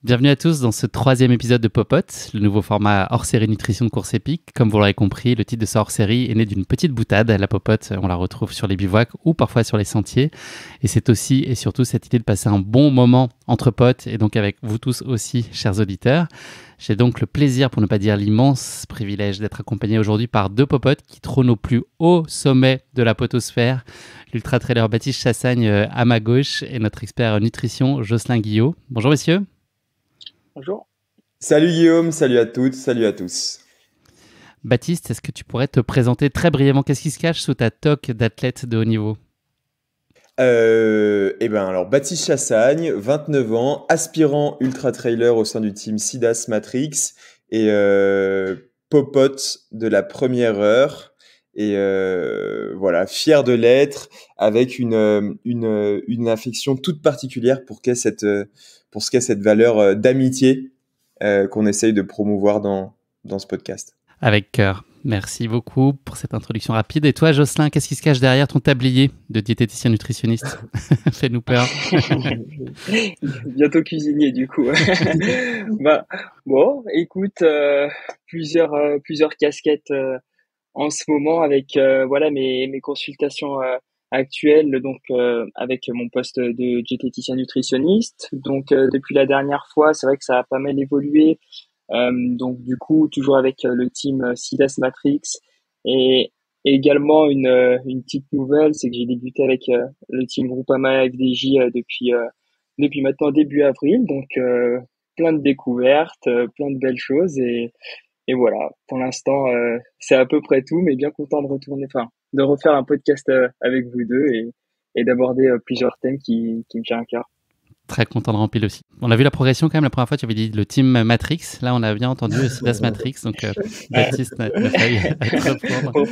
Bienvenue à tous dans ce 3e épisode de Popote, le nouveau format hors-série nutrition de course épique. Comme vous l'aurez compris, le titre de ce hors-série est né d'une petite boutade. La popote, on la retrouve sur les bivouacs ou parfois sur les sentiers. Et c'est aussi et surtout cette idée de passer un bon moment entre potes et donc avec vous tous aussi, chers auditeurs. J'ai donc le plaisir, pour ne pas dire l'immense privilège, d'être accompagné aujourd'hui par deux popotes qui trônent au plus haut sommet de la potosphère. L'ultra-trailer Baptiste Chassagne à ma gauche et notre expert nutrition Jocelyn Guillot. Bonjour messieurs. Bonjour. Salut Guillaume, salut à toutes, salut à tous. Baptiste, est-ce que tu pourrais te présenter très brièvement? Qu'est-ce qui se cache sous ta toque d'athlète de haut niveau? Alors Baptiste Chassagne, 29 ans, aspirant ultra-trailer au sein du team Sidas Matrix et popote de la première heure. Et voilà, fier de l'être, avec une affection toute particulière pour ce qu'est cette valeur d'amitié qu'on essaye de promouvoir dans ce podcast. Avec cœur. Merci beaucoup pour cette introduction rapide. Et toi, Jocelyn, qu'est-ce qui se cache derrière ton tablier de diététicien nutritionniste? Fais-nous peur. Bientôt cuisinier, du coup. Bon, écoute, plusieurs casquettes en ce moment avec mes consultations actuelles, donc avec mon poste de diététicien nutritionniste. Donc depuis la dernière fois, c'est vrai que ça a pas mal évolué. Donc du coup, toujours avec le team Sidas Matrix et également une petite nouvelle, c'est que j'ai débuté avec le team Groupama FDJ depuis maintenant début avril. Donc plein de découvertes, plein de belles choses et voilà. Pour l'instant, c'est à peu près tout, mais bien content de refaire un podcast avec vous deux et d'aborder plusieurs thèmes qui me tiennent à cœur. Très content de remplir aussi. On a vu la progression quand même la première fois, tu avais dit le team Matrix. Là, on a bien entendu le Sidas Matrix. Donc, Baptiste n'a pas eu à te reprendre.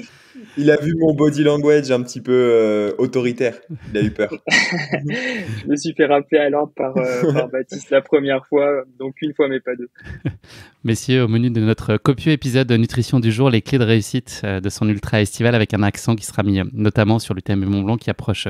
Il a vu mon body language un petit peu autoritaire. Il a eu peur. Je me suis fait rappeler à l'ordre par Baptiste la première fois, donc une fois mais pas deux. Messieurs, au menu de notre copieux épisode de nutrition du jour, les clés de réussite de son ultra estival avec un accent qui sera mis notamment sur l'UTMB Mont-Blanc qui approche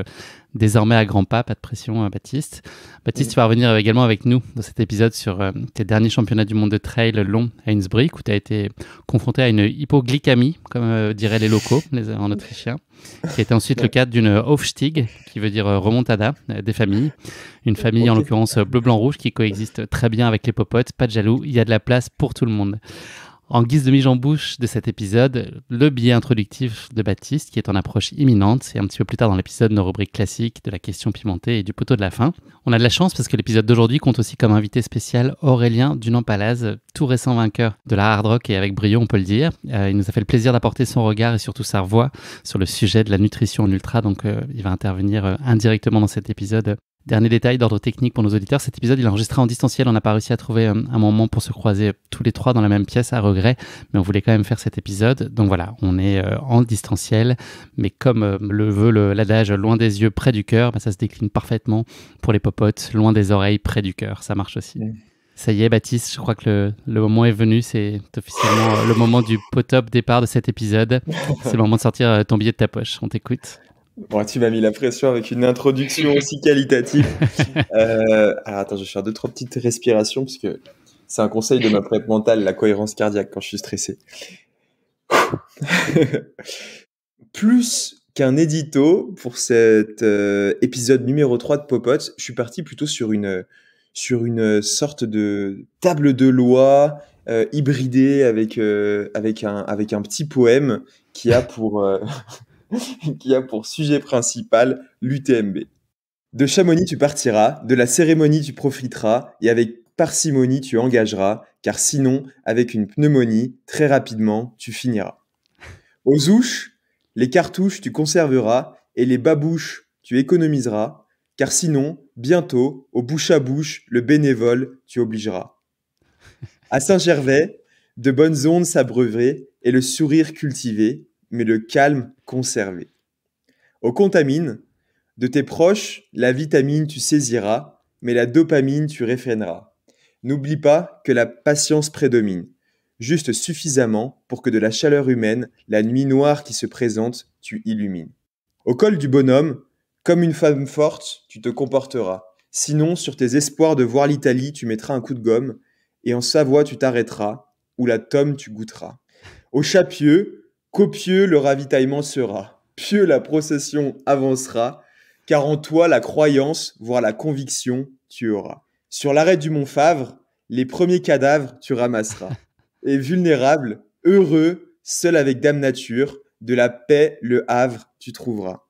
désormais à grands pas. Pas de pression, Baptiste. Baptiste, tu vas revenir également avec nous dans cet épisode sur tes derniers championnats du monde de trail long à Innsbruck où tu as été confronté à une hypoglycémie, comme diraient les locaux, en autrichien, qui était ensuite le cadre d'une Aufstieg, qui veut dire remontada des familles. Une famille, en l'occurrence bleu, blanc, rouge, qui coexiste très bien avec les popotes. Pas de jaloux, il y a de la place pour tout le monde. En guise de mise en bouche de cet épisode, le billet introductif de Baptiste, qui est en approche imminente, et un petit peu plus tard dans l'épisode, nos rubriques classiques de la question pimentée et du poteau de la fin. On a de la chance parce que l'épisode d'aujourd'hui compte aussi comme invité spécial Aurélien Dunant-Palaz, tout récent vainqueur de la hard rock et avec brio, on peut le dire. Il nous a fait le plaisir d'apporter son regard et surtout sa voix sur le sujet de la nutrition en ultra, donc il va intervenir indirectement dans cet épisode. Dernier détail d'ordre technique pour nos auditeurs, cet épisode il est enregistré en distanciel, on n'a pas réussi à trouver un moment pour se croiser tous les trois dans la même pièce à regret, mais on voulait quand même faire cet épisode, donc voilà, on est en distanciel, mais comme le veut l'adage loin des yeux, près du cœur, ça se décline parfaitement pour les popotes, loin des oreilles, près du cœur, ça marche aussi. Ça y est Baptiste, je crois que le moment est venu, c'est officiellement le moment du pot-up départ de cet épisode, c'est le moment de sortir ton billet de ta poche, on t'écoute. Bon, tu m'as mis la pression avec une introduction aussi qualitative. Alors attends, je vais faire 2-3 petites respirations parce que c'est un conseil de ma prep mentale, la cohérence cardiaque quand je suis stressé. Plus qu'un édito pour cet épisode numéro 3 de Popote, je suis parti plutôt sur une sorte de table de loi hybridée avec un petit poème qui a pour sujet principal l'UTMB. De Chamonix tu partiras, de la cérémonie tu profiteras, et avec parcimonie tu engageras, car sinon, avec une pneumonie, très rapidement, tu finiras. Aux ouches, les cartouches tu conserveras, et les babouches tu économiseras, car sinon, bientôt, au bouche à bouche, le bénévole tu obligeras. À Saint-Gervais, de bonnes ondes s'abreuveraient, et le sourire cultivé, mais le calme conservé. Au contamine, de tes proches, la vitamine tu saisiras, mais la dopamine tu réfréneras. N'oublie pas que la patience prédomine, juste suffisamment pour que de la chaleur humaine, la nuit noire qui se présente, tu illumines. Au col du bonhomme, comme une femme forte, tu te comporteras. Sinon, sur tes espoirs de voir l'Italie, tu mettras un coup de gomme, et en Savoie, tu t'arrêteras, où la tome tu goûteras. Au Chapieux, copieux le ravitaillement sera, pieux la procession avancera, car en toi la croyance, voire la conviction, tu auras. Sur l'arrêt du Mont Favre, les premiers cadavres tu ramasseras. Et vulnérable, heureux, seul avec Dame Nature, de la paix le havre tu trouveras.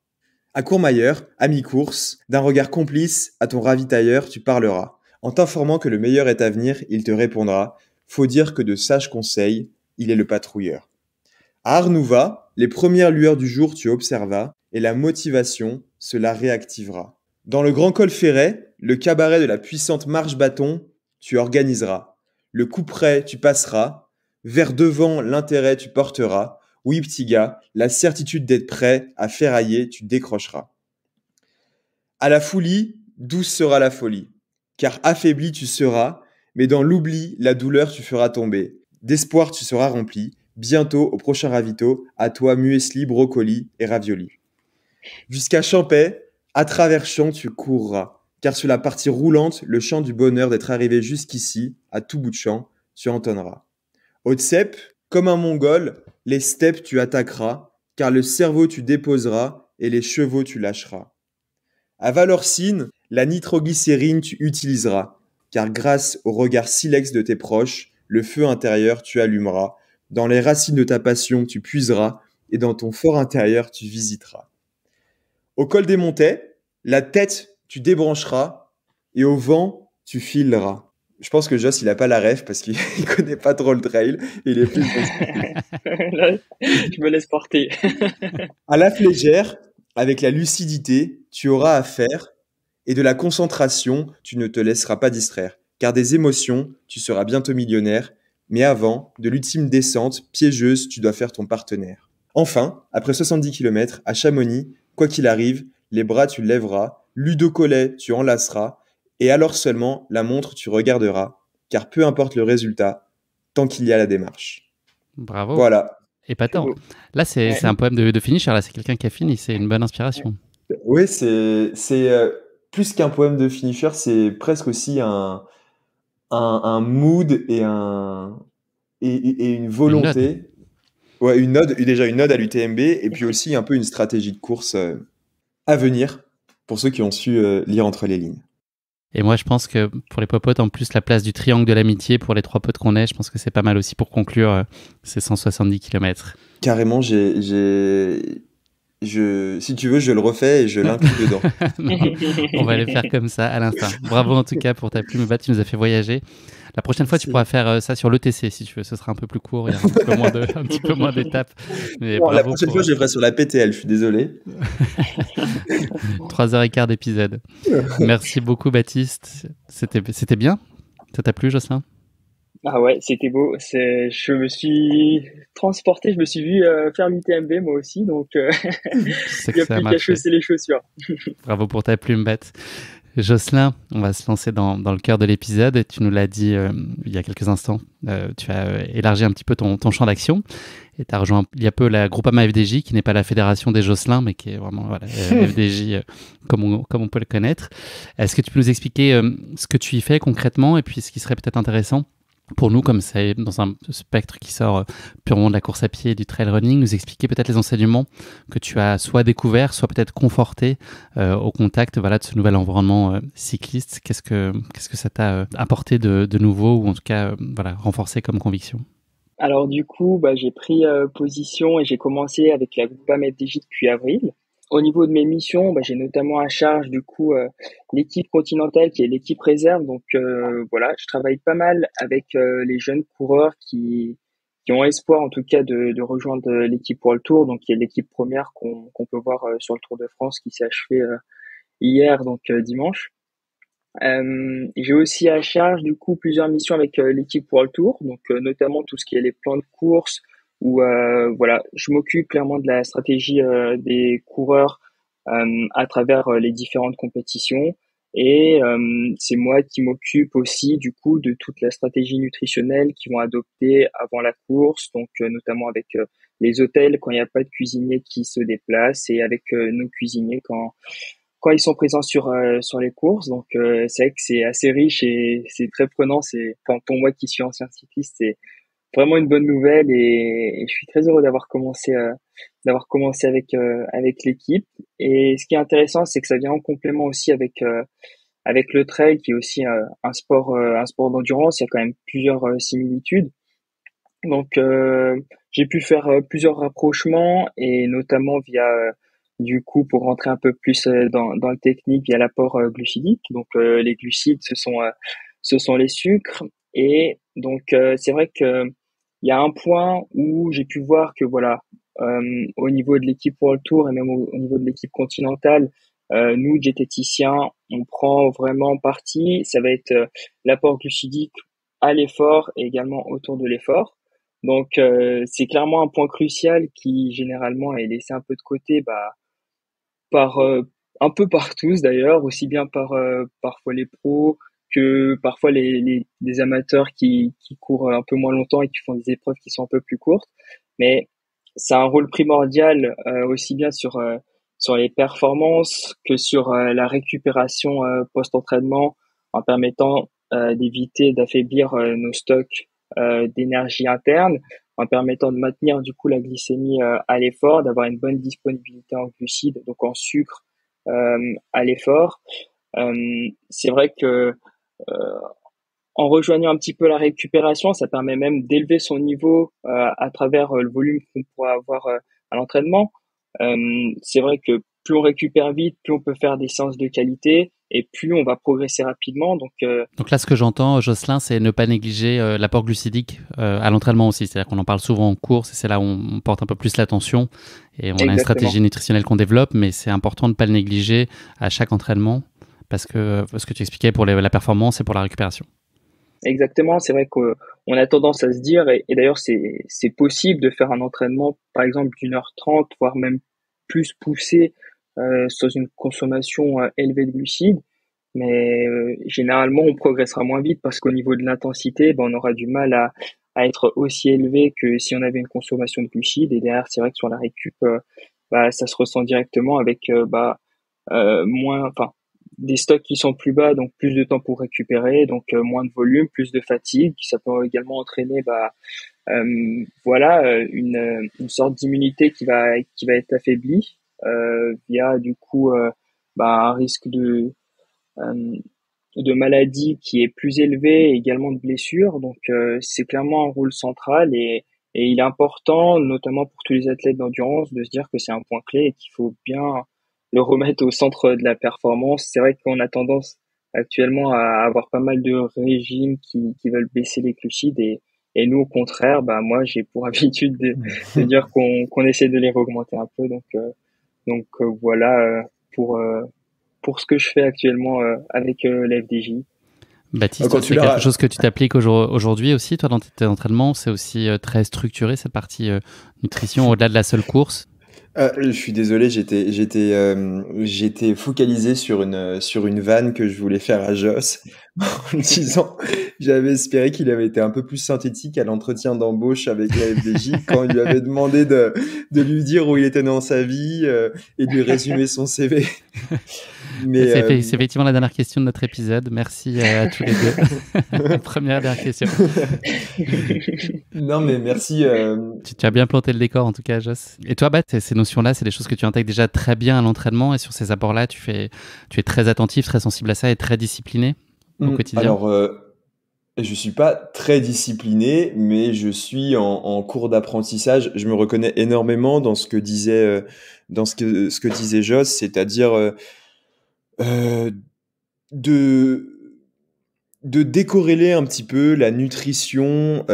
À Courmayeur, à mi-course, d'un regard complice, à ton ravitailleur tu parleras. En t'informant que le meilleur est à venir, il te répondra. Faut dire que de sages conseils, il est le patrouilleur. À Arnouva, les premières lueurs du jour tu observas, et la motivation, cela réactivera. Dans le grand col ferret, le cabaret de la puissante marche bâton, tu organiseras. Le couperet tu passeras, vers devant l'intérêt tu porteras. Oui, petit gars, la certitude d'être prêt à ferrailler tu décrocheras. À la foulie, douce sera la folie, car affaibli tu seras, mais dans l'oubli, la douleur tu feras tomber. D'espoir tu seras rempli. Bientôt, au prochain ravito, à toi muesli, brocoli et ravioli. Jusqu'à Champais, à travers champs tu courras, car sur la partie roulante, le chant du bonheur d'être arrivé jusqu'ici, à tout bout de champ, tu entonneras. Haute-Cep, comme un mongol, les steppes tu attaqueras, car le cerveau tu déposeras et les chevaux tu lâcheras. À Valorcine, la nitroglycérine tu utiliseras, car grâce au regard silex de tes proches, le feu intérieur tu allumeras, dans les racines de ta passion tu puiseras, et dans ton fort intérieur tu visiteras. Au col des Montets, la tête tu débrancheras, et au vent tu fileras. Je pense que Joss, il a pas la ref parce qu'il il connaît pas trop le trail. Il est plus. Là, je me laisse porter. À la flégère, avec la lucidité, tu auras à faire, et de la concentration, tu ne te laisseras pas distraire. Car des émotions, tu seras bientôt millionnaire, mais avant, de l'ultime descente piégeuse, tu dois faire ton partenaire. Enfin, après 70 km, à Chamonix, quoi qu'il arrive, les bras tu lèveras, Ludo Collet tu enlaceras, et alors seulement la montre tu regarderas, car peu importe le résultat, tant qu'il y a la démarche. Bravo. Voilà. Épatant. beau. Là, c'est Ouais. un poème de finisher. Là, c'est quelqu'un qui a fini. C'est une bonne inspiration. Oui, c'est plus qu'un poème de finisher, c'est presque aussi un mood et une Une ode. volonté. Ouais, une ode, déjà une ode à l'UTMB, et puis aussi un peu une stratégie de course à venir pour ceux qui ont su lire entre les lignes. Et moi, je pense que pour les popotes, en plus, la place du triangle de l'amitié pour les 3 potes qu'on est, je pense que c'est pas mal aussi pour conclure ces 170 km. Carrément, si tu veux, je le refais et je l'inclus dedans. Non, on va les faire comme ça à l'instant. Bravo en tout cas pour ta plume, Bat, tu nous as fait voyager. La prochaine fois, tu pourras faire ça sur l'ETC si tu veux. Ce sera un peu plus court, il y a un petit peu moins d'étapes. Mais Bon, la bravo prochaine pour fois, je le ferai sur la PTL, je suis désolé. 3h15 d'épisode. Merci beaucoup, Baptiste. C'était bien. Ça t'a plu, Jocelyn? Ah ouais, c'était beau. Je me suis transporté, je me suis vu faire l'UTMB moi aussi, donc C'est il que n'y a ça a plus qu'à marché. chausser les chaussures. Bravo pour ta plume, Bat. Jocelyn, on va se lancer dans le cœur de l'épisode. Tu nous l'as dit il y a quelques instants. Tu as élargi un petit peu ton champ d'action et tu as rejoint il y a peu la Groupama FDJ, qui n'est pas la fédération des Jocelyn, mais qui est vraiment voilà, FDJ comme on peut le connaître. Est-ce que tu peux nous expliquer ce que tu y fais concrètement et puis ce qui serait peut-être intéressant pour nous, comme c'est dans un spectre qui sort purement de la course à pied et du trail running, nous expliquer peut-être les enseignements que tu as soit découverts, soit peut-être confortés au contact voilà, de ce nouvel environnement cycliste. Qu'est-ce que ça t'a apporté de nouveau ou en tout cas voilà, renforcé comme conviction? Alors du coup, j'ai pris position et j'ai commencé avec la Groupama FDJ depuis avril. Au niveau de mes missions, j'ai notamment à charge du coup l'équipe continentale qui est l'équipe réserve. Donc voilà, je travaille pas mal avec les jeunes coureurs qui ont espoir en tout cas de rejoindre l'équipe World Tour, donc qui est l'équipe première qu'on peut voir sur le Tour de France qui s'est achevé hier, donc dimanche. J'ai aussi à charge du coup plusieurs missions avec l'équipe World Tour, donc notamment tout ce qui est les plans de course, où voilà, je m'occupe clairement de la stratégie des coureurs à travers les différentes compétitions, et c'est moi qui m'occupe aussi du coup de toute la stratégie nutritionnelle qu'ils vont adopter avant la course, donc notamment avec les hôtels quand il n'y a pas de cuisinier qui se déplace, et avec nos cuisiniers quand ils sont présents sur les courses. Donc c'est vrai que c'est assez riche et c'est très prenant. C'est enfin, pour moi qui suis ancien cycliste, c'est vraiment une bonne nouvelle et je suis très heureux d'avoir commencé avec l'équipe. Et ce qui est intéressant, c'est que ça vient en complément aussi avec le trail, qui est aussi un sport d'endurance. Il y a quand même plusieurs similitudes. Donc j'ai pu faire plusieurs rapprochements et notamment via du coup, pour rentrer un peu plus dans le technique, via l'apport glucidique. Donc les glucides, ce sont les sucres. Et donc c'est vrai que il y a un point où j'ai pu voir que voilà, au niveau de l'équipe World Tour et même au niveau de l'équipe continentale, nous diététiciens, on prend vraiment parti. Ça va être l'apport glucidique à l'effort et également autour de l'effort. Donc c'est clairement un point crucial qui généralement est laissé un peu de côté, par un peu par tous d'ailleurs, aussi bien par parfois les pros que parfois les amateurs qui courent un peu moins longtemps et qui font des épreuves qui sont un peu plus courtes. Mais ça a un rôle primordial aussi bien sur les performances que sur la récupération post-entraînement, en permettant d'éviter d'affaiblir nos stocks d'énergie interne, en permettant de maintenir du coup la glycémie à l'effort, d'avoir une bonne disponibilité en glucides, donc en sucre à l'effort. C'est vrai que euh, en rejoignant un petit peu la récupération, ça permet même d'élever son niveau à travers le volume qu'on pourra avoir à l'entraînement. C'est vrai que plus on récupère vite, plus on peut faire des séances de qualité et plus on va progresser rapidement. Donc là, ce que j'entends, Jocelyn, c'est ne pas négliger l'apport glucidique à l'entraînement aussi. C'est-à-dire qu'on en parle souvent en course et c'est là où on porte un peu plus l'attention et on a une stratégie nutritionnelle qu'on développe, mais c'est important de ne pas le négliger à chaque entraînement parce que ce que tu expliquais pour la performance et pour la récupération. Exactement, c'est vrai qu'on a tendance à se dire, et d'ailleurs c'est possible de faire un entraînement par exemple d'1h30, voire même plus poussé sans une consommation élevée de glucides, mais généralement on progressera moins vite parce qu'au niveau de l'intensité, ben, on aura du mal à être aussi élevé que si on avait une consommation de glucides, et derrière c'est vrai que sur la récup, bah, ça se ressent directement avec moins, enfin des stocks qui sont plus bas, donc plus de temps pour récupérer, donc moins de volume, plus de fatigue. Ça peut également entraîner une sorte d'immunité qui va être affaiblie via du coup un risque de maladie qui est plus élevé, et également de blessures. Donc c'est clairement un rôle central et il est important, notamment pour tous les athlètes d'endurance, de se dire que c'est un point clé et qu'il faut bien le remettre au centre de la performance. C'est vrai qu'on a tendance actuellement à avoir pas mal de régimes qui veulent baisser les glucides et nous, au contraire, moi, j'ai pour habitude de dire qu'on essaie de les augmenter un peu. Donc voilà pour ce que je fais actuellement avec la FDJ. Baptiste, c'est quelque chose que tu t'appliques aujourd'hui aussi, toi, dans tes entraînements. C'est aussi très structuré, cette partie nutrition, au-delà de la seule course. Je suis désolé, j'étais focalisé sur une vanne que je voulais faire à Joss en disant, j'avais espéré qu'il avait été un peu plus synthétique à l'entretien d'embauche avec la FDJ quand il lui avait demandé de lui dire où il était dans sa vie et de lui résumer son CV. Mais c'est effectivement la dernière question de notre épisode. Merci à tous les deux. Première dernière question. Non, mais merci. Tu as bien planté le décor en tout cas, Joss. Et toi, ces notions-là, c'est des choses que tu intègres déjà très bien à l'entraînement et sur ces apports-là, tu es très attentif, très sensible à ça et très discipliné au quotidien. Alors, je suis pas très discipliné, mais je suis en cours d'apprentissage. Je me reconnais énormément dans ce que disait, ce que disait Joss, c'est-à-dire de décorréler un petit peu la nutrition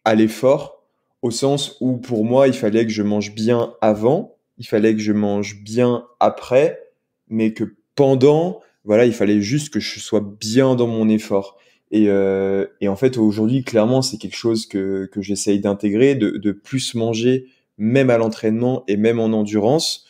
à l'effort, au sens où pour moi, il fallait que je mange bien avant, il fallait que je mange bien après, mais que pendant, voilà, il fallait juste que je sois bien dans mon effort. Et en fait, aujourd'hui, clairement, c'est quelque chose que j'essaye d'intégrer, de plus manger, même à l'entraînement et même en endurance,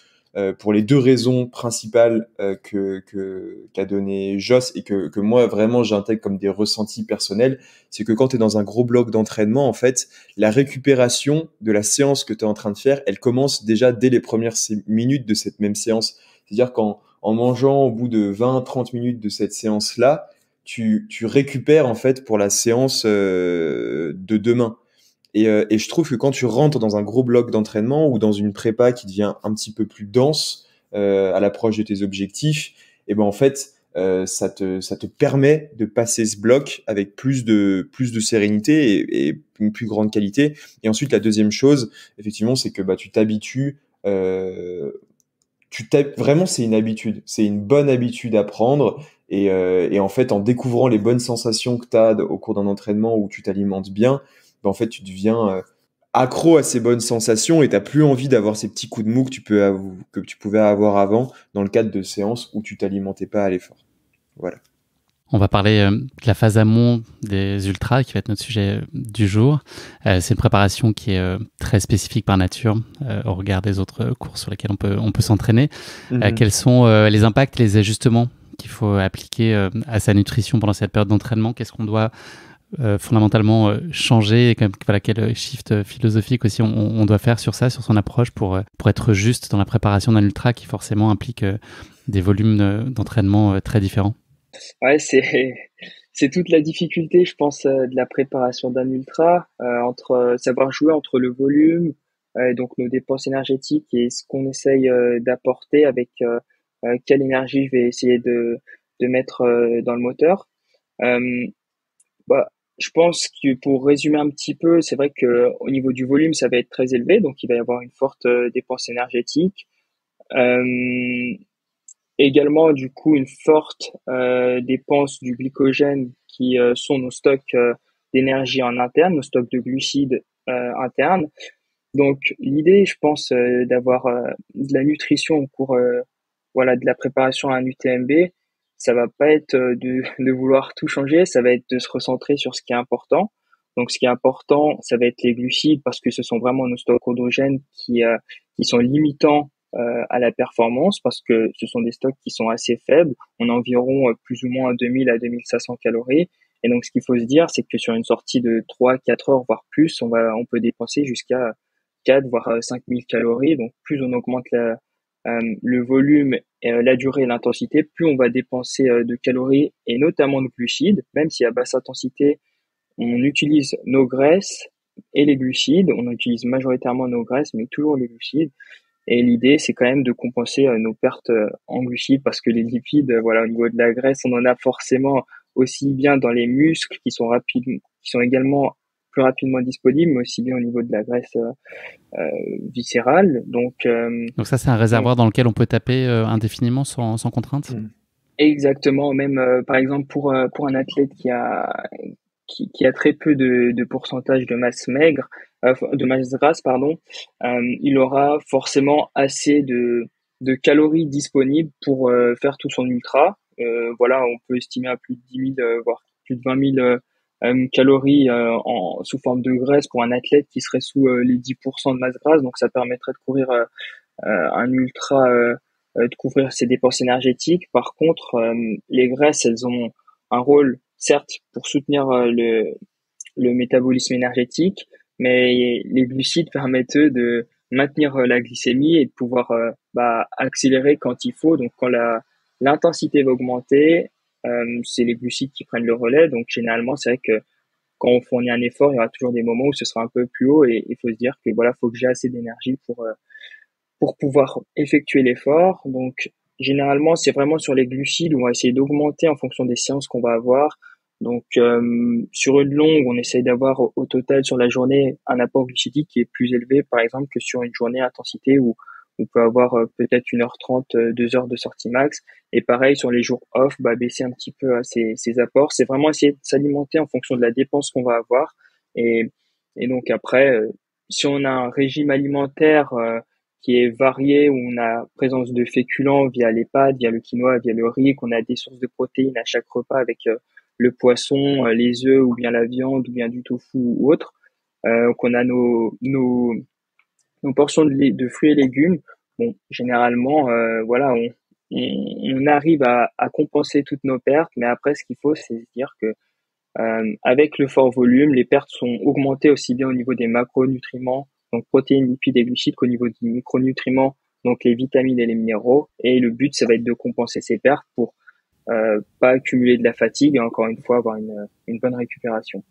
pour les deux raisons principales qu'a donné Joss et que moi vraiment j'intègre comme des ressentis personnels. C'est que quand tu es dans un gros bloc d'entraînement, en fait, la récupération de la séance que tu es en train de faire, elle commence déjà dès les premières minutes de cette même séance. C'est-à-dire qu'en mangeant au bout de 20-30 minutes de cette séance-là, tu récupères en fait pour la séance de demain. Et je trouve que quand tu rentres dans un gros bloc d'entraînement ou dans une prépa qui devient un petit peu plus dense à l'approche de tes objectifs, et ben en fait ça te permet de passer ce bloc avec plus de sérénité et une plus grande qualité. Et ensuite la deuxième chose, effectivement, c'est que bah tu t'habitues. Vraiment, c'est une habitude, c'est une bonne habitude à prendre. Et en fait, en découvrant les bonnes sensations que tu as au cours d'un entraînement où tu t'alimentes bien, ben en fait, tu deviens accro à ces bonnes sensations et t'as plus envie d'avoir ces petits coups de mou que tu pouvais avoir avant dans le cadre de séances où tu t'alimentais pas à l'effort. Voilà. On va parler de la phase amont des ultras, qui va être notre sujet du jour. C'est une préparation qui est très spécifique par nature, au regard des autres courses sur lesquelles on peut s'entraîner. Quels sont les impacts, les ajustements qu'il faut appliquer à sa nutrition pendant cette période d'entraînement? Qu'est-ce qu'on doit fondamentalement changer? Quel shift philosophique aussi on doit faire sur ça, sur son approche pour être juste dans la préparation d'un ultra qui forcément implique des volumes d'entraînement très différents? Ouais, c'est toute la difficulté, je pense, de la préparation d'un ultra, entre savoir jouer entre le volume, donc nos dépenses énergétiques et ce qu'on essaye d'apporter avec quelle énergie je vais essayer de mettre dans le moteur. Euh, Bah, je pense que pour résumer un petit peu, c'est vrai que au niveau du volume, ça va être très élevé, donc il va y avoir une forte dépense énergétique. Euh, Également, du coup, une forte dépense du glycogène qui sont nos stocks d'énergie en interne, nos stocks de glucides internes. Donc, l'idée, je pense, d'avoir de la nutrition au cours voilà, de la préparation à un UTMB, ça va pas être de vouloir tout changer, ça va être de se recentrer sur ce qui est important. Donc, ce qui est important, ça va être les glucides parce que ce sont vraiment nos stocks endogènes qui sont limitants à la performance parce que ce sont des stocks qui sont assez faibles. On a environ plus ou moins 2000 à 2500 calories. Et donc, ce qu'il faut se dire, c'est que sur une sortie de 3-4 heures, voire plus, on peut dépenser jusqu'à 4 voire 5000 calories. Donc, plus on augmente le volume, la durée et l'intensité, plus on va dépenser de calories et notamment de glucides. Même si à basse intensité, on utilise nos graisses et les glucides. On utilise majoritairement nos graisses, mais toujours les glucides. Et l'idée, c'est quand même de compenser nos pertes en glucides parce que les lipides, voilà, au niveau de la graisse, on en a forcément aussi bien dans les muscles qui sont rapides, qui sont également plus rapidement disponibles, mais aussi bien au niveau de la graisse viscérale. Donc ça, c'est un réservoir dans lequel on peut taper indéfiniment sans contrainte. Exactement. Même par exemple pour un athlète qui a très peu de pourcentage de masse maigre, de masse grasse, pardon, il aura forcément assez de calories disponibles pour faire tout son ultra. Voilà, on peut estimer à plus de 10 000, voire plus de 20 000 calories sous forme de graisse pour un athlète qui serait sous les 10% de masse grasse. Donc, ça permettrait de courir un ultra, de couvrir ses dépenses énergétiques. Par contre, les graisses, elles ont un rôle, certes, pour soutenir le métabolisme énergétique, mais les glucides permettent eux de maintenir la glycémie et de pouvoir accélérer quand il faut. Donc, quand l'intensité va augmenter, c'est les glucides qui prennent le relais. Donc, généralement, c'est vrai que quand on fournit un effort, il y aura toujours des moments où ce sera un peu plus haut et il faut se dire que voilà, faut que j'ai assez d'énergie pour pouvoir effectuer l'effort. Donc, généralement, c'est vraiment sur les glucides où on va essayer d'augmenter en fonction des séances qu'on va avoir. Donc, sur une longue, on essaye d'avoir au total sur la journée un apport glucidique qui est plus élevé, par exemple, que sur une journée à intensité où on peut avoir peut-être 1h30, 2 heures de sortie max. Et pareil, sur les jours off, baisser un petit peu ces apports. C'est vraiment essayer de s'alimenter en fonction de la dépense qu'on va avoir. Et, et donc après, si on a un régime alimentaire qui est varié, où on a présence de féculents via les pâtes, via le quinoa, via le riz, qu'on a des sources de protéines à chaque repas avec le poisson, les œufs ou bien la viande ou bien du tofu ou autre, qu'on a nos portions de fruits et légumes. bon, généralement, voilà, on arrive à compenser toutes nos pertes, mais après, ce qu'il faut, c'est se dire que avec le fort volume, les pertes sont augmentées aussi bien au niveau des macronutriments, donc protéines, lipides et glucides, qu'au niveau des micronutriments, donc les vitamines et les minéraux. Et le but, ça va être de compenser ces pertes pour pas accumuler de la fatigue et encore une fois avoir une bonne récupération.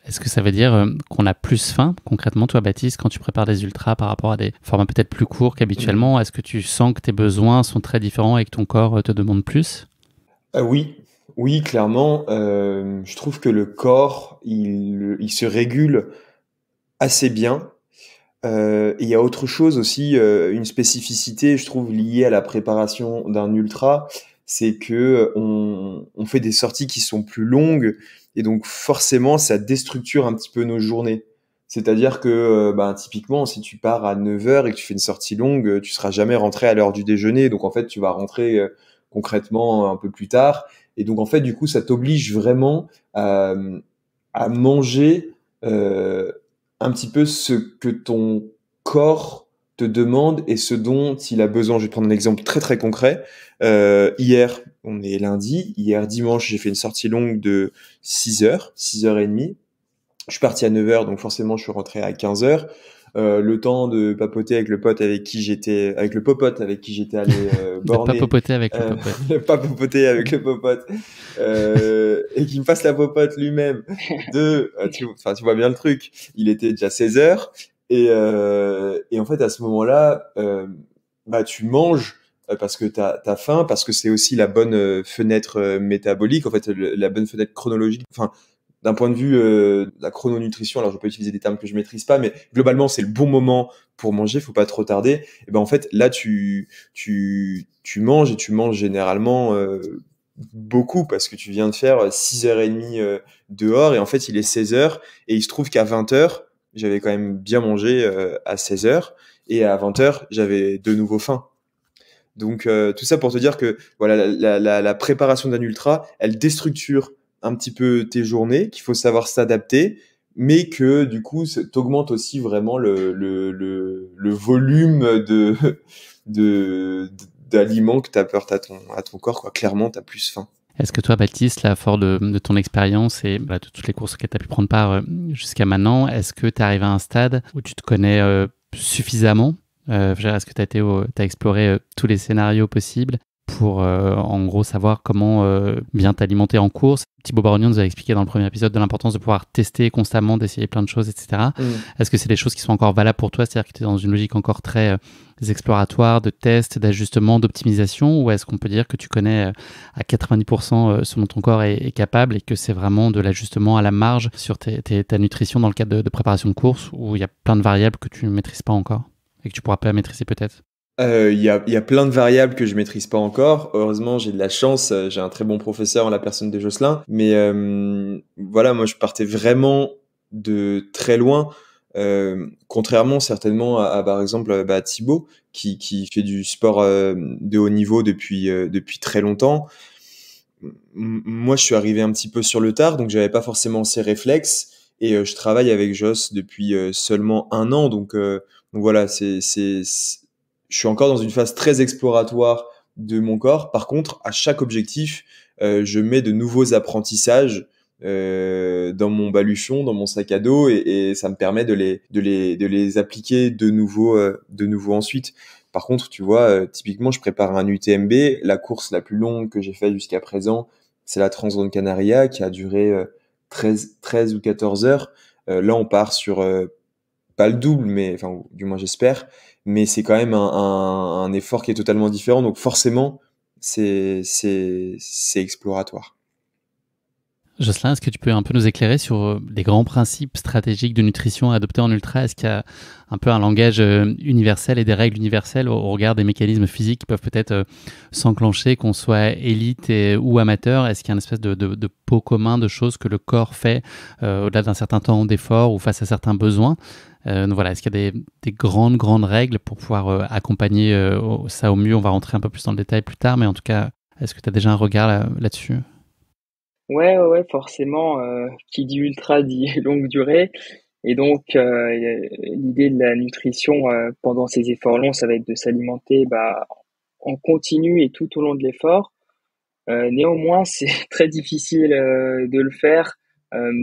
Est-ce que ça veut dire qu'on a plus faim, concrètement, toi, Baptiste, quand tu prépares des ultras par rapport à des formats peut-être plus courts qu'habituellement? Est-ce que tu sens que tes besoins sont très différents et que ton corps te demande plus? Oui, clairement. Je trouve que le corps, il se régule assez bien. Et il y a autre chose aussi, une spécificité, je trouve, liée à la préparation d'un ultra, c'est que on fait des sorties qui sont plus longues et donc forcément, ça déstructure un petit peu nos journées. C'est-à-dire que, ben, typiquement, si tu pars à 9 heures et que tu fais une sortie longue, tu seras jamais rentré à l'heure du déjeuner. Donc en fait, tu vas rentrer concrètement un peu plus tard. Et donc en fait, du coup, ça t'oblige vraiment à manger un petit peu ce que ton corps te demande et ce dont il a besoin. Je vais prendre un exemple très très concret. Hier, on est lundi. Hier dimanche, j'ai fait une sortie longue de 6 heures, 6h30. Je suis parti à 9 heures, donc forcément, je suis rentré à 15 heures. Le temps de papoter avec le pote avec le popote avec qui j'étais allé De borner. papoter avec le popote. De papoter avec le popote. Et qu'il me fasse la popote lui-même. Tu vois bien le truc. Il était déjà 16 heures. Et en fait, à ce moment-là, bah, tu manges parce que t'as faim, parce que c'est aussi la bonne fenêtre métabolique, en fait, la bonne fenêtre chronologique. Enfin, d'un point de vue de la chrononutrition, alors je peux utiliser des termes que je maîtrise pas, mais globalement c'est le bon moment pour manger, faut pas trop tarder. Et ben en fait là tu manges et tu manges généralement beaucoup parce que tu viens de faire 6h30 dehors et en fait il est 16 heures et il se trouve qu'à 20 heures j'avais quand même bien mangé à 16 heures et à 20 heures j'avais de nouveau faim. Donc tout ça pour te dire que voilà la préparation d'un ultra, elle déstructure un petit peu tes journées, qu'il faut savoir s'adapter, mais que du coup t'augmentes aussi vraiment le volume de d'aliments que t'apportes à ton corps, quoi. Clairement, t'as plus faim. Est-ce que toi, Baptiste, là, fort de ton expérience et de toutes les courses auxquelles tu as pu prendre part jusqu'à maintenant, est-ce que tu arrives à un stade où tu te connais suffisamment est-ce que tu as exploré tous les scénarios possibles pour, en gros, savoir comment bien t'alimenter en course? Thibaut Barognon nous a expliqué dans le premier épisode de l'importance de pouvoir tester constamment, d'essayer plein de choses, etc. Est-ce que c'est des choses qui sont encore valables pour toi? C'est-à-dire que tu es dans une logique encore très exploratoire, de test, d'ajustement, d'optimisation? Ou est-ce qu'on peut dire que tu connais à 90% ce dont ton corps est capable et que c'est vraiment de l'ajustement à la marge sur ta nutrition dans le cadre de préparation de course où il y a plein de variables que tu ne maîtrises pas encore et que tu pourras pas maîtriser peut-être? Il y a plein de variables que je maîtrise pas encore. Heureusement, j'ai de la chance. J'ai un très bon professeur en la personne de Jocelyn. Mais voilà, moi, je partais vraiment de très loin. Contrairement certainement par exemple à Thibaut, qui fait du sport de haut niveau depuis très longtemps. Moi, je suis arrivé un petit peu sur le tard, donc j'avais pas forcément ces réflexes. Et je travaille avec Joss depuis seulement 1 an. Donc voilà, je suis encore dans une phase très exploratoire de mon corps. Par contre, à chaque objectif, je mets de nouveaux apprentissages dans mon baluchon, dans mon sac à dos, et ça me permet de les appliquer de nouveau ensuite. Par contre, tu vois, typiquement, je prépare un UTMB. La course la plus longue que j'ai faite jusqu'à présent, c'est la Transgrande Canaria, qui a duré 13 ou 14 heures. Là, on part sur pas le double, mais enfin, du moins j'espère, mais c'est quand même un effort qui est totalement différent. Donc forcément, c'est exploratoire. Jocelyn, est-ce que tu peux un peu nous éclairer sur les grands principes stratégiques de nutrition à adopter en ultra? Est-ce qu'il y a un peu un langage universel et des règles universelles au regard des mécanismes physiques qui peuvent peut-être s'enclencher, qu'on soit élite ou amateur? Est-ce qu'il y a une espèce de pot commun de choses que le corps fait au-delà d'un certain temps d'effort ou face à certains besoins? Donc voilà, est-ce qu'il y a des grandes règles pour pouvoir accompagner ça au mieux? On va rentrer un peu plus dans le détail plus tard, mais en tout cas, est-ce que tu as déjà un regard là-dessus? Ouais, forcément, qui dit ultra dit longue durée. Et donc, l'idée de la nutrition pendant ces efforts longs, ça va être de s'alimenter en continu et tout au long de l'effort. Néanmoins, c'est très difficile de le faire.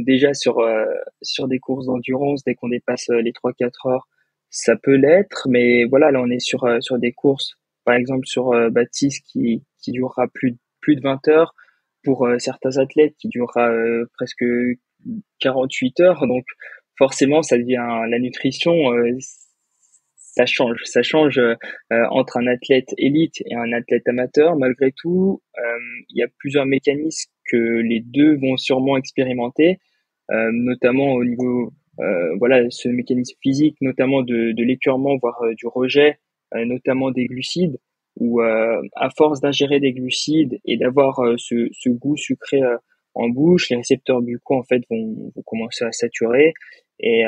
Déjà sur des courses d'endurance, dès qu'on dépasse les 3-4 heures, ça peut l'être. Mais voilà, là, on est sur des courses, par exemple sur Baptiste qui durera plus de 20 heures. Pour certains athlètes, qui durera presque 48 heures. Donc forcément, ça devient la nutrition. Ça change entre un athlète élite et un athlète amateur. Malgré tout, il y a plusieurs mécanismes que les deux vont sûrement expérimenter, notamment au niveau, voilà, ce mécanisme physique, notamment de l'écœurement, voire du rejet, notamment des glucides, où à force d'ingérer des glucides et d'avoir ce goût sucré en bouche, les récepteurs buccaux en fait vont commencer à saturer. Et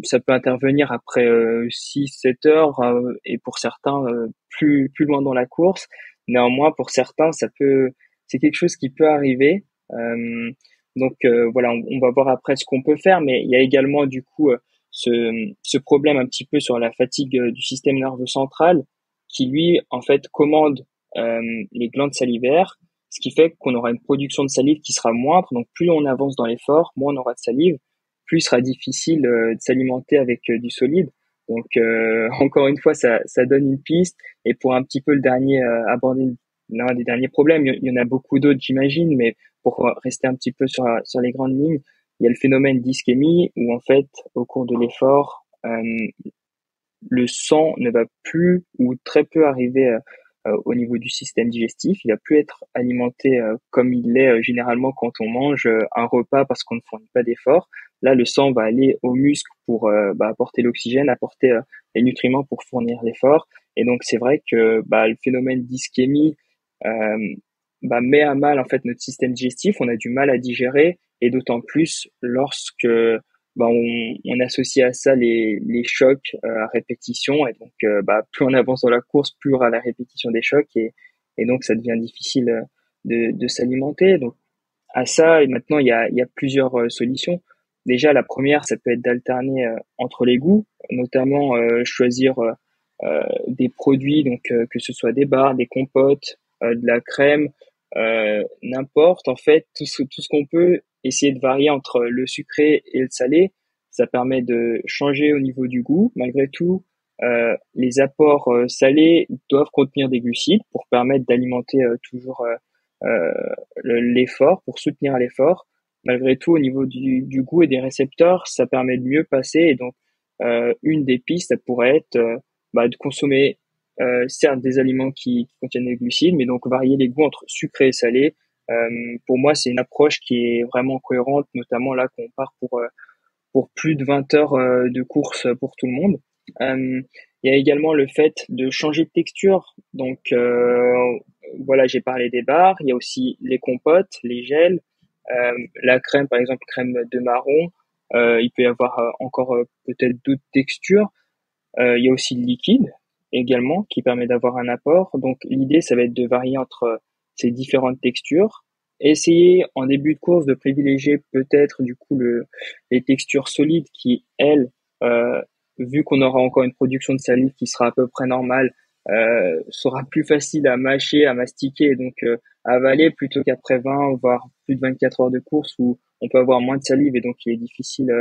ça peut intervenir après 6-7 heures et pour certains plus loin dans la course. Néanmoins, pour certains, c'est quelque chose qui peut arriver. Donc voilà, on va voir après ce qu'on peut faire, mais il y a également du coup ce problème un petit peu sur la fatigue du système nerveux central qui lui en fait commande les glandes salivaires, ce qui fait qu'on aura une production de salive qui sera moindre. Donc plus on avance dans l'effort, moins on aura de salive, plus il sera difficile de s'alimenter avec du solide. Donc encore une fois, ça donne une piste. Et pour un petit peu le dernier aborder l'un des derniers problèmes, il y en a beaucoup d'autres j'imagine, mais pour rester un petit peu sur les grandes lignes, il y a le phénomène d'ischémie où en fait au cours de l'effort, le sang ne va plus ou très peu arriver au niveau du système digestif. Il va plus être alimenté comme il l'est généralement quand on mange un repas parce qu'on ne fournit pas d'effort. Là, le sang va aller aux muscles pour apporter l'oxygène, apporter les nutriments pour fournir l'effort. Et donc, c'est vrai que le phénomène d'ischémie met à mal en fait notre système digestif. On a du mal à digérer et d'autant plus lorsque on associe à ça les chocs à répétition. Et donc plus on avance dans la course, plus on aura la répétition des chocs et donc ça devient difficile de s'alimenter. Donc à ça, et maintenant il y a plusieurs solutions. Déjà la première, ça peut être d'alterner entre les goûts, notamment choisir des produits, donc que ce soit des bars, des compotes, de la crème, n'importe en fait tout ce qu'on peut essayer de varier entre le sucré et le salé. Ça permet de changer au niveau du goût. Malgré tout, les apports salés doivent contenir des glucides pour permettre d'alimenter toujours l'effort, pour soutenir l'effort. Malgré tout, au niveau du goût et des récepteurs, ça permet de mieux passer. Et donc, une des pistes, ça pourrait être de consommer certes des aliments qui contiennent des glucides, mais donc varier les goûts entre sucré et salé. Pour moi, c'est une approche qui est vraiment cohérente, notamment là qu'on part pour plus de 20 heures de course pour tout le monde. Il y a également le fait de changer de texture. Donc voilà, j'ai parlé des bars. Il y a aussi les compotes, les gels, la crème, par exemple, crème de marron. Il peut y avoir encore peut-être d'autres textures. Il y a aussi le liquide également qui permet d'avoir un apport. Donc l'idée, ça va être de varier entre ces différentes textures. Essayer en début de course de privilégier peut-être du coup les textures solides qui, elles, vu qu'on aura encore une production de salive qui sera à peu près normale, sera plus facile à mâcher, à mastiquer et donc à avaler plutôt qu'après 20 voire plus de 24 heures de course où on peut avoir moins de salive et donc il est difficile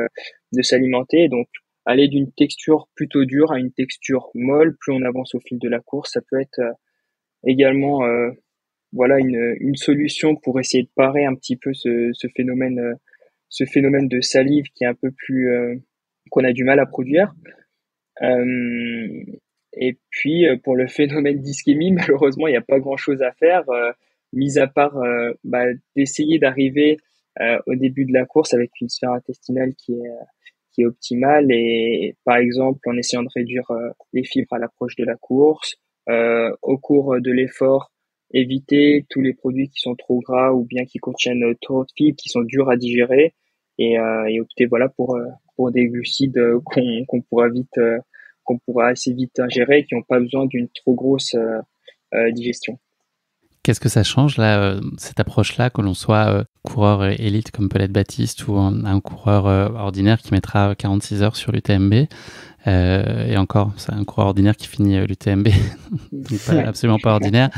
de s'alimenter. Donc aller d'une texture plutôt dure à une texture molle, plus on avance au fil de la course, ça peut être également voilà une solution pour essayer de parer un petit peu ce phénomène de salive qui est un peu plus qu'on a du mal à produire. Euh, et puis pour le phénomène d'ischémie, malheureusement, il n'y a pas grand-chose à faire, mis à part d'essayer d'arriver au début de la course avec une sphère intestinale qui est optimale et par exemple en essayant de réduire les fibres à l'approche de la course, au cours de l'effort, éviter tous les produits qui sont trop gras ou bien qui contiennent trop de fibres, qui sont durs à digérer et opter voilà pour des glucides qu'on pourra assez vite ingérer, qui n'ont pas besoin d'une trop grosse digestion. Qu'est-ce que ça change là, cette approche-là, que l'on soit coureur élite comme peut l'être Baptiste ou un coureur ordinaire qui mettra 46 heures sur l'UTMB et encore, c'est un coureur ordinaire qui finit l'UTMB, donc absolument pas ordinaire.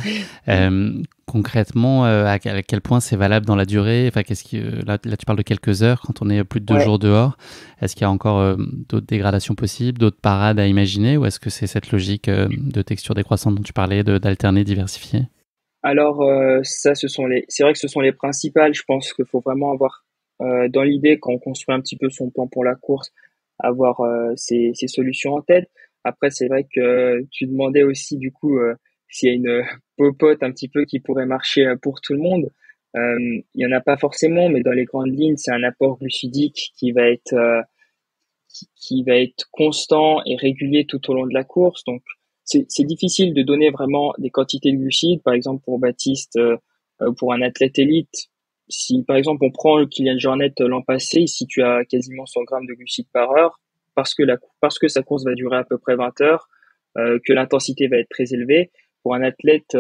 Concrètement, à quel point c'est valable dans la durée? Enfin, là, tu parles de quelques heures quand on est plus de 2 jours dehors. Est-ce qu'il y a encore d'autres dégradations possibles, d'autres parades à imaginer, ou est-ce que c'est cette logique de texture décroissante dont tu parlais, d'alterner, diversifier? Alors ça, c'est vrai que ce sont les principales. Je pense qu'il faut vraiment avoir dans l'idée, quand on construit un petit peu son plan pour la course, avoir ces solutions en tête. Après, c'est vrai que tu demandais aussi du coup s'il y a une popote un petit peu qui pourrait marcher pour tout le monde. Il y en a pas forcément, mais dans les grandes lignes, c'est un apport glucidique qui va être constant et régulier tout au long de la course. Donc, c'est difficile de donner vraiment des quantités de glucides. Par exemple, pour Baptiste, pour un athlète élite, si par exemple on prend Kylian Jornet l'an passé, si tu as quasiment 100 grammes de glucides par heure, parce que sa course va durer à peu près 20 heures, que l'intensité va être très élevée. Pour un athlète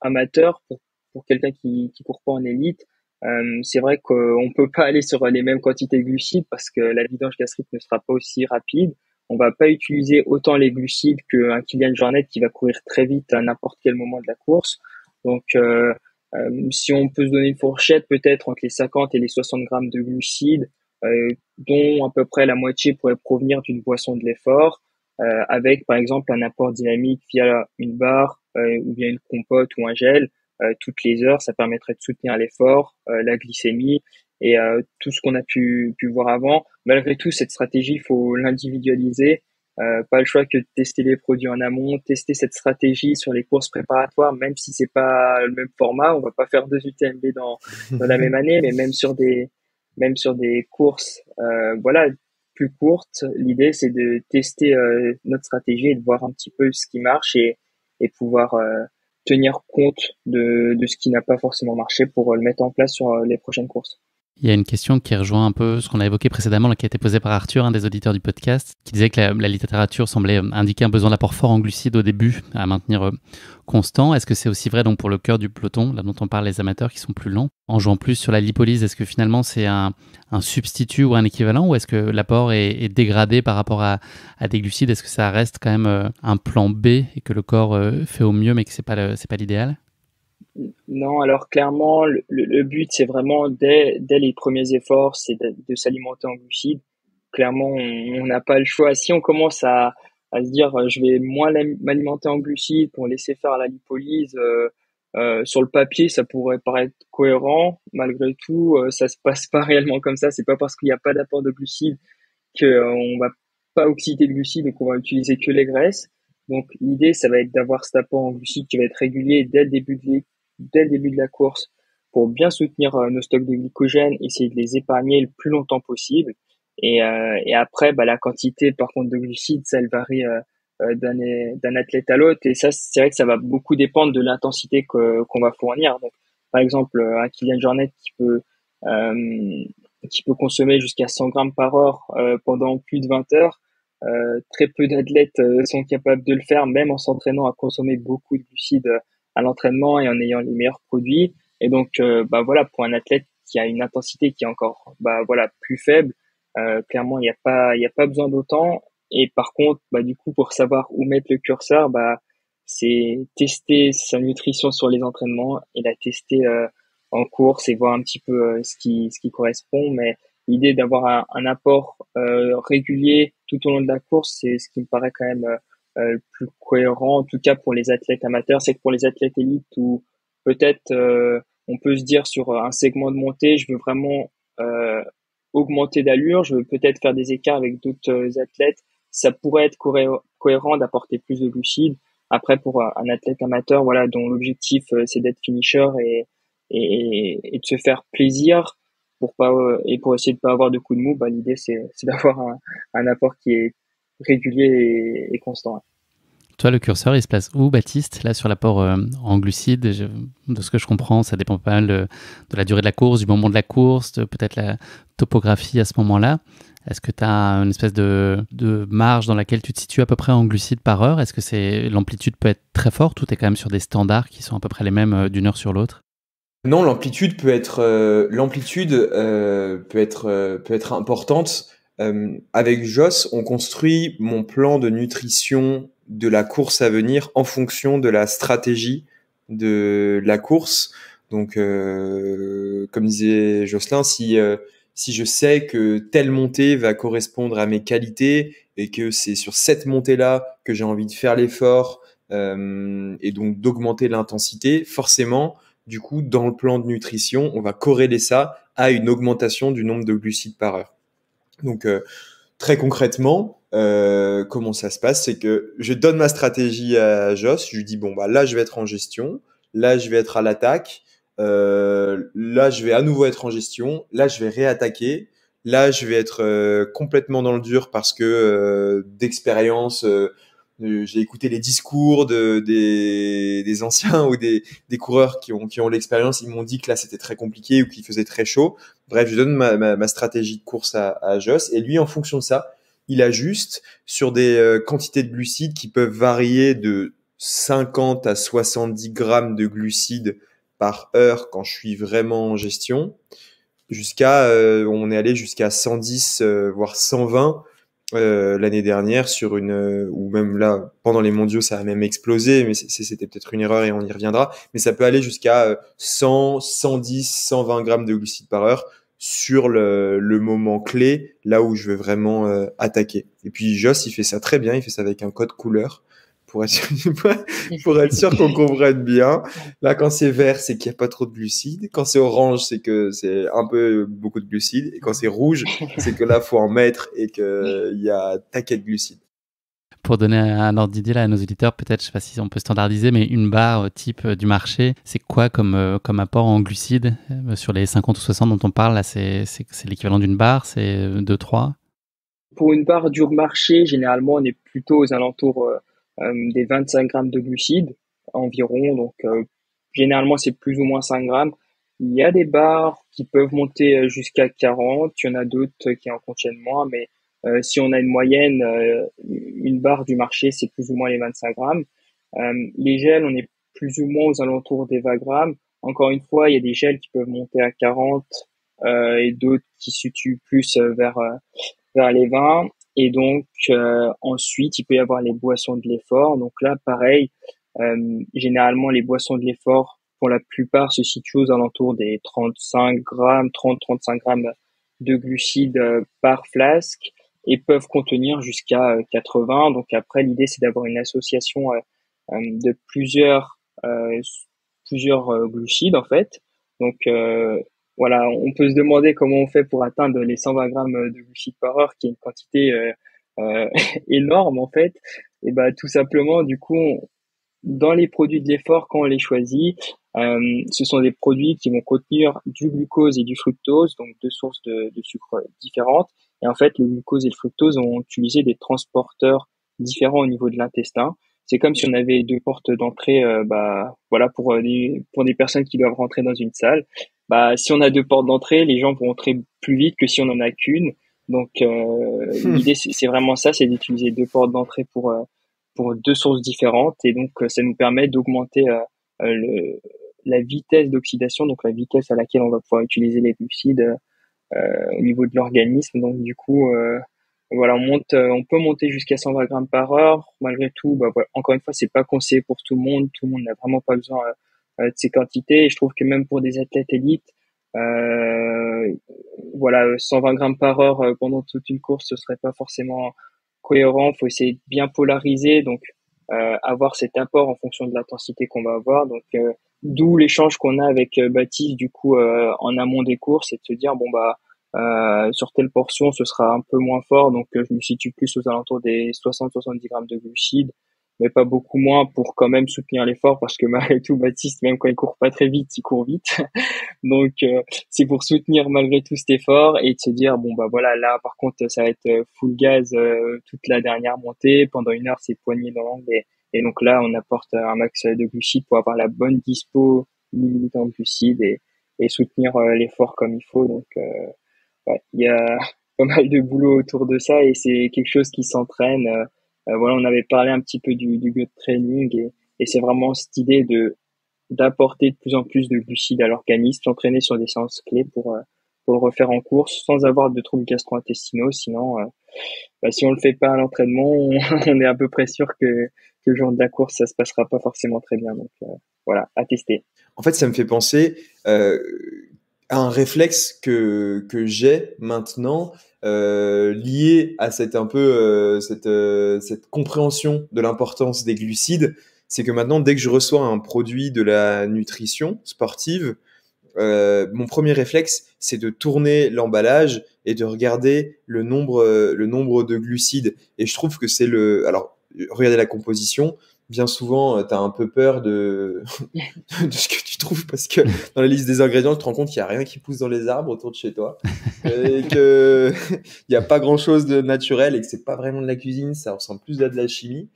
amateur, pour quelqu'un qui court pas en élite, c'est vrai qu'on peut pas aller sur les mêmes quantités de glucides parce que la vidange gastrique ne sera pas aussi rapide. On va pas utiliser autant les glucides qu'un Kylian Jornet qui va courir très vite à n'importe quel moment de la course. Donc, si on peut se donner une fourchette, peut-être entre les 50 et les 60 grammes de glucides, dont à peu près la moitié pourrait provenir d'une boisson de l'effort, avec par exemple un apport dynamique via une barre ou bien une compote ou un gel toutes les heures. Ça permettrait de soutenir l'effort, la glycémie et tout ce qu'on a pu voir avant. Malgré tout, cette stratégie, il faut l'individualiser. Pas le choix que de tester les produits en amont, tester cette stratégie sur les courses préparatoires, même si c'est pas le même format. On va pas faire 2 UTMB dans la même année, mais même sur des courses, voilà, plus courtes. L'idée, c'est de tester notre stratégie et de voir un petit peu ce qui marche et pouvoir tenir compte de ce qui n'a pas forcément marché pour le mettre en place sur les prochaines courses. Il y a une question qui rejoint un peu ce qu'on a évoqué précédemment, là, qui a été posée par Arthur, un des auditeurs du podcast, qui disait que la littérature semblait indiquer un besoin d'apport fort en glucides au début, à maintenir constant. Est-ce que c'est aussi vrai donc pour le cœur du peloton, là dont on parle, les amateurs qui sont plus lents? En jouant plus sur la lipolyse, est-ce que finalement c'est un substitut ou un équivalent, ou est-ce que l'apport est dégradé par rapport à des glucides? Est-ce que ça reste quand même un plan B et que le corps fait au mieux, mais que c'est pas l'idéal? Non, alors clairement, le but, c'est vraiment dès les premiers efforts, c'est de s'alimenter en glucides. Clairement, on n'a pas le choix. Si on commence à se dire, je vais moins m'alimenter en glucides pour laisser faire la lipolyse, sur le papier, ça pourrait paraître cohérent. Malgré tout, ça se passe pas réellement comme ça. C'est pas parce qu'il n'y a pas d'apport de glucides que on va pas oxyder de glucides, donc on va utiliser que les graisses. Donc l'idée, ça va être d'avoir cet apport en glucides qui va être régulier dès le début de la course pour bien soutenir nos stocks de glycogène, essayer de les épargner le plus longtemps possible. Et après, la quantité, par contre, de glucides, ça, elle varie d'un athlète à l'autre. Et ça, c'est vrai que ça va beaucoup dépendre de l'intensité qu'on va fournir. Donc, par exemple, un Kylian Jornet qui peut consommer jusqu'à 100 grammes par heure pendant plus de 20 heures. Très peu d'athlètes sont capables de le faire, même en s'entraînant à consommer beaucoup de glucides à l'entraînement et en ayant les meilleurs produits. Et donc, voilà, pour un athlète qui a une intensité qui est encore, plus faible, clairement, il y a pas besoin d'autant. Et par contre, du coup, pour savoir où mettre le curseur, c'est tester sa nutrition sur les entraînements et la tester en course et voir un petit peu ce qui correspond. Mais l'idée d'avoir un apport régulier tout au long de la course, c'est ce qui me paraît quand même le plus cohérent, en tout cas pour les athlètes amateurs. C'est que pour les athlètes élites, où peut-être on peut se dire sur un segment de montée, je veux vraiment augmenter d'allure, je veux peut-être faire des écarts avec d'autres athlètes, ça pourrait être cohérent d'apporter plus de glucides. Après, pour un athlète amateur, voilà, dont l'objectif c'est d'être finisher et de se faire plaisir et pour essayer de pas avoir de coups de mou, l'idée c'est d'avoir un apport qui est régulier et constant. Toi, le curseur, il se place où, Baptiste, là, sur l'apport en glucides? De ce que je comprends, ça dépend pas mal de la durée de la course, du moment de la course, peut-être la topographie à ce moment-là. Est-ce que tu as une espèce de marge dans laquelle tu te situes à peu près en glucides par heure? Est-ce que l'amplitude peut être très forte ou tu es quand même sur des standards qui sont à peu près les mêmes d'une heure sur l'autre? Non, l'amplitude peut être importante. Avec Joss, on construit mon plan de nutrition de la course à venir en fonction de la stratégie de la course. Donc, comme disait Jocelyn, si je sais que telle montée va correspondre à mes qualités et que c'est sur cette montée-là que j'ai envie de faire l'effort, et donc d'augmenter l'intensité, forcément, du coup, dans le plan de nutrition, on va corréler ça à une augmentation du nombre de glucides par heure. Donc, très concrètement, comment ça se passe? C'est que je donne ma stratégie à Joss. Je lui dis, bon, bah là, je vais être en gestion. Là, je vais être à l'attaque. Là, je vais à nouveau être en gestion. Là, je vais réattaquer. Là, je vais être complètement dans le dur parce que d'expérience, j'ai écouté les discours des anciens ou des coureurs qui ont l'expérience. Ils m'ont dit que là, c'était très compliqué ou qu'il faisait très chaud. Bref, je donne ma stratégie de course à Joss et lui, en fonction de ça, il ajuste sur des quantités de glucides qui peuvent varier de 50 à 70 grammes de glucides par heure quand je suis vraiment en gestion, on est allé jusqu'à 110, voire 120 l'année dernière ou même là pendant les mondiaux ça a même explosé, mais c'était peut-être une erreur et on y reviendra, mais ça peut aller jusqu'à 100, 110, 120 grammes de glucides par heure sur le moment clé, là où je veux vraiment attaquer. Et puis Joss, il fait ça très bien, il fait ça avec un code couleur pour être sûr, pour être sûr qu'on comprenne bien. Là, quand c'est vert, c'est qu'il n'y a pas trop de glucides. Quand c'est orange, c'est que c'est un peu beaucoup de glucides. Et quand c'est rouge, c'est que là, faut en mettre et qu'il y a taquet de glucides. Pour donner un ordre d'idée là, à nos auditeurs, peut-être, je ne sais pas si on peut standardiser, mais une barre type du marché, c'est quoi comme apport en glucides sur les 50 ou 60 dont on parle là, c'est l'équivalent d'une barre, c'est 2-3? Pour une barre du marché, généralement, on est plutôt aux alentours des 25 grammes de glucides environ. Donc, généralement, c'est plus ou moins 5 grammes. Il y a des barres qui peuvent monter jusqu'à 40. Il y en a d'autres qui en contiennent moins. Mais si on a une moyenne, une barre du marché, c'est plus ou moins les 25 grammes. Les gels, on est plus ou moins aux alentours des 20 grammes. Encore une fois, il y a des gels qui peuvent monter à 40 et d'autres qui se situent plus vers les vins. Et donc, ensuite, il peut y avoir les boissons de l'effort. Donc là, pareil, généralement, les boissons de l'effort, pour la plupart, se situent aux alentours des 35 grammes, 30-35 grammes de glucides par flasque et peuvent contenir jusqu'à 80. Donc après, l'idée, c'est d'avoir une association de plusieurs glucides, en fait. Donc, voilà, on peut se demander comment on fait pour atteindre les 120 grammes de glucides par heure, qui est une quantité euh, énorme en fait. Et bah tout simplement, du coup, dans les produits de l'effort, quand on les choisit, ce sont des produits qui vont contenir du glucose et du fructose, donc deux sources de sucre différentes. Et en fait, le glucose et le fructose ont utilisé des transporteurs différents au niveau de l'intestin. C'est comme si on avait deux portes d'entrée, bah voilà, pour des personnes qui doivent rentrer dans une salle. Bah si on a deux portes d'entrée, les gens vont rentrer plus vite que si on en a qu'une. Donc l'idée c'est vraiment ça, c'est d'utiliser deux portes d'entrée pour deux sources différentes et donc ça nous permet d'augmenter la vitesse d'oxydation, donc la vitesse à laquelle on va pouvoir utiliser les glucides au niveau de l'organisme. Donc du coup, voilà, on peut monter jusqu'à 120 grammes par heure. Malgré tout, bah, voilà, encore une fois, c'est pas conseillé pour tout le monde. Tout le monde n'a vraiment pas besoin de ces quantités. Et je trouve que même pour des athlètes élites, euh, voilà, 120 grammes par heure pendant toute une course, ce serait pas forcément cohérent. Faut essayer de bien polariser, donc avoir cet apport en fonction de l'intensité qu'on va avoir. Donc d'où l'échange qu'on a avec Baptiste du coup en amont des courses, et de se dire bon bah sur telle portion ce sera un peu moins fort, donc je me situe plus aux alentours des 60-70 grammes de glucides, mais pas beaucoup moins pour quand même soutenir l'effort, parce que malgré tout Baptiste, même quand il court pas très vite, il court vite. Donc c'est pour soutenir malgré tout cet effort et de se dire bon bah voilà, là par contre ça va être full gaz toute la dernière montée pendant une heure, c'est poignée dans l'angle Et donc là, on apporte un max de glucides pour avoir la bonne dispo illimitée en glucides et soutenir l'effort comme il faut. Donc, ouais, il y a pas mal de boulot autour de ça et c'est quelque chose qui s'entraîne. Voilà, on avait parlé un petit peu du gut training et c'est vraiment cette idée d'apporter de plus en plus de glucides à l'organisme, s'entraîner sur des séances clés pour le refaire en course sans avoir de troubles gastro-intestinaux. Sinon, si on le fait pas à l'entraînement, on est à peu près sûr que le jour de la course, ça se passera pas forcément très bien. Donc voilà, à tester. En fait, ça me fait penser à un réflexe que j'ai maintenant lié à cette compréhension de l'importance des glucides. C'est que maintenant, dès que je reçois un produit de la nutrition sportive, mon premier réflexe, c'est de tourner l'emballage et de regarder le nombre de glucides. Et je trouve que c'est alors, regardez la composition. Bien souvent, tu as un peu peur de ce que tu trouves parce que dans la liste des ingrédients, tu te rends compte qu'il n'y a rien qui pousse dans les arbres autour de chez toi et qu'il n'y a pas grand-chose de naturel et que c'est pas vraiment de la cuisine, ça ressemble plus à de la chimie.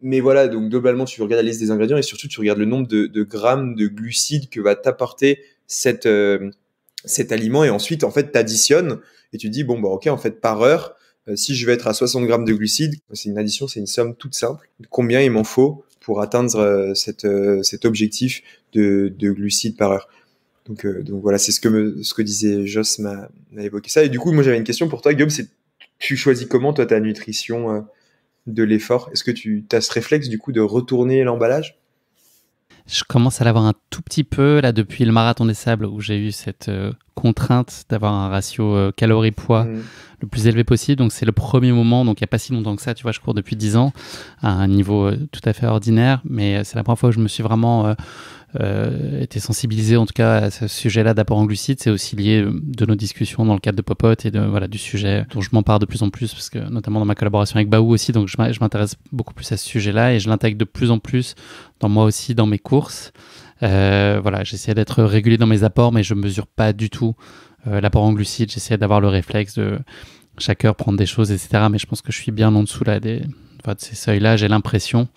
Mais voilà, donc globalement, tu regardes la liste des ingrédients et surtout, tu regardes le nombre de grammes de glucides que va t'apporter cet aliment et ensuite, en fait, t'additionnes et tu te dis, bon, bah, ok, en fait, par heure, si je vais être à 60 grammes de glucides, c'est une addition, c'est une somme toute simple. Combien il m'en faut pour atteindre cet objectif de glucides par heure. Donc voilà, c'est ce que disait Joss m'a évoqué ça. Et du coup, moi, j'avais une question pour toi, Guillaume, c'est tu choisis comment, toi, ta nutrition de l'effort? Est-ce que tu as ce réflexe, du coup, de retourner l'emballage? Je commence à l'avoir un tout petit peu là depuis le marathon des sables où j'ai eu cette contrainte d'avoir un ratio calories-poids le plus élevé possible. Donc c'est le premier moment, donc il n'y a pas si longtemps que ça, tu vois, je cours depuis 10 ans à un niveau tout à fait ordinaire, mais c'est la première fois où je me suis vraiment été sensibilisé en tout cas à ce sujet-là d'apport en glucides. C'est aussi lié de nos discussions dans le cadre de Popote et voilà, du sujet dont je m'empare de plus en plus, parce que notamment dans ma collaboration avec Baou aussi, donc je m'intéresse beaucoup plus à ce sujet-là et je l'intègre de plus en plus dans moi aussi, dans mes courses. Voilà, j'essaie d'être régulier dans mes apports, mais je mesure pas du tout l'apport en glucides. J'essaie d'avoir le réflexe de chaque heure prendre des choses, etc. Mais je pense que je suis bien en dessous là, de ces seuils-là, j'ai l'impression.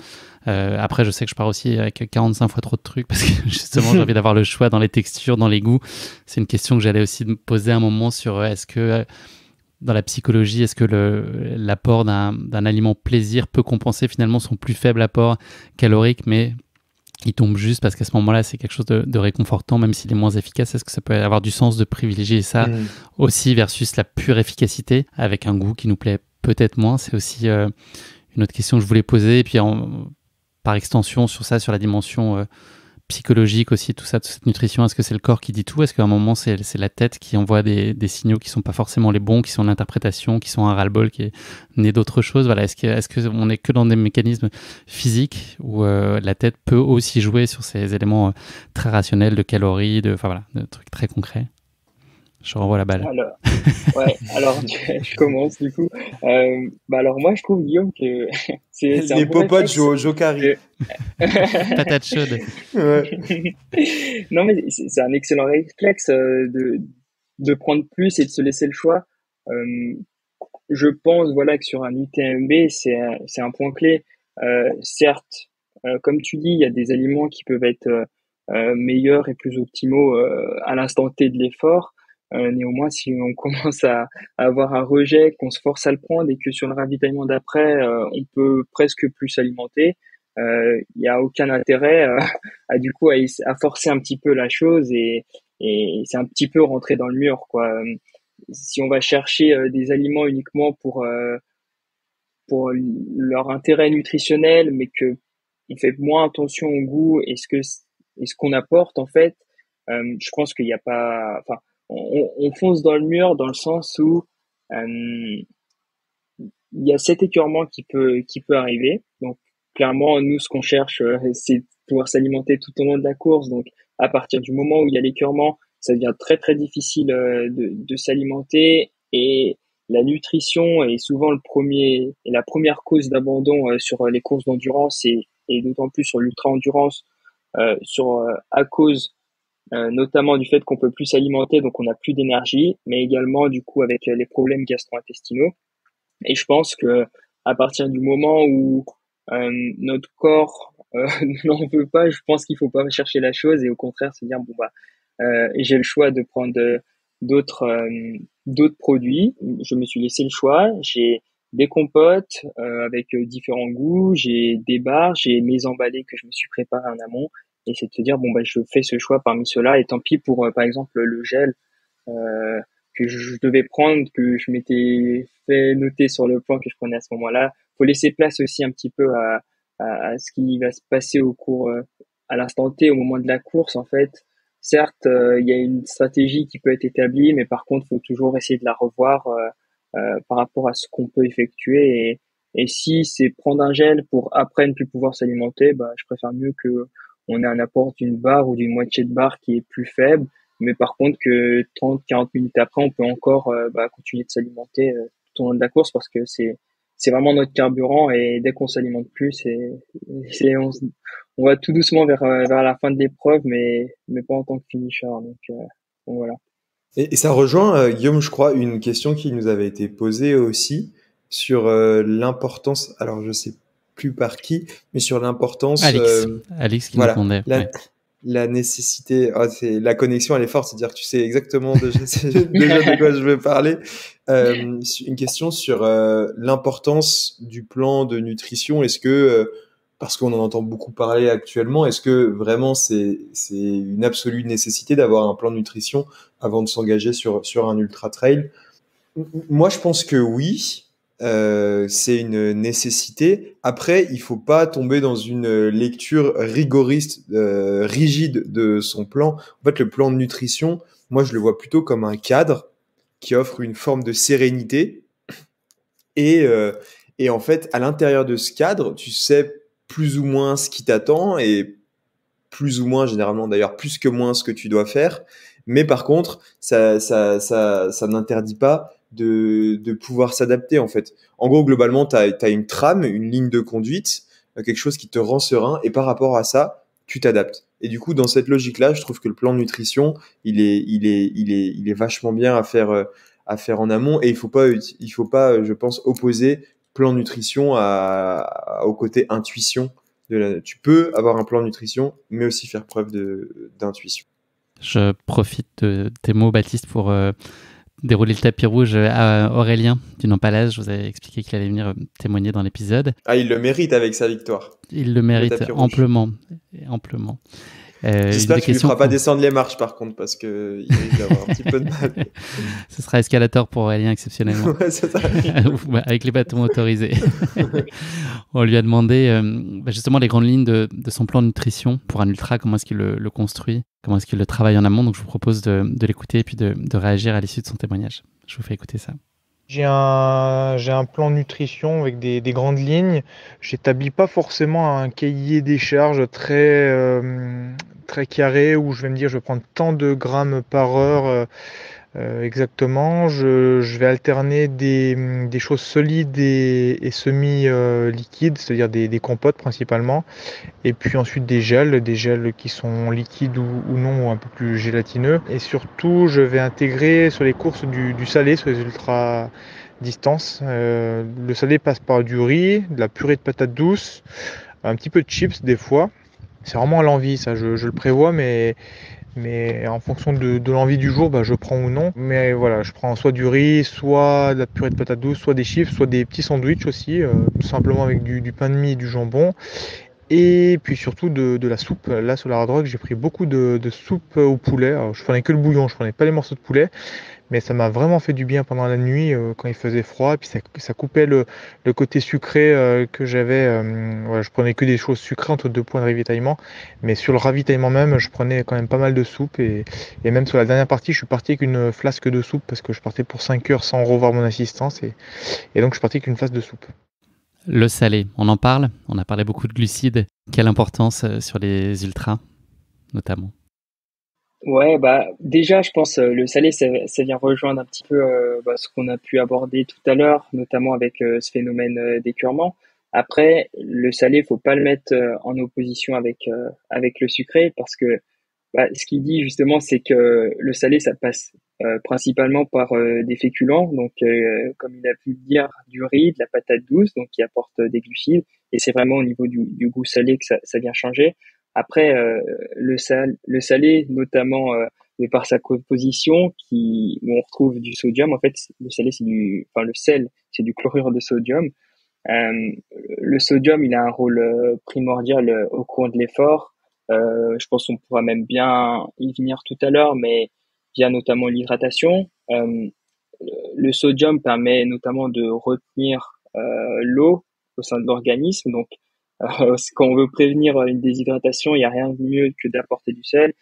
Après, je sais que je pars aussi avec 45 fois trop de trucs parce que justement, j'ai envie d'avoir le choix dans les textures, dans les goûts. C'est une question que j'allais aussi me poser un moment sur est-ce que dans la psychologie, est-ce que l'apport d'un aliment plaisir peut compenser finalement son plus faible apport calorique, mais il tombe juste parce qu'à ce moment-là, c'est quelque chose de réconfortant, même s'il est moins efficace. Est-ce que ça peut avoir du sens de privilégier ça aussi versus la pure efficacité avec un goût qui nous plaît peut-être moins? C'est aussi une autre question que je voulais poser. Et puis, par extension, sur ça, sur la dimension psychologique aussi, tout ça, toute cette nutrition, est-ce que c'est le corps qui dit tout? Est-ce qu'à un moment, c'est la tête qui envoie des signaux qui ne sont pas forcément les bons, qui sont l'interprétation, qui sont un ras-le-bol qui est né d'autre chose? Voilà, est-ce qu'on est que dans des mécanismes physiques où la tête peut aussi jouer sur ces éléments très rationnels de calories, de trucs très concrets? Je renvoie la balle. Alors je commence du coup. Alors moi je trouve, Guillaume, que c'est les un bon popotes réflexe jouent au Jokari. Patate chaude. Ouais. Non mais c'est un excellent réflexe de prendre plus et de se laisser le choix. Je pense voilà que sur un UTMB c'est un point clé. Certes, comme tu dis, il y a des aliments qui peuvent être meilleurs et plus optimaux à l'instant T de l'effort. Néanmoins, si on commence à avoir un rejet, qu'on se force à le prendre et que sur le ravitaillement d'après, on peut presque plus s'alimenter, il n'y a aucun intérêt à du coup à forcer un petit peu la chose et c'est un petit peu rentrer dans le mur, quoi. Si on va chercher des aliments uniquement pour leur intérêt nutritionnel, mais que on fait moins attention au goût et ce qu'on apporte en fait, je pense qu'il n'y a pas, enfin, on fonce dans le mur dans le sens où il y a cet écœurement qui peut arriver. Donc clairement, nous ce qu'on cherche, c'est de pouvoir s'alimenter tout au long de la course. Donc à partir du moment où il y a l'écœurement, ça devient très très difficile de s'alimenter et la nutrition est souvent la première cause d'abandon sur les courses d'endurance et d'autant plus sur l'ultra-endurance à cause notamment du fait qu'on peut plus s'alimenter, donc on n'a plus d'énergie, mais également du coup avec les problèmes gastro-intestinaux. Et je pense que à partir du moment où Notre corps n'en veut pas. Je pense qu'il faut pas chercher la chose et au contraire se dire bon bah j'ai le choix de prendre d'autres d'autres produits. Je me suis laissé le choix. J'ai des compotes avec différents goûts. J'ai des bars. J'ai mes emballés que je me suis préparé en amont. Et c'est de se dire bon bah je fais ce choix parmi ceux-là. Et tant pis pour par exemple le gel euh, que je devais prendre, que je m'étais fait noter sur le plan que je prenais à ce moment-là. Faut laisser place aussi un petit peu à ce qui va se passer au cours, à l'instant T, au moment de la course, en fait. Certes, il y a une stratégie qui peut être établie, mais par contre, il faut toujours essayer de la revoir par rapport à ce qu'on peut effectuer. Et si c'est prendre un gel pour après ne plus pouvoir s'alimenter, bah, je préfère mieux que on ait un apport d'une barre ou d'une moitié de barre qui est plus faible, mais par contre que 30-40 minutes après, on peut encore bah, continuer de s'alimenter tout au long de la course parce que c'est vraiment notre carburant et dès qu'on s'alimente plus, c'est on va tout doucement vers la fin de l'épreuve, mais pas en tant que finisher. Donc voilà. Et ça rejoint, Guillaume, je crois, une question qui nous avait été posée aussi sur l'importance, alors je sais plus par qui, mais sur l'importance, Alix qui nous voilà, demandait. la, Ouais. la nécessité, c'est la connexion, elle est forte, c'est-à-dire que tu sais exactement déjà, déjà de quoi je veux parler. Une question sur l'importance du plan de nutrition. Est-ce que, parce qu'on en entend beaucoup parler actuellement, est-ce que vraiment c'est une absolue nécessité d'avoir un plan de nutrition avant de s'engager sur un ultra trail? Moi, je pense que oui, c'est une nécessité. Après, il faut pas tomber dans une lecture rigoriste, rigide de son plan. En fait, le plan de nutrition, moi, je le vois plutôt comme un cadre qui offre une forme de sérénité. Et, euh, et en fait, à l'intérieur de ce cadre, tu sais plus ou moins ce qui t'attend et plus ou moins, généralement d'ailleurs, plus que moins ce que tu dois faire. Mais par contre, ça n'interdit pas de pouvoir s'adapter, en fait. En gros, globalement, tu as une trame, une ligne de conduite, quelque chose qui te rend serein, et par rapport à ça, tu t'adaptes. Et du coup, dans cette logique-là, je trouve que le plan de nutrition, il est vachement bien à faire en amont, et il faut pas, je pense, opposer plan nutrition au côté intuition tu peux avoir un plan de nutrition, mais aussi faire preuve d'intuition. Je profite de tes mots, Baptiste, pour dérouler le tapis rouge à Aurélien du Nampalage. Je vous avais expliqué qu'il allait venir témoigner dans l'épisode. Ah, il le mérite avec sa victoire. Il le Le mérite tapis rouge. amplement. Amplement. J'espère qu'il ne fera pas descendre les marches, par contre, parce qu'il risque d'avoir un petit peu de mal. Ce sera escalator pour Aurélien, exceptionnellement. Ouais, ça Avec les bâtons autorisés. On lui a demandé justement les grandes lignes de son plan de nutrition pour un ultra, comment est-ce qu'il le construit, comment est-ce qu'il le travaille en amont. Donc je vous propose de l'écouter et puis de réagir à l'issue de son témoignage. Je vous fais écouter ça. J'ai un plan de nutrition avec des grandes lignes. J'établis pas forcément un cahier des charges très carré où je vais me dire je vais prendre tant de grammes par heure exactement. Je vais alterner des choses solides et semi-liquides, c'est-à-dire des compotes principalement. Et puis ensuite des gels qui sont liquides ou non, ou un peu plus gélatineux. Et surtout, je vais intégrer sur les courses du salé, sur les ultra distances. Le salé passe par du riz, de la purée de patates douces, un petit peu de chips des fois. C'est vraiment à l'envie, ça, je le prévois, mais en fonction de l'envie du jour, bah, je prends ou non. Mais voilà, je prends soit du riz, soit de la purée de patates douces, soit des chips, soit des petits sandwichs aussi, tout simplement avec du pain de mie et du jambon. Et puis surtout de la soupe. Là, sur la hard rock, j'ai pris beaucoup de soupe au poulet. Alors, je prenais que le bouillon, je prenais pas les morceaux de poulet. Mais ça m'a vraiment fait du bien pendant la nuit quand il faisait froid. Et puis ça coupait le côté sucré que j'avais. Voilà, je prenais que des choses sucrées entre deux points de ravitaillement. Mais sur le ravitaillement même, je prenais quand même pas mal de soupe. Et même sur la dernière partie, je suis parti avec une flasque de soupe parce que je partais pour 5 heures sans revoir mon assistance. Et donc je suis parti avec une flasque de soupe. Le salé, on en parle. On a parlé beaucoup de glucides. Quelle importance sur les ultras, notamment? Ouais, bah déjà, je pense le salé, ça vient rejoindre un petit peu bah, ce qu'on a pu aborder tout à l'heure, notamment avec ce phénomène d'écœurement. Après, le salé, faut pas le mettre en opposition avec le sucré parce que Ce qu'il dit justement, c'est que le salé, ça passe principalement par des féculents, donc comme il a pu le dire, du riz, de la patate douce, donc qui apporte des glucides, et c'est vraiment au niveau du goût salé que ça vient changer. Après, le salé, notamment de par sa composition, où on retrouve du sodium. En fait, le salé, le sel, c'est du chlorure de sodium. Euh, le sodium, il a un rôle primordial au cours de l'effort. Je pense qu'on pourra même bien y venir tout à l'heure, mais via notamment l'hydratation. Le sodium permet notamment de retenir l'eau au sein de l'organisme. Donc, quand on veut prévenir une déshydratation, il n'y a rien de mieux que d'apporter du sel.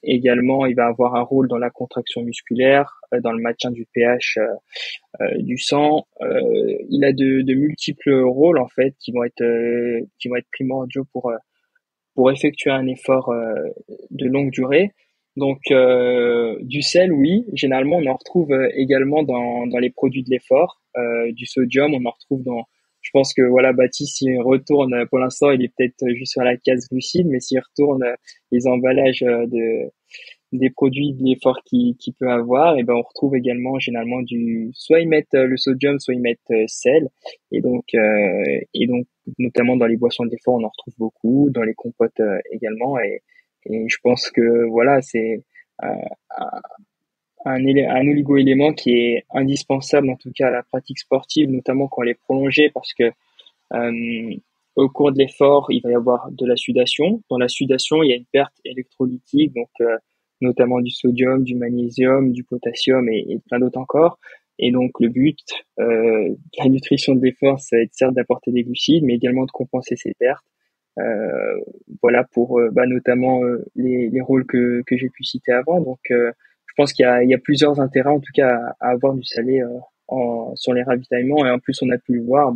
Également, il va avoir un rôle dans la contraction musculaire, dans le maintien du pH du sang. Il a de multiples rôles en fait qui vont être primordiaux pour effectuer un effort de longue durée. Donc du sel, oui, généralement on en retrouve également dans les produits de l'effort. Du sodium, on en retrouve dans. Je pense que voilà, Baptiste, s'il retourne, pour l'instant, il est peut-être juste sur la case glucides, mais s'il retourne les emballages des produits de l'effort qu'il peut avoir, et ben on retrouve également généralement soit ils mettent le sodium, soit ils mettent sel, et donc notamment dans les boissons de l'effort on en retrouve beaucoup, dans les compotes également, et je pense que voilà c'est euh, un oligo-élément qui est indispensable en tout cas à la pratique sportive, notamment quand elle est prolongée, parce que au cours de l'effort, il va y avoir de la sudation. Dans la sudation, il y a une perte électrolytique, donc notamment du sodium, du magnésium, du potassium et plein d'autres encore. Et donc le but de la nutrition de l'effort, ça va être certes d'apporter des glucides, mais également de compenser ces pertes. Voilà pour notamment les rôles que j'ai pu citer avant. Donc je pense qu'il y a plusieurs intérêts en tout cas à avoir du salé sur les ravitaillements, et en plus on a pu le voir,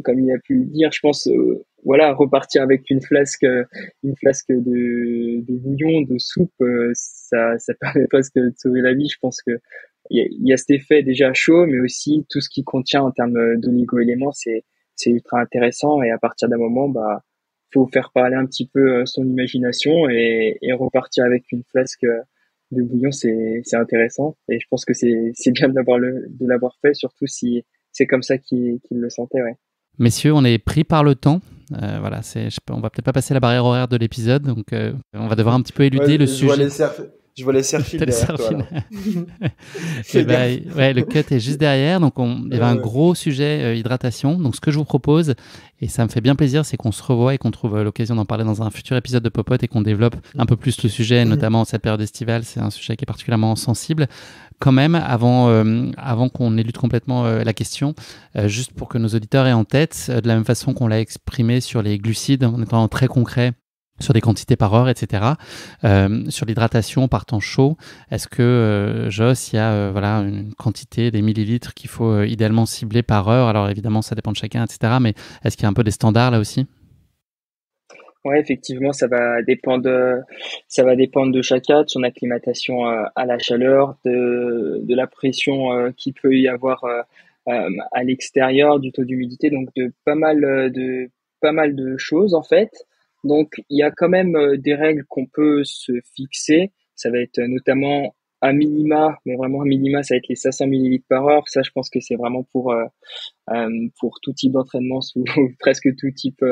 comme il a pu le dire, je pense, voilà, repartir avec une flasque de bouillon, de soupe, ça permet presque de sauver la vie. Je pense que il y a cet effet déjà chaud, mais aussi tout ce qui contient en termes d'oligo-éléments, c'est ultra intéressant. Et à partir d'un moment, faut faire parler un petit peu son imagination et repartir avec une flasque de bouillon, c'est intéressant. Et je pense que c'est bien de l'avoir fait, surtout si c'est comme ça qu'il le sentait, ouais. Messieurs, on est pris par le temps. Voilà, on va peut-être pas passer la barrière horaire de l'épisode, donc on va devoir un petit peu éluder le sujet. Je vois les serfils derrière toi, là. Et ouais, le cut est juste derrière. Donc, il y avait un gros sujet hydratation. Donc, ce que je vous propose, et ça me fait bien plaisir, c'est qu'on se revoie et qu'on trouve l'occasion d'en parler dans un futur épisode de Popote et qu'on développe un peu plus le sujet, notamment cette période estivale. C'est un sujet qui est particulièrement sensible. Quand même, avant qu'on élude complètement la question, juste pour que nos auditeurs aient en tête, de la même façon qu'on l'a exprimé sur les glucides, en étant très concret, sur des quantités par heure, etc. Sur l'hydratation par temps chaud, est-ce que, Joss, il y a voilà, une quantité, des millilitres qu'il faut idéalement cibler par heure? Alors évidemment, ça dépend de chacun, etc. Mais est-ce qu'il y a un peu des standards là aussi? Ouais, effectivement, ça va dépendre de chacun, de son acclimatation à la chaleur, de la pression qu'il peut y avoir à l'extérieur, du taux d'humidité, donc pas mal de choses en fait. Donc, il y a quand même des règles qu'on peut se fixer. Ça va être notamment un minima, mais vraiment un minima, ça va être les 500 millilitres par heure. Ça, je pense que c'est vraiment pour tout type d'entraînement sous presque tout type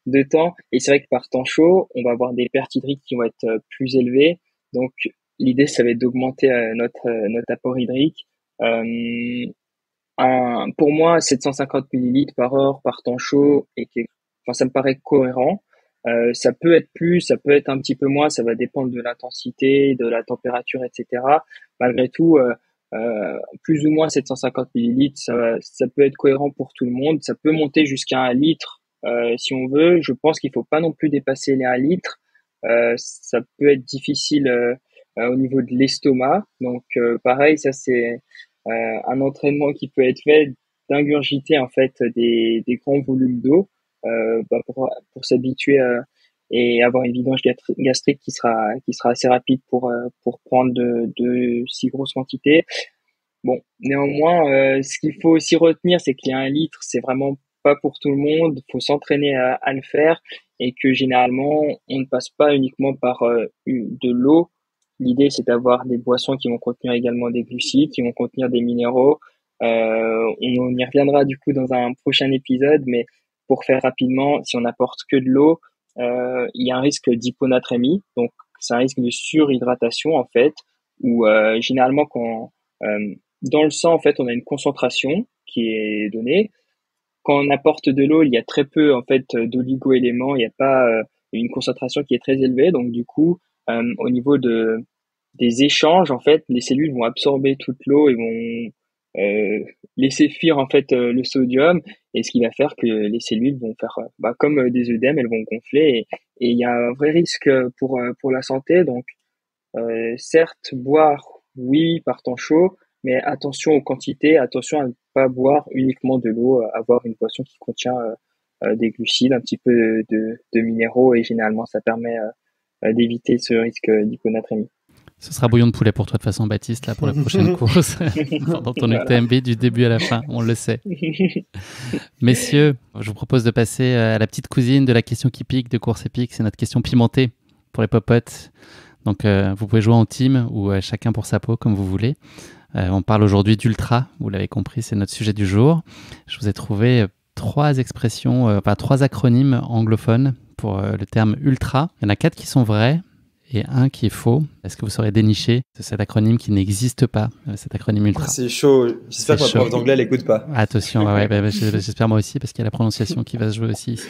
de temps. Et c'est vrai que par temps chaud, on va avoir des pertes hydriques qui vont être plus élevées. Donc l'idée, ça va être d'augmenter notre apport hydrique. Euh, pour moi, 750 millilitres par heure par temps chaud, enfin, ça me paraît cohérent. Ça peut être plus, ça peut être un petit peu moins, ça va dépendre de l'intensité, de la température, etc. Malgré tout, plus ou moins 750 millilitres, ça peut être cohérent pour tout le monde. Ça peut monter jusqu'à 1 litre si on veut. Je pense qu'il faut pas non plus dépasser les 1 litre. Ça peut être difficile au niveau de l'estomac. Donc pareil, ça c'est un entraînement qui peut être fait d'ingurgiter en fait des grands volumes d'eau pour s'habituer et avoir une vidange gastrique qui sera assez rapide pour prendre de si grosses quantités. Bon, néanmoins, ce qu'il faut aussi retenir, c'est qu'il y a 1 litre, c'est vraiment pas pour tout le monde, faut s'entraîner à le faire et que généralement on ne passe pas uniquement par de l'eau. L'idée c'est d'avoir des boissons qui vont contenir également des glucides, qui vont contenir des minéraux. On y reviendra du coup dans un prochain épisode, mais pour faire rapidement, si on n'apporte que de l'eau, il y a un risque d'hyponatrémie, donc c'est un risque de surhydratation en fait, où généralement quand dans le sang en fait on a une concentration qui est donnée. Quand on apporte de l'eau, il y a très peu en fait d'oligo-éléments, il n'y a pas une concentration qui est très élevée, donc du coup au niveau des échanges en fait, les cellules vont absorber toute l'eau et vont laisser fuir en fait le sodium, et ce qui va faire que les cellules vont faire comme des œdèmes, elles vont gonfler, et il y a un vrai risque pour la santé. Donc certes, boire, oui, par temps chaud, mais attention aux quantités, attention à ne pas boire uniquement de l'eau, avoir une boisson qui contient des glucides, un petit peu de minéraux, et généralement ça permet d'éviter ce risque d'hyponatrémie. Ce sera bouillon de poulet pour toi de toute façon, Baptiste, là, pour la prochaine course, dans ton UTMB du début à la fin, on le sait. Messieurs, je vous propose de passer à la petite cousine de la question qui pique de course épique, c'est notre question pimentée pour les popotes. Donc vous pouvez jouer en team ou chacun pour sa peau, comme vous voulez. On parle aujourd'hui d'ultra, vous l'avez compris, c'est notre sujet du jour. Je vous ai trouvé trois acronymes anglophones pour le terme ultra. Il y en a 4 qui sont vrais et un qui est faux. Est-ce que vous saurez dénicher cet acronyme qui n'existe pas, cet acronyme ultra? C'est chaud. J'espère que ma prof d'anglais l'écoute pas. Attention, j'espère moi aussi, parce qu'il y a la prononciation qui va se jouer aussi ici.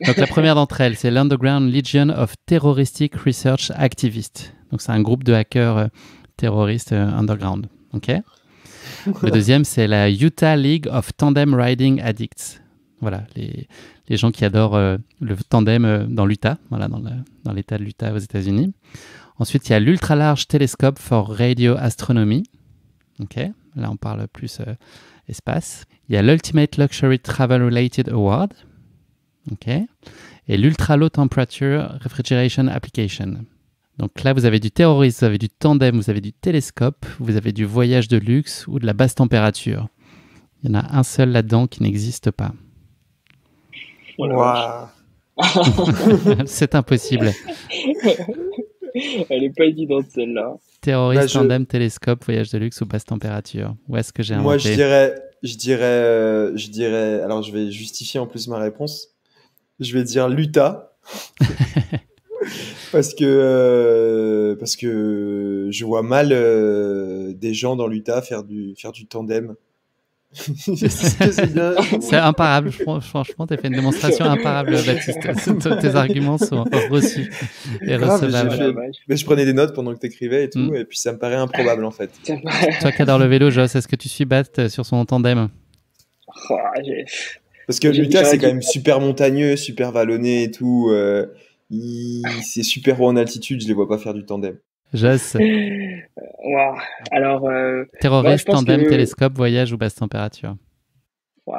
Donc la première d'entre elles, c'est l'Underground Legion of Terroristic Research Activists. Donc c'est un groupe de hackers terroristes underground. Okay. Le deuxième, c'est la Utah League of Tandem Riding Addicts. Voilà, les gens qui adorent le tandem dans l'Utah, voilà, dans l'État de l'Utah aux États-Unis. Ensuite, il y a l'Ultra Large Telescope for Radio Astronomy. Okay. Là, on parle plus espace. Il y a l'Ultimate Luxury Travel Related Award. Okay. Et l'Ultra Low Temperature Refrigeration Application. Donc là, vous avez du terrorisme, vous avez du tandem, vous avez du télescope, vous avez du voyage de luxe ou de la basse température. Il y en a un seul là-dedans qui n'existe pas. Wow. C'est impossible. Elle n'est pas évidente celle-là. Terroriste, tandem, télescope, voyage de luxe ou basse température. Où est-ce que j'ai inventé? Moi, je dirais. Alors, je vais justifier en plus ma réponse. Je vais dire l'Utah. parce que je vois mal des gens dans l'Utah faire du tandem. C'est imparable. Franchement, tu as fait une démonstration imparable, Baptiste. Tes arguments sont reçus et recevables. Mais je prenais des notes pendant que tu écrivais et tout, et puis ça me paraît improbable en fait. Toi qui adore le vélo, Joss, est-ce que tu suis Bat sur son tandem? Parce que l'Utah, c'est quand même super montagneux, super vallonné et tout. C'est super haut en altitude, je les vois pas faire du tandem. Joss. Wow. Alors, terroriste, tandem, télescope, voyage ou basse température. Wow.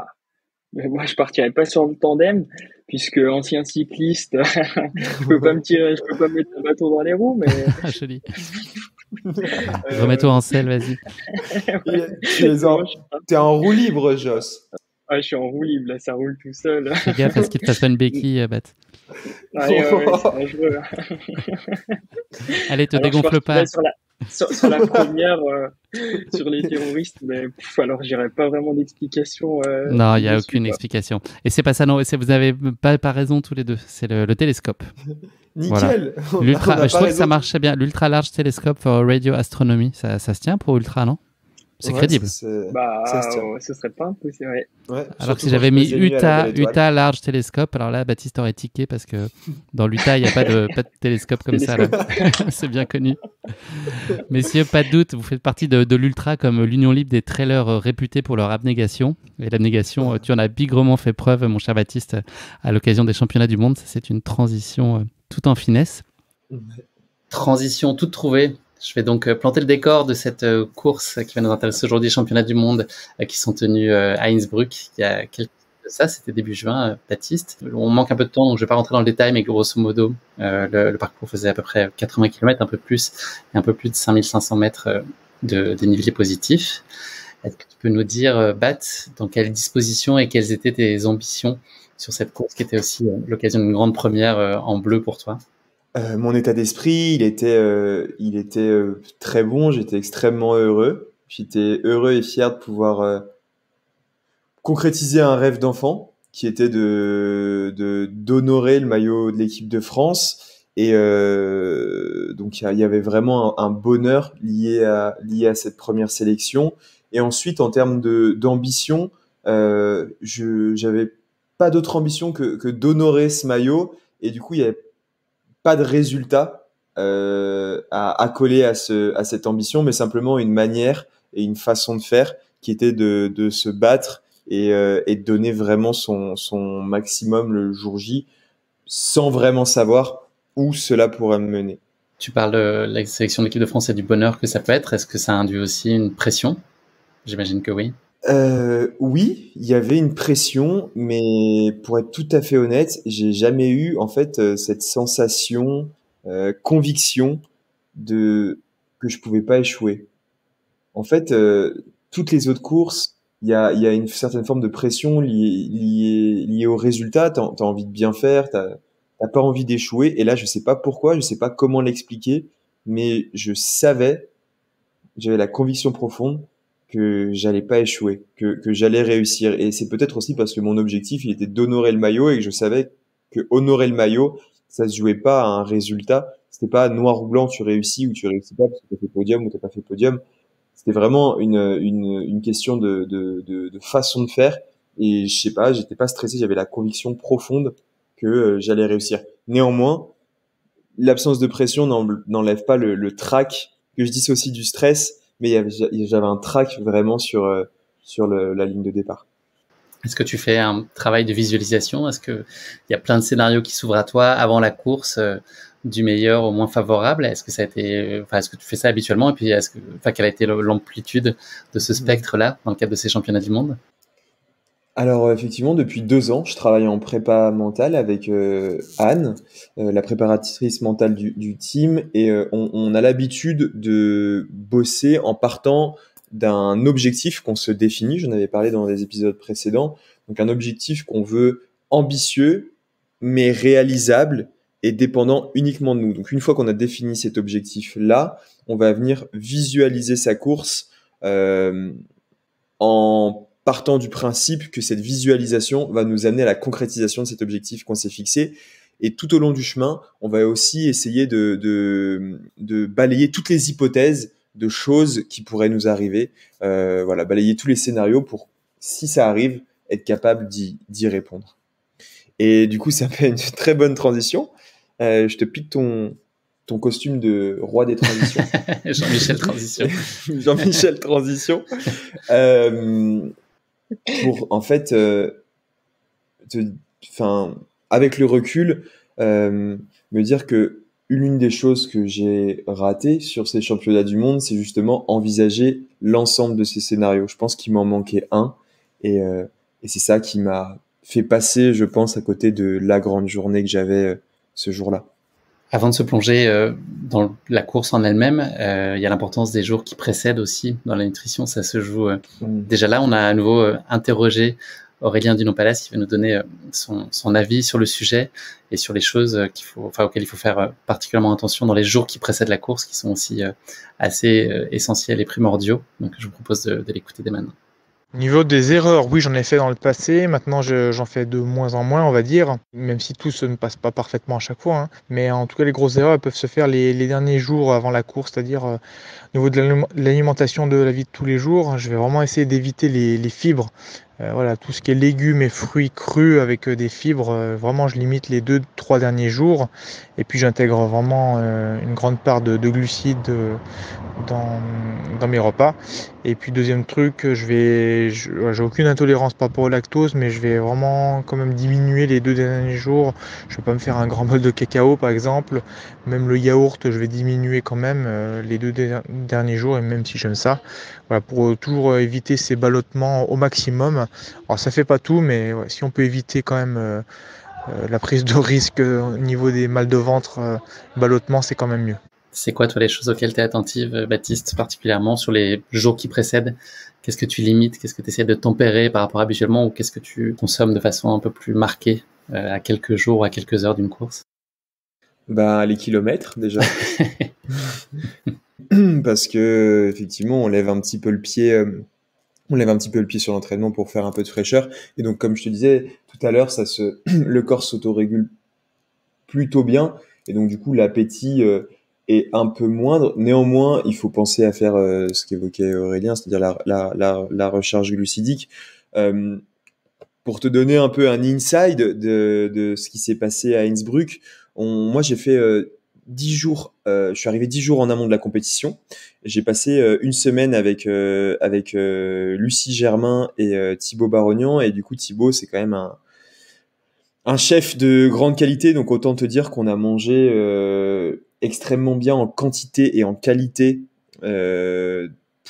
Moi, je partirais pas sur le tandem, puisque ancien cycliste, je peux pas mettre un bâton dans les roues, mais. Joli. Remets-toi en selle, vas-y. T'es en roue libre, Joss. Ah, je suis en roue libre, là, ça roule tout seul. Fais gaffe à ce qu'il te fasse pas une béquille, Bat. Ouais, c'est dangereux. Allez, te dégonfle pas. Sur la première, sur les terroristes, mais alors j'irai pas vraiment d'explication. Non, il n'y a aucune explication. Et c'est pas ça, non, vous n'avez pas raison tous les deux. C'est le télescope. Nickel. Voilà. Je trouve que ça marchait bien. L'Ultra Large Telescope for Radio Astronomy, ça se tient pour Ultra, non? C'est crédible. Ce serait pas impossible. Ouais, alors que si j'avais mis Utah Large Telescope, alors là, Baptiste aurait tiqué parce que dans l'Utah, il n'y a pas de télescope comme ça. Là. C'est bien connu. Messieurs, pas de doute, vous faites partie de l'Ultra comme l'Union Libre des trailers réputés pour leur abnégation. Et l'abnégation, tu en as bigrement fait preuve, mon cher Baptiste, à l'occasion des championnats du monde. C'est une transition toute en finesse. Transition toute trouvée. Je vais donc planter le décor de cette course qui va nous intéresser aujourd'hui, les championnats du monde qui sont tenus à Innsbruck il y a quelques ça, c'était début juin, Baptiste. On manque un peu de temps, donc je vais pas rentrer dans le détail, mais grosso modo, le parcours faisait à peu près 80 km, un peu plus, et un peu plus de 5500 mètres de dénivelé positif. Est-ce que tu peux nous dire, Bat, dans quelles dispositions et quelles étaient tes ambitions sur cette course qui était aussi l'occasion d'une grande première en bleu pour toi? Mon état d'esprit, il était très bon. J'étais extrêmement heureux. J'étais heureux et fier de pouvoir concrétiser un rêve d'enfant qui était d'honorer le maillot de l'équipe de France. Et donc il y avait vraiment un bonheur lié à cette première sélection. Et ensuite, en termes d'ambition, j'avais pas d'autre ambition que d'honorer ce maillot. Et du coup, il y avait pas de résultat à coller à cette ambition, mais simplement une manière et une façon de faire qui était de se battre et de donner vraiment son maximum le jour J, sans vraiment savoir où cela pourrait me mener. Tu parles de la sélection de l'équipe de France et du bonheur que ça peut être. Est-ce que ça induit aussi une pression? J'imagine que oui. Oui, il y avait une pression, mais pour être tout à fait honnête, j'ai jamais eu en fait cette sensation, conviction de que je pouvais pas échouer. En fait, toutes les autres courses, il y a une certaine forme de pression liée au résultat. T'as envie de bien faire, t'as pas envie d'échouer. Et là, je sais pas pourquoi, je sais pas comment l'expliquer, mais j'avais la conviction profonde que j'allais pas échouer, que j'allais réussir. Et c'est peut-être aussi parce que mon objectif, il était d'honorer le maillot et que je savais que honorer le maillot, ça se jouait pas à un résultat. C'était pas noir ou blanc, tu réussis ou tu réussis pas parce que t'as fait podium ou t'as pas fait podium. C'était vraiment une question de façon de faire. Et je sais pas, j'étais pas stressé, j'avais la conviction profonde que j'allais réussir. Néanmoins, l'absence de pression n'enlève pas le trac, que je dissocie du stress, mais j'avais un trac vraiment sur la ligne de départ. Est-ce que tu fais un travail de visualisation? Est-ce qu'il y a plein de scénarios qui s'ouvrent à toi avant la course, du meilleur au moins favorable? Est-ce que est-ce que tu fais ça habituellement? Et puis, quelle a été l'amplitude de ce spectre-là dans le cadre de ces championnats du monde? Alors effectivement, depuis 2 ans, je travaille en prépa mentale avec Anne, la préparatrice mentale du team, et on a l'habitude de bosser en partant d'un objectif qu'on se définit. J'en avais parlé dans des épisodes précédents. Donc un objectif qu'on veut ambitieux, mais réalisable et dépendant uniquement de nous. Donc une fois qu'on a défini cet objectif-là, on va venir visualiser sa course en partant du principe que cette visualisation va nous amener à la concrétisation de cet objectif qu'on s'est fixé. Et tout au long du chemin, on va aussi essayer de balayer toutes les hypothèses de choses qui pourraient nous arriver. Voilà, balayer tous les scénarios pour, si ça arrive, être capable d'y répondre. Et du coup, ça fait une très bonne transition. Je te pique ton costume de roi des transitions. Jean-Michel Transition. Jean-Michel Transition. Pour en fait, avec le recul, me dire que l'une des choses que j'ai ratées sur ces championnats du monde, c'est justement envisager l'ensemble de ces scénarios. Je pense qu'il m'en manquait un, et c'est ça qui m'a fait passer, je pense, à côté de la grande journée que j'avais ce jour-là. Avant de se plonger dans la course en elle-même, il y a l'importance des jours qui précèdent aussi dans la nutrition. Ça se joue. Déjà là, on a à nouveau interrogé Aurélien Dunon-Palace qui va nous donner son avis sur le sujet et sur les choses auxquelles il faut faire particulièrement attention dans les jours qui précèdent la course, qui sont aussi assez essentiels et primordiaux. Donc, je vous propose de l'écouter dès maintenant. Au niveau des erreurs, oui, j'en ai fait dans le passé. Maintenant, j'en fais de moins en moins, on va dire, même si tout se ne passe pas parfaitement à chaque fois, hein. Mais en tout cas, les grosses erreurs elles peuvent se faire les derniers jours avant la course, c'est-à-dire au niveau de l'alimentation de la vie de tous les jours. Je vais vraiment essayer d'éviter les fibres. Voilà, tout ce qui est légumes et fruits crus avec des fibres, vraiment je limite les 2-3 derniers jours. Et puis j'intègre vraiment une grande part de glucides dans mes repas. Et puis deuxième truc, j'ai aucune intolérance par rapport au lactose, mais je vais vraiment quand même diminuer les 2 derniers jours. Je vais pas me faire un grand bol de cacao par exemple. Même le yaourt, je vais diminuer quand même les 2 derniers jours, et même si j'aime ça. Voilà, pour toujours éviter ces ballottements au maximum. Alors ça fait pas tout, mais ouais, si on peut éviter quand même la prise de risque au niveau des mal de ventre, ballottement, c'est quand même mieux. C'est quoi, toi, les choses auxquelles tu es attentive, Baptiste, particulièrement sur les jours qui précèdent? Qu'est-ce que tu limites? Qu'est-ce que tu essaies de tempérer par rapport à habituellement? Ou qu'est-ce que tu consommes de façon un peu plus marquée à quelques jours ou à quelques heures d'une course? Ben, les kilomètres déjà. Parce que effectivement, on lève un petit peu le pied sur l'entraînement pour faire un peu de fraîcheur. Et donc, comme je te disais tout à l'heure, le corps s'autorégule plutôt bien. Et donc, du coup, l'appétit est un peu moindre. Néanmoins, il faut penser à faire ce qu'évoquait Aurélien, c'est-à-dire la recharge glucidique. Euh, pour te donner un peu un inside de ce qui s'est passé à Innsbruck, moi j'ai fait 10 jours, je suis arrivé 10 jours en amont de la compétition. J'ai passé une semaine avec Lucie Germain et Thibaut Barognan. Et du coup, Thibaut, c'est quand même un chef de grande qualité. Donc autant te dire qu'on a mangé extrêmement bien en quantité et en qualité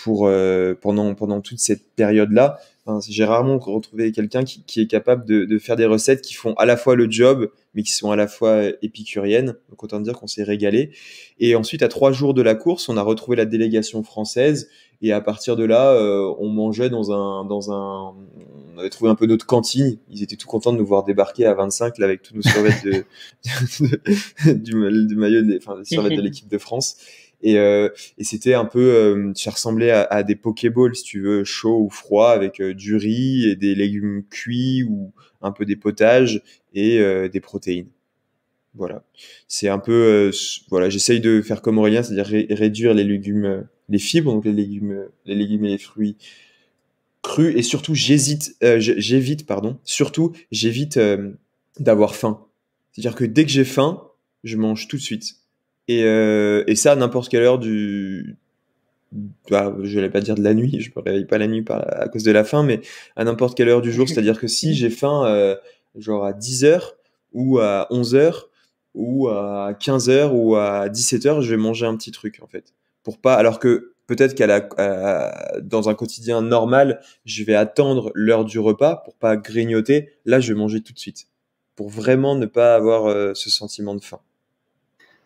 pendant toute cette période-là. Enfin, j'ai rarement retrouvé quelqu'un qui est capable de faire des recettes qui font à la fois le job, mais qui sont à la fois épicuriennes. Donc autant dire qu'on s'est régalé. Et ensuite, à 3 jours de la course, on a retrouvé la délégation française. Et à partir de là, on mangeait on avait trouvé un peu notre cantine. Ils étaient tout contents de nous voir débarquer à 25 là, avec tous nos survêtements du maillot, enfin, des survêtements de l'équipe de France. Et c'était un peu, ça ressemblait à des pokéballs, si tu veux, chaud ou froid, avec du riz et des légumes cuits ou un peu des potages et des protéines. Voilà. C'est un peu, voilà, j'essaye de faire comme Aurélien, c'est-à-dire réduire les légumes, les fibres, donc les légumes et les fruits crus. Et surtout, j'évite d'avoir faim. C'est-à-dire que dès que j'ai faim, je mange tout de suite. Et ça, à n'importe quelle heure je vais pas dire de la nuit, je me réveille pas la nuit à cause de la faim, mais à n'importe quelle heure du jour. C'est-à-dire que si j'ai faim, genre à 10 heures ou à 11 heures ou à 15 heures ou à 17 heures, je vais manger un petit truc, en fait. Alors que peut-être dans un quotidien normal, je vais attendre l'heure du repas pour pas grignoter. Là, je vais manger tout de suite. Pour vraiment ne pas avoir ce sentiment de faim.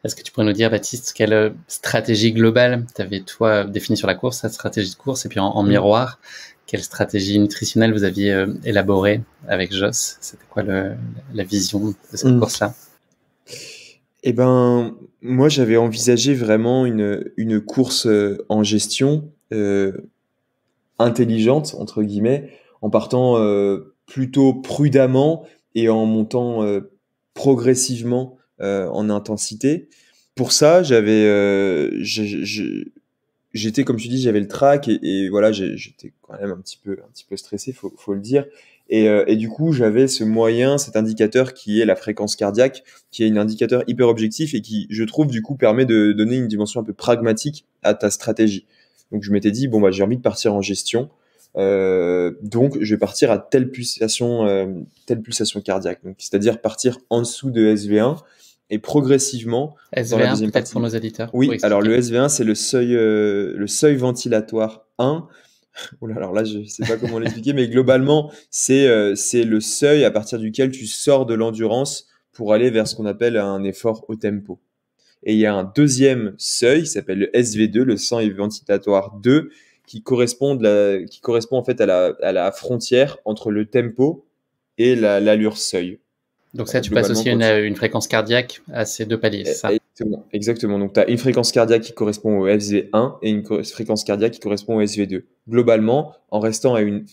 Est-ce que tu pourrais nous dire, Baptiste, quelle stratégie globale tu avais, toi, définie sur la course, cette stratégie de course, et puis en miroir, quelle stratégie nutritionnelle vous aviez élaborée avec Joss? C'était quoi la vision de cette course-là? Eh ben, moi, j'avais envisagé vraiment une course en gestion intelligente, entre guillemets, en partant plutôt prudemment et en montant progressivement en intensité. Pour ça, j'étais, comme tu dis, j'avais le trac et voilà, j'étais quand même un petit peu stressé, faut le dire. Et du coup, j'avais ce moyen, cet indicateur qui est la fréquence cardiaque, qui est un indicateur hyper objectif et qui, je trouve, du coup, permet de donner une dimension un peu pragmatique à ta stratégie. Donc, je m'étais dit, bon, bah, j'ai envie de partir en gestion. Donc, je vais partir à telle pulsation cardiaque. Donc, c'est-à-dire partir en dessous de SV1 et progressivement dans la SV1, deuxième peut-être partie. pour nos auditeurs. Oui, alors le SV1, c'est le seuil ventilatoire 1. Oula, alors là, je sais pas comment l'expliquer, mais globalement, c'est le seuil à partir duquel tu sors de l'endurance pour aller vers ce qu'on appelle un effort au tempo. Et il y a un deuxième seuil qui s'appelle le SV2, le seuil ventilatoire 2, qui correspond en fait à la frontière entre le tempo et l'allure seuil. Donc ça, tu passes aussi une fréquence cardiaque à ces deux paliers, c'est ça? Exactement. Donc, tu as une fréquence cardiaque qui correspond au SV1 et une fréquence cardiaque qui correspond au SV2. Globalement, en restant à une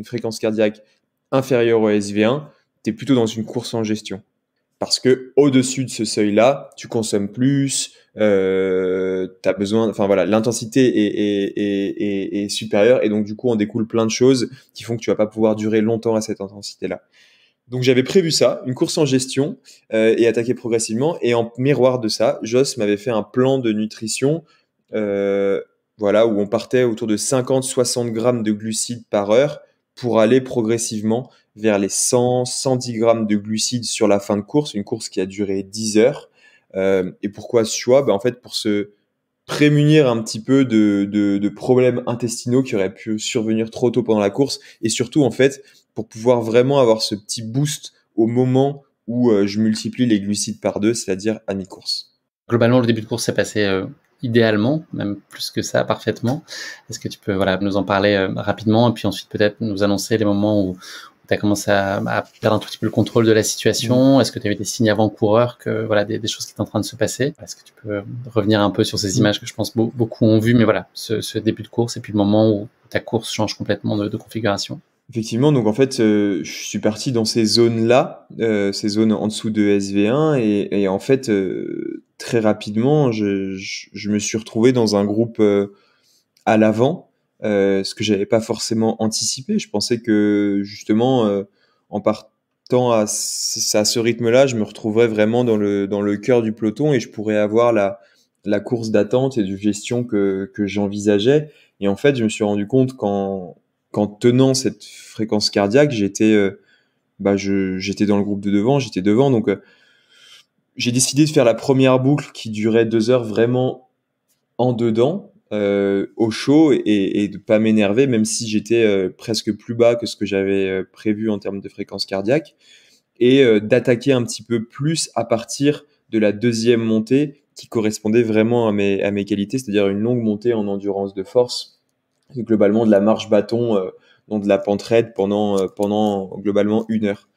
fréquence cardiaque inférieure au SV1, tu es plutôt dans une course en gestion. Parce que au-dessus de ce seuil-là, tu consommes plus, t'as besoin, enfin voilà, l'intensité est supérieure et donc du coup, on découle plein de choses qui font que tu vas pas pouvoir durer longtemps à cette intensité-là. Donc j'avais prévu ça, une course en gestion et attaquer progressivement. Et en miroir de ça, Joss m'avait fait un plan de nutrition voilà, où on partait autour de 50-60 grammes de glucides par heure pour aller progressivement vers les 100-110 grammes de glucides sur la fin de course, une course qui a duré 10 heures. Et pourquoi ce choix? En fait, pour se prémunir un petit peu de problèmes intestinaux qui auraient pu survenir trop tôt pendant la course et surtout en fait pour pouvoir vraiment avoir ce petit boost au moment où je multiplie les glucides par 2, c'est-à-dire à mi-course. Globalement, le début de course s'est passé idéalement, même plus que ça, parfaitement. Est-ce que tu peux nous en parler rapidement et puis ensuite peut-être nous annoncer les moments où tu as commencé à perdre un tout petit peu le contrôle de la situation? Est-ce que tu avais des signes avant-coureurs que des choses qui étaient en train de se passer? Est-ce que tu peux revenir un peu sur ces images que je pense beaucoup ont vues, mais ce début de course et puis le moment où ta course change complètement de configuration? Effectivement, donc en fait, je suis parti dans ces zones-là, ces zones en dessous de SV1 et en fait, très rapidement, je me suis retrouvé dans un groupe à l'avant, ce que j'avais pas forcément anticipé. Je pensais que justement, en partant à ce rythme-là, je me retrouverais vraiment dans le cœur du peloton et je pourrais avoir la course d'attente et de gestion que j'envisageais. Et en fait, je me suis rendu compte qu'en tenant cette fréquence cardiaque, j'étais dans le groupe de devant, j'étais devant. Donc, j'ai décidé de faire la première boucle qui durait 2 heures vraiment en dedans, au chaud et de pas m'énerver, même si j'étais presque plus bas que ce que j'avais prévu en termes de fréquence cardiaque, et d'attaquer un petit peu plus à partir de la deuxième montée qui correspondait vraiment à mes qualités, c'est-à-dire une longue montée en endurance de force, globalement de la marche bâton, donc de la pente raide pendant globalement 1 heure.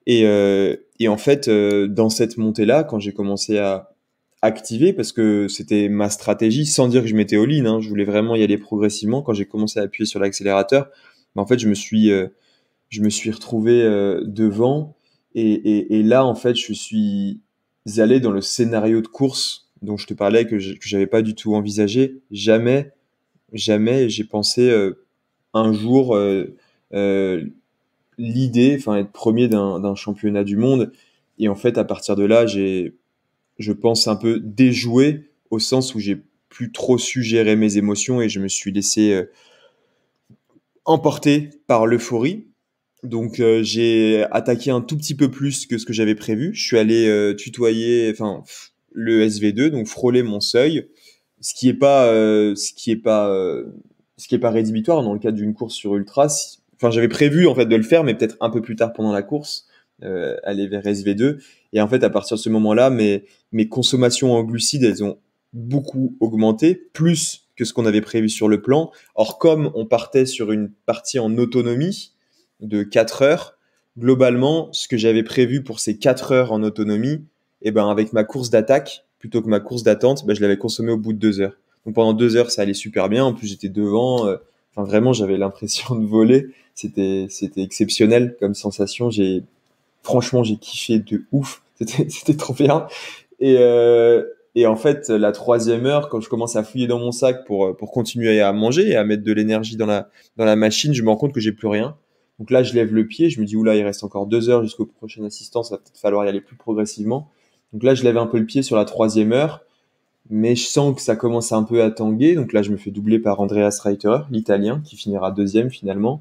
Et en fait, dans cette montée-là, quand j'ai commencé à activer, parce que c'était ma stratégie, sans dire que je m'étais all-in, hein, je voulais vraiment y aller progressivement. Quand j'ai commencé à appuyer sur l'accélérateur, en fait, je me suis retrouvé devant. Et là, en fait, je suis allé dans le scénario de course dont je te parlais, que j'avais pas du tout envisagé. Jamais j'ai pensé un jour l'idée, enfin être premier d'un championnat du monde. Et en fait, à partir de là, je pense, un peu déjoué au sens où j'ai plus trop su gérer mes émotions et je me suis laissé emporter par l'euphorie. Donc j'ai attaqué un tout petit peu plus que ce que j'avais prévu. Je suis allé tutoyer, le SV2, donc frôler mon seuil, ce qui est pas rédhibitoire dans le cadre d'une course sur ultra. Enfin, j'avais prévu en fait de le faire, mais peut-être un peu plus tard pendant la course, aller vers SV2. Et en fait, à partir de ce moment-là, mes consommations en glucides, elles ont beaucoup augmenté, plus que ce qu'on avait prévu sur le plan. Or, comme on partait sur une partie en autonomie de 4 heures, globalement, ce que j'avais prévu pour ces 4 heures en autonomie, et ben, avec ma course d'attaque, plutôt que ma course d'attente, ben, je l'avais consommé au bout de 2 heures. Donc pendant 2 heures, ça allait super bien. En plus, j'étais devant. Enfin, vraiment, j'avais l'impression de voler. C'était exceptionnel comme sensation. Franchement, j'ai kiffé de ouf. C'était trop bien. Et en fait, la troisième heure, quand je commence à fouiller dans mon sac pour continuer à manger et à mettre de l'énergie dans la machine, je me rends compte que j'ai plus rien. Donc là, je lève le pied. Je me dis, oula, il reste encore 2 heures jusqu'au prochain assistant. Ça va peut-être falloir y aller plus progressivement. Donc là, je lève un peu le pied sur la troisième heure. Mais je sens que ça commence un peu à tanguer. Donc là, je me fais doubler par Andreas Reiter, l'Italien, qui finira deuxième finalement.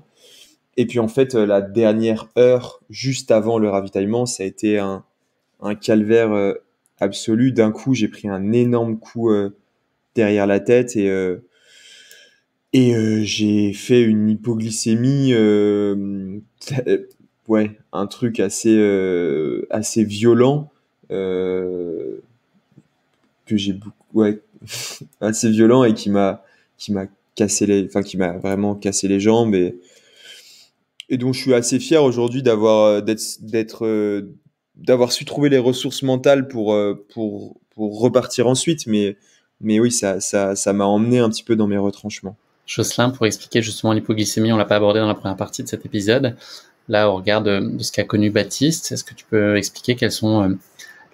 Et puis en fait, la dernière heure, juste avant le ravitaillement, ça a été un calvaire absolu. D'un coup, j'ai pris un énorme coup derrière la tête et j'ai fait une hypoglycémie, ouais, un truc assez violent que j'ai beaucoup, ouais, assez violent et qui m'a qui m'a vraiment cassé les jambes et dont je suis assez fier aujourd'hui d'avoir su trouver les ressources mentales pour repartir ensuite. Mais oui, ça m'a emmené un petit peu dans mes retranchements. Jocelyn, pour expliquer justement l'hypoglycémie, on l'a pas abordé dans la première partie de cet épisode. Là, au regard de ce qu'a connu Baptiste, est-ce que tu peux expliquer quels sont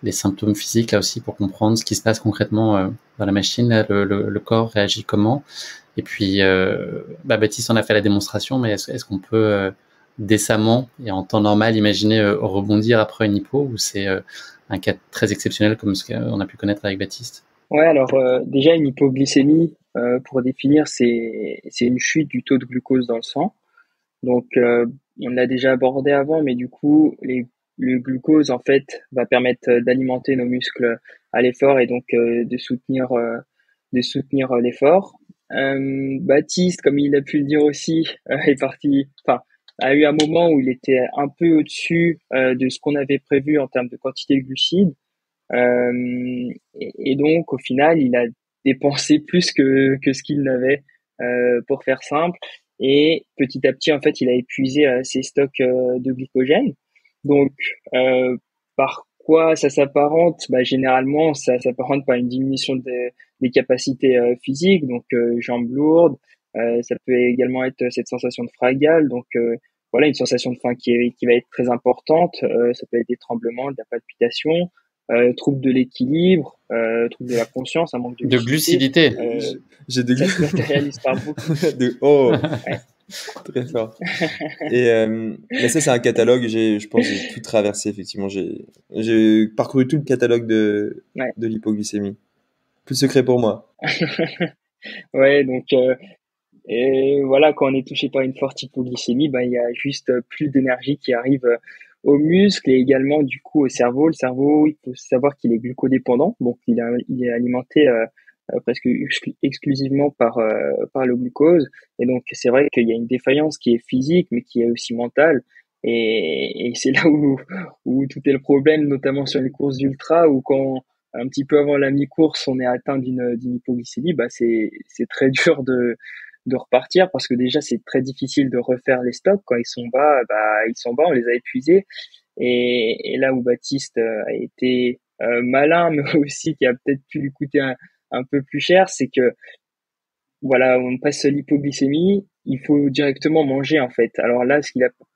les symptômes physiques là aussi pour comprendre ce qui se passe concrètement dans la machine, là, le corps réagit comment? Et puis, Baptiste en a fait la démonstration, mais est-ce qu'on peut décemment et en temps normal imaginer rebondir après une hypo ou c'est un cas très exceptionnel comme ce qu'on a pu connaître avec Baptiste? Ouais, alors déjà une hypoglycémie, pour définir, c'est une chute du taux de glucose dans le sang. Donc on l'a déjà abordé avant, mais du coup le glucose en fait va permettre d'alimenter nos muscles à l'effort et donc de soutenir l'effort. Baptiste, comme il a pu le dire aussi, est parti, enfin a eu un moment où il était un peu au-dessus de ce qu'on avait prévu en termes de quantité de glucides. Et donc, au final, il a dépensé plus que ce qu'il n'avait, pour faire simple. Et petit à petit, en fait, il a épuisé ses stocks de glycogène. Donc, par quoi ça s'apparente? Bah, généralement, ça s'apparente par une diminution des capacités physiques, donc jambes lourdes. Ça peut également être cette sensation de fracas, donc voilà, une sensation de faim qui va être très importante. Ça peut être des tremblements, de la palpitation, troubles de l'équilibre, troubles de la conscience, un manque de De lucidité. glucidité. J'ai des Ça se matérialise par beaucoup. Oh, Ouais. très fort. Et mais ça, c'est un catalogue. Je pense, que j'ai tout traversé effectivement. J'ai parcouru tout le catalogue Ouais. de l'hypoglycémie. Plus secret pour moi. Ouais, donc et voilà, quand on est touché par une forte hypoglycémie, ben il y a juste plus d'énergie qui arrive aux muscles et également du coup au cerveau. Le cerveau, il faut savoir qu'il est glucodépendant, donc il est alimenté presque exclusivement par le glucose. Et donc c'est vrai qu'il y a une défaillance qui est physique, mais qui est aussi mentale. Et c'est là où tout est le problème, notamment sur les courses d'ultra, où quand un petit peu avant la mi-course, on est atteint d'une hypoglycémie, bah c'est très dur de repartir parce que déjà c'est très difficile de refaire les stocks quand ils sont bas, bah ils sont bas, on les a épuisés. Et là où Baptiste a été malin, mais aussi qui a peut-être pu lui coûter un peu plus cher, c'est que voilà, on passe l'hypoglycémie, il faut directement manger en fait. Alors là,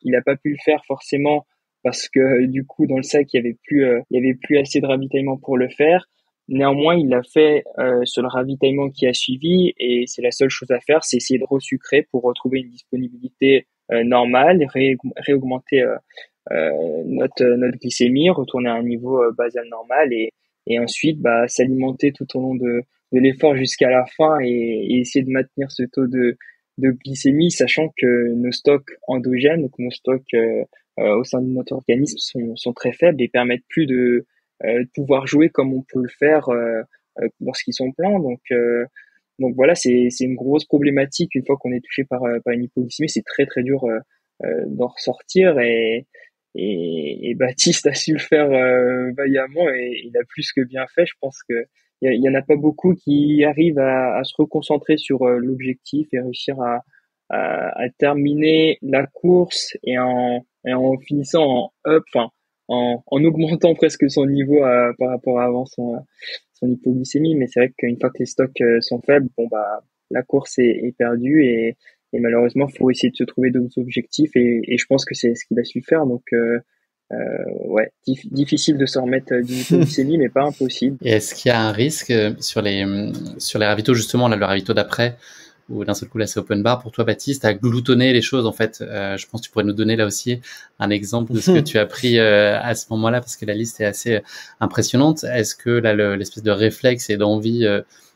il a pas pu le faire forcément parce que du coup dans le sac il y avait plus assez de ravitaillement pour le faire. Néanmoins, il l'a fait sur le ravitaillement qui a suivi et c'est la seule chose à faire, c'est essayer de resucrer pour retrouver une disponibilité normale, réaugmenter notre glycémie, retourner à un niveau basal normal et ensuite bah s'alimenter tout au long de l'effort jusqu'à la fin et essayer de maintenir ce taux de glycémie, sachant que nos stocks endogènes, donc nos stocks au sein de notre organisme sont très faibles et permettent plus de pouvoir jouer comme on peut le faire lorsqu'ils sont pleins. Donc voilà, c'est une grosse problématique une fois qu'on est touché par une hypoglycémie, c'est très très dur d'en ressortir et Baptiste a su le faire vaillamment et il a plus que bien fait. Je pense que il y en a pas beaucoup qui arrivent à se reconcentrer sur l'objectif et réussir à terminer la course et en finissant en up, enfin en augmentant presque son niveau par rapport à avant son hypoglycémie. Mais c'est vrai qu'une fois que les stocks sont faibles, bon bah la course est perdue et malheureusement faut essayer de se trouver d'autres objectifs et je pense que c'est ce qu'il a su faire. Donc ouais, difficile de se remettre d'une hypoglycémie, mais pas impossible. Et est-ce qu'il y a un risque sur les ravitaux, justement, là, le ravito d'après, où d'un seul coup, là, c'est open bar pour toi, Baptiste, à gloutonner les choses, en fait. Je pense que tu pourrais nous donner là aussi un exemple de ce que tu as pris à ce moment-là, parce que la liste est assez impressionnante. Est-ce que là, l'espèce de réflexe et d'envie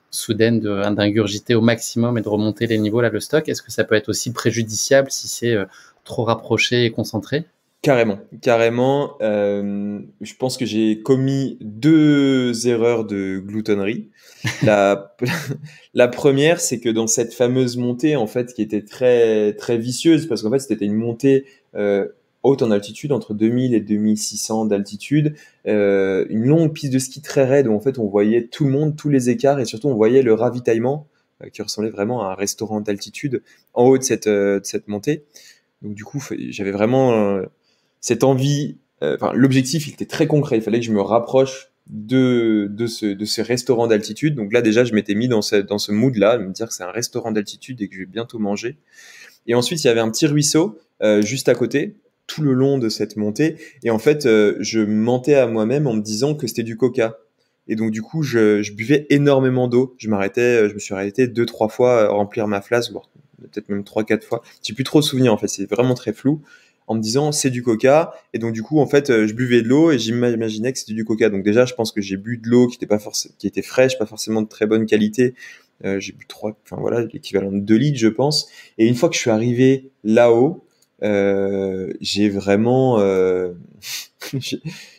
soudaine d'ingurgiter au maximum et de remonter les niveaux, là, le stock, est-ce que ça peut être aussi préjudiciable si c'est trop rapproché et concentré? Carrément, carrément. Je pense que j'ai commis 2 erreurs de gloutonnerie. La, la première, c'est que dans cette fameuse montée, en fait, qui était très, très vicieuse, parce qu'en fait, c'était une montée haute en altitude, entre 2000 et 2600 d'altitude, une longue piste de ski très raide où en fait, on voyait tout le monde, tous les écarts, et surtout, on voyait le ravitaillement qui ressemblait vraiment à un restaurant d'altitude en haut de cette montée. Donc du coup, j'avais vraiment cette envie, enfin, l'objectif, il était très concret. Il fallait que je me rapproche de ce restaurant d'altitude. Donc là, déjà, je m'étais mis dans ce mood-là, de me dire que c'est un restaurant d'altitude et que je vais bientôt manger. Et ensuite, il y avait un petit ruisseau juste à côté, tout le long de cette montée. Et en fait, je mentais à moi-même en me disant que c'était du coca. Et donc, du coup, je buvais énormément d'eau. Je me suis arrêté 2-3 fois à remplir ma flasque, voire peut-être même 3-4 fois. J'ai plus trop de souvenirs, en fait. C'est vraiment très flou. En me disant c'est du coca et donc du coup en fait je buvais de l'eau et j'imaginais que c'était du coca. Donc déjà je pense que j'ai bu de l'eau qui était fraîche, pas forcément de très bonne qualité. J'ai bu l'équivalent de 2 litres je pense. Et une fois que je suis arrivé là-haut, j'ai vraiment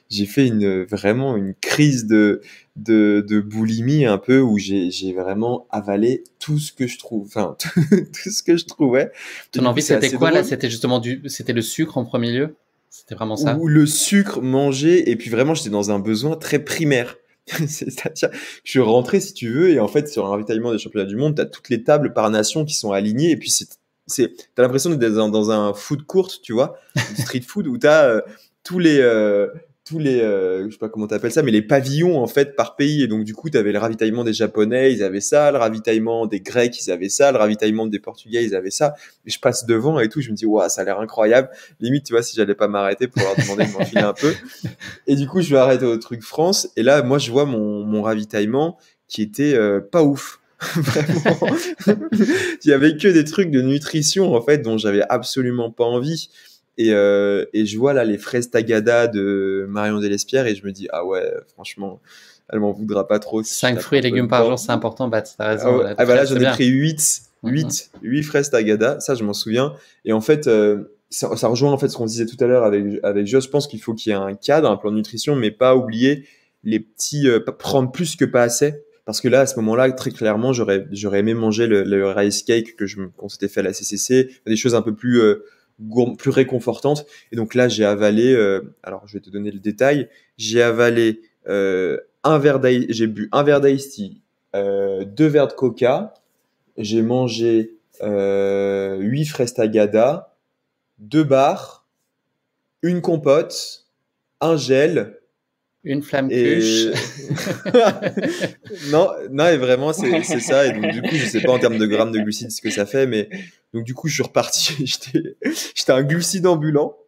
j'ai fait vraiment une crise de boulimie un peu où j'ai vraiment avalé tout ce que je trouve, enfin tout ce que je trouvais. Ton envie, c'était quoi là? C'était justement c'était le sucre en premier lieu? C'était vraiment ça. Où le sucre, manger, et puis vraiment, j'étais dans un besoin très primaire. C'est-à-dire que je suis rentré, si tu veux, et en fait, sur un ravitaillement des championnats du monde, tu as toutes les tables par nation qui sont alignées, et puis t'as l'impression d'être dans un food court, tu vois, du street food, où tu as tous les je sais pas comment t'appelles ça, mais les pavillons en fait par pays. Et donc du coup, tu avais le ravitaillement des Japonais, ils avaient ça, le ravitaillement des Grecs, ils avaient ça, le ravitaillement des Portugais, ils avaient ça. Et je passe devant et tout, je me dis waouh, ça a l'air incroyable. Limite, tu vois, si j'allais pas m'arrêter pour leur demander de m'enfiler un peu. Et du coup, je vais arrêter au truc France. Et là, moi, je vois mon ravitaillement qui était pas ouf. Vraiment. Il y avait que des trucs de nutrition en fait dont j'avais absolument pas envie. Et je vois là les fraises tagada de Marion Delespierre et je me dis ah ouais, franchement, elle m'en voudra pas trop. Si 5 fruits et légumes par jour, c'est important. Bah, t'as raison. Là, j'en ai pris 8 fraises tagada, ça je m'en souviens. Et en fait, ça rejoint en fait ce qu'on disait tout à l'heure avec Joss. Je pense qu'il faut qu'il y ait un cadre, un plan de nutrition, mais pas oublier les petits, prendre plus que pas assez. Parce que là, à ce moment-là, très clairement, j'aurais aimé manger le rice cake qu'on s'était fait à la CCC, des choses un peu plus réconfortantes. Et donc là, j'ai avalé, alors je vais te donner le détail, j'ai avalé j'ai bu un verre d'ice tea, 2 verres de coca, j'ai mangé 8 fraises tagada, 2 bars, une compote, un gel. Une flamme cuche. non, et vraiment, c'est ça. Et donc, du coup, je sais pas en termes de grammes de glucides ce que ça fait, mais donc, du coup, je suis reparti. J'étais un glucide ambulant.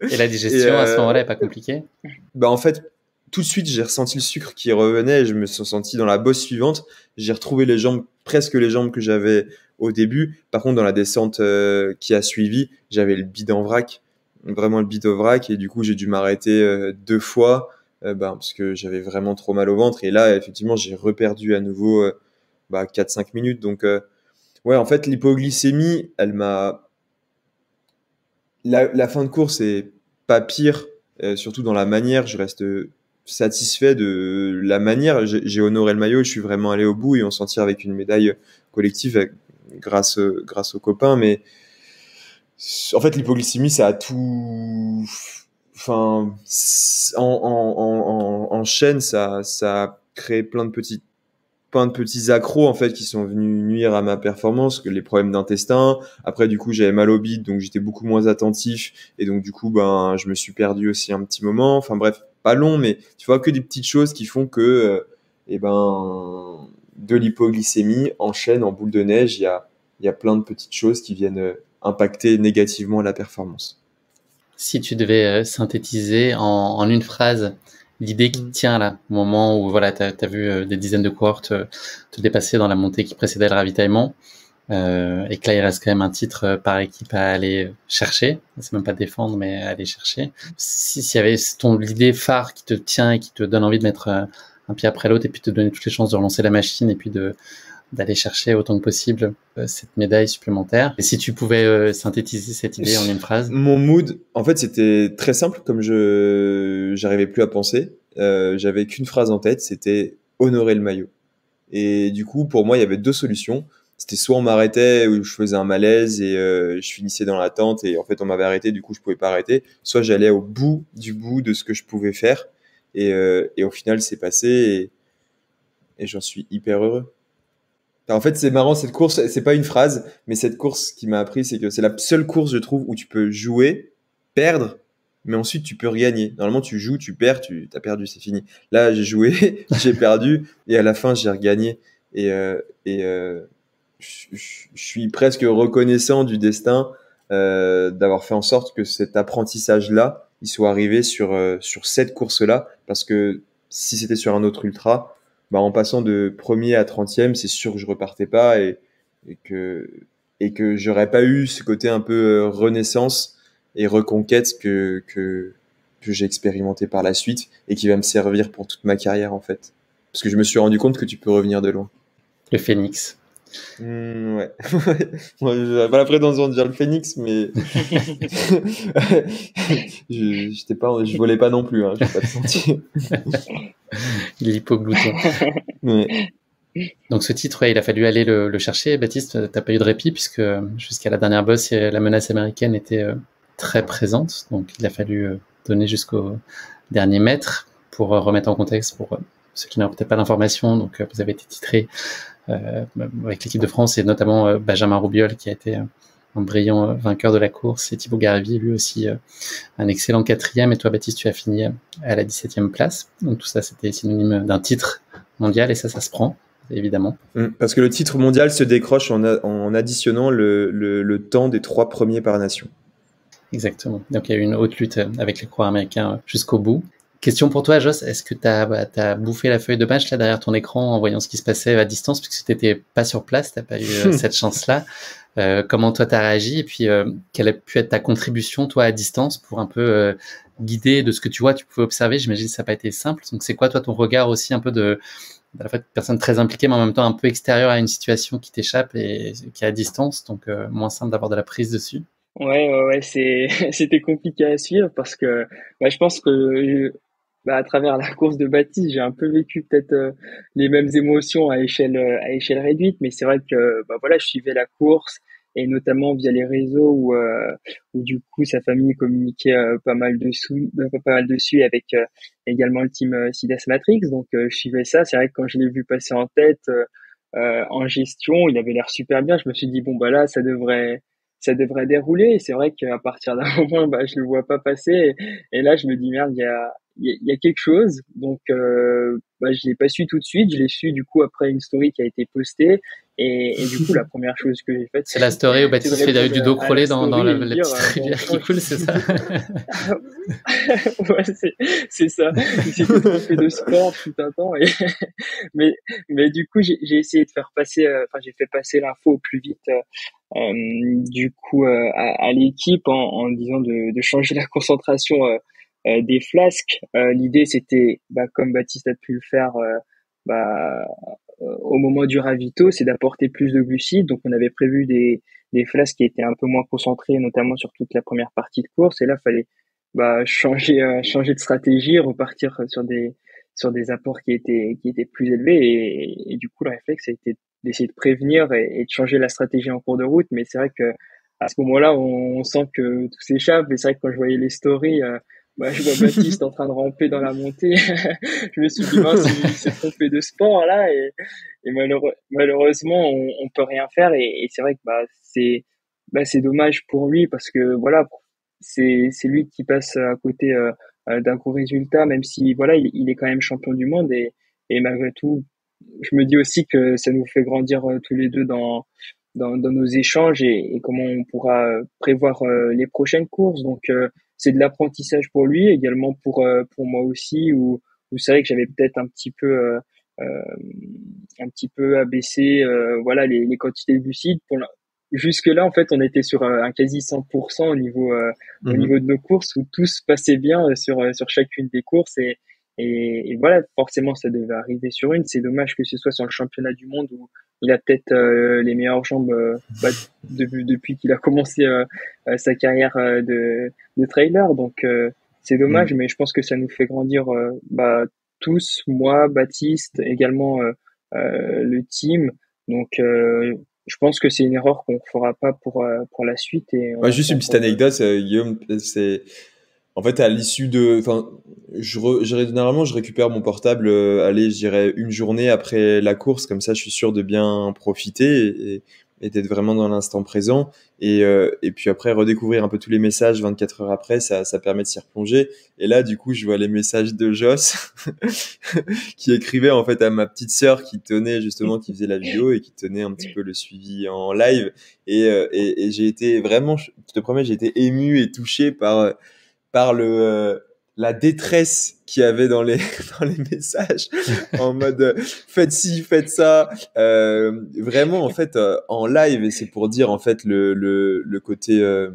Et la digestion, à ce moment-là, est pas compliquée? Bah, en fait, tout de suite, j'ai ressenti le sucre qui revenait et je me suis senti dans la bosse suivante. J'ai retrouvé presque les jambes que j'avais au début. Par contre, dans la descente qui a suivi, j'avais le bide en vrac, vraiment le bide au vrac. Et du coup, j'ai dû m'arrêter 2 fois. Parce que j'avais vraiment trop mal au ventre et là effectivement j'ai reperdu à nouveau 4-5 minutes donc ouais en fait l'hypoglycémie elle m'a la fin de course est pas pire surtout dans la manière, je reste satisfait de la manière, j'ai honoré le maillot, je suis vraiment allé au bout et on s'en tire avec une médaille collective grâce aux copains, mais en fait l'hypoglycémie ça a tout. Enfin, en chaîne, ça a créé plein de petits accros en fait qui sont venus nuire à ma performance, que les problèmes d'intestin. Après, du coup, j'avais mal au bide, donc j'étais beaucoup moins attentif, et donc du coup, je me suis perdu aussi un petit moment. Enfin bref, pas long, mais tu vois que des petites choses qui font que, de l'hypoglycémie en chaîne, en boule de neige, il y a plein de petites choses qui viennent impacter négativement la performance. Si tu devais synthétiser en une phrase l'idée qui te tient là, au moment où voilà, tu as vu des dizaines de coureurs te dépasser dans la montée qui précédait le ravitaillement, et que là il reste quand même un titre par équipe à aller chercher, c'est même pas défendre mais aller chercher. S'il y avait l'idée phare qui te tient et qui te donne envie de mettre un pied après l'autre et puis te donner toutes les chances de relancer la machine et puis d'aller chercher autant que possible cette médaille supplémentaire. Et si tu pouvais synthétiser cette idée en une phrase? Mon mood, en fait, c'était très simple, comme j'arrivais plus à penser. J'avais qu'une phrase en tête, c'était honorer le maillot. Et du coup, pour moi, il y avait 2 solutions. C'était soit on m'arrêtait ou je faisais un malaise et je finissais dans la tente et en fait on m'avait arrêté, du coup je pouvais pas arrêter. Soit j'allais au bout de ce que je pouvais faire et au final c'est passé et j'en suis hyper heureux. En fait, c'est marrant, cette course, c'est pas une phrase, mais cette course qui m'a appris, c'est que c'est la seule course, je trouve, où tu peux jouer, perdre, mais ensuite tu peux regagner. Normalement, tu joues, tu perds, t'as perdu, c'est fini. Là, j'ai joué, j'ai perdu, et à la fin, j'ai regagné. Et je suis presque reconnaissant du destin d'avoir fait en sorte que cet apprentissage-là, il soit arrivé sur cette course-là, parce que si c'était sur un autre ultra, en passant de premier à 30e, c'est sûr que je repartais pas et que j'aurais pas eu ce côté un peu renaissance et reconquête que j'ai expérimenté par la suite et qui va me servir pour toute ma carrière en fait. Parce que je me suis rendu compte que tu peux revenir de loin. Le phénix. Ouais. Moi, j'avais pas la prétention de dire le phénix, mais je volais pas non plus, hein, je vais pas te mentir. L'hypoglouton. Ouais. Donc ce titre, il a fallu aller le chercher. Baptiste, t'as pas eu de répit puisque jusqu'à la dernière bosse, la menace américaine était très présente. Donc, il a fallu donner jusqu'au dernier mètre pour remettre en contexte pour ceux qui n'ont peut-être pas l'information. Donc, vous avez été titré avec l'équipe de France et notamment Benjamin Roubiol qui a été un brillant vainqueur de la course et Thibaut Garavi, lui aussi un excellent 4e. Et toi, Baptiste, tu as fini à la 17e place. Donc, tout ça, c'était synonyme d'un titre mondial et ça se prend. Évidemment. Parce que le titre mondial se décroche en additionnant le temps des 3 premiers par nation. Exactement. Donc il y a eu une haute lutte avec les coureurs américains jusqu'au bout. Question pour toi, Joss, est-ce que tu as bouffé la feuille de match là derrière ton écran en voyant ce qui se passait à distance, puisque tu n'étais pas sur place, tu n'as pas eu cette chance-là. Comment toi tu as réagi et puis quelle a pu être ta contribution toi à distance pour un peu guider de ce que tu vois, tu pouvais observer. J'imagine que ça n'a pas été simple. Donc c'est quoi toi ton regard aussi un peu de à la fois de personne très impliquée, mais en même temps un peu extérieure à une situation qui t'échappe et qui est à distance, donc moins simple d'avoir de la prise dessus. Ouais, c'était compliqué à suivre parce que je pense que à travers la course de Baptiste, j'ai un peu vécu peut-être les mêmes émotions à échelle réduite, mais c'est vrai que voilà, je suivais la course et notamment via les réseaux où du coup sa famille communiquait pas mal dessus avec également le team Sidas Matrix, donc je suivais ça. C'est vrai que quand je l'ai vu passer en tête en gestion, il avait l'air super bien. Je me suis dit bon là ça devrait dérouler. Et c'est vrai qu'à partir d'un moment, je le vois pas passer. Et là, je me dis merde, il y a quelque chose. Donc, je l'ai pas su tout de suite. Je l'ai su du coup après une story qui a été postée. Et du coup, la première chose que j'ai faite, c'est la story où Baptiste fait du dos crawlé dans la petite rivière qui coule, c'est ça? Ouais, c'est ça. Il s'était trompé de sport tout un temps. Mais du coup, j'ai essayé de faire passer, j'ai fait passer l'info au plus vite. Du coup à l'équipe en disant de changer la concentration des flasques. L'idée c'était comme Baptiste a pu le faire au moment du ravito, c'est d'apporter plus de glucides. Donc on avait prévu des flasques qui étaient un peu moins concentrées, notamment sur toute la première partie de course. Et là fallait changer de stratégie, repartir sur des apports qui étaient plus élevés. Et du coup le réflexe a été d'essayer de prévenir et de changer la stratégie en cours de route. Mais c'est vrai que à ce moment-là, on sent que tout s'échappe. Et c'est vrai que quand je voyais les stories, je vois Baptiste en train de ramper dans la montée. Je me suis dit, mince, il s'est trompé de sport là. Et malheureusement, on peut rien faire. Et c'est vrai que c'est dommage pour lui parce que voilà, c'est lui qui passe à côté d'un gros résultat, même si voilà, il est quand même champion du monde. Et malgré tout, je me dis aussi que ça nous fait grandir tous les deux dans nos échanges et comment on pourra prévoir les prochaines courses. Donc c'est de l'apprentissage pour lui, également pour moi aussi, où c'est vrai que j'avais peut-être un petit peu abaissé voilà les quantités de glucides. Jusque-là, en fait, on était sur un quasi 100% au niveau de nos courses où tout se passait bien sur chacune des courses et voilà, forcément, ça devait arriver sur une. C'est dommage que ce soit sur le championnat du monde où il a peut-être les meilleures jambes depuis qu'il a commencé sa carrière de trailer. Donc, c'est dommage, mais je pense que ça nous fait grandir tous, moi, Baptiste, également le team. Donc, je pense que c'est une erreur qu'on ne fera pas pour la suite. Juste une petite anecdote, Guillaume, c'est... En fait, à l'issue généralement, je récupère mon portable, je dirais une journée après la course, comme ça, je suis sûr de bien profiter et d'être vraiment dans l'instant présent. Et puis après, redécouvrir un peu tous les messages 24 heures après, ça permet de s'y replonger. Et là, du coup, je vois les messages de Joss qui écrivait en fait à ma petite sœur qui qui faisait la vidéo et qui tenait un petit peu le suivi en live. Et j'ai été vraiment, je te promets, j'ai été ému et touché par la détresse qu'il y avait dans les messages en mode faites ci, faites ça, vraiment en fait en live. Et c'est pour dire en fait le côté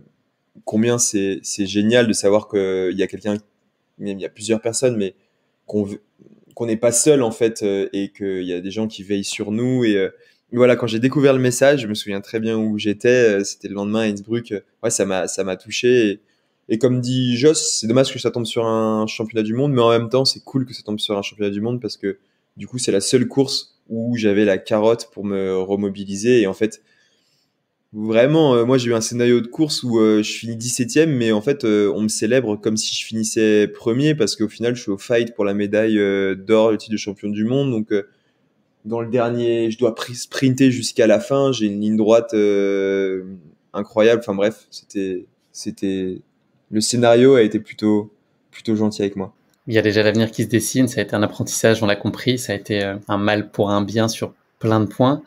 combien c'est génial de savoir qu'il y a quelqu'un, il y a plusieurs personnes, mais qu'on n'est pas seul en fait et qu'il y a des gens qui veillent sur nous. Et voilà, quand j'ai découvert le message, je me souviens très bien où j'étais, c'était le lendemain à Innsbruck. Ouais, ça m'a touché. Et comme dit Joss, c'est dommage que ça tombe sur un championnat du monde, mais en même temps, c'est cool que ça tombe sur un championnat du monde parce que du coup, c'est la seule course où j'avais la carotte pour me remobiliser. Et en fait, Vraiment, moi j'ai eu un scénario de course où je finis 17e, mais en fait on me célèbre comme si je finissais premier parce qu'au final je suis au fight pour la médaille d'or, le titre de champion du monde. Donc dans le dernier, je dois sprinter jusqu'à la fin. J'ai une ligne droite incroyable. Enfin bref, c'était le scénario a été plutôt gentil avec moi. Il y a déjà l'avenir qui se dessine, ça a été un apprentissage, on l'a compris, ça a été un mal pour un bien sur plein de points.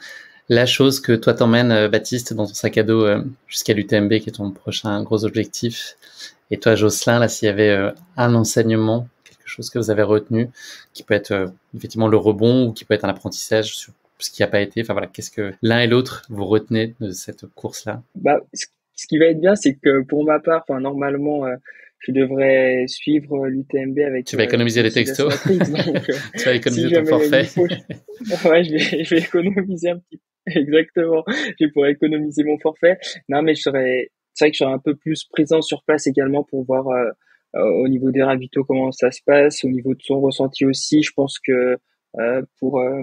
La chose que toi t'emmènes, Baptiste, dans ton sac à dos jusqu'à l'UTMB, qui est ton prochain gros objectif, et toi, Jocelyn, là, s'il y avait un enseignement, quelque chose que vous avez retenu, qui peut être effectivement le rebond ou qui peut être un apprentissage sur ce qui n'a pas été, enfin voilà, qu'est-ce que l'un et l'autre vous retenez de cette course-là? Bah, ce qui va être bien, c'est que pour ma part, enfin normalement, je devrais suivre l'UTMB avec Tu vas économiser les textos. Donc, tu vas économiser si ton jamais il forfait. faut, ouais, je vais économiser un petit peu. Exactement. Je pourrais économiser mon forfait. Non, mais c'est vrai que je serai un peu plus présent sur place également pour voir au niveau des ravitaux comment ça se passe, au niveau de son ressenti aussi. Je pense que euh, pour euh,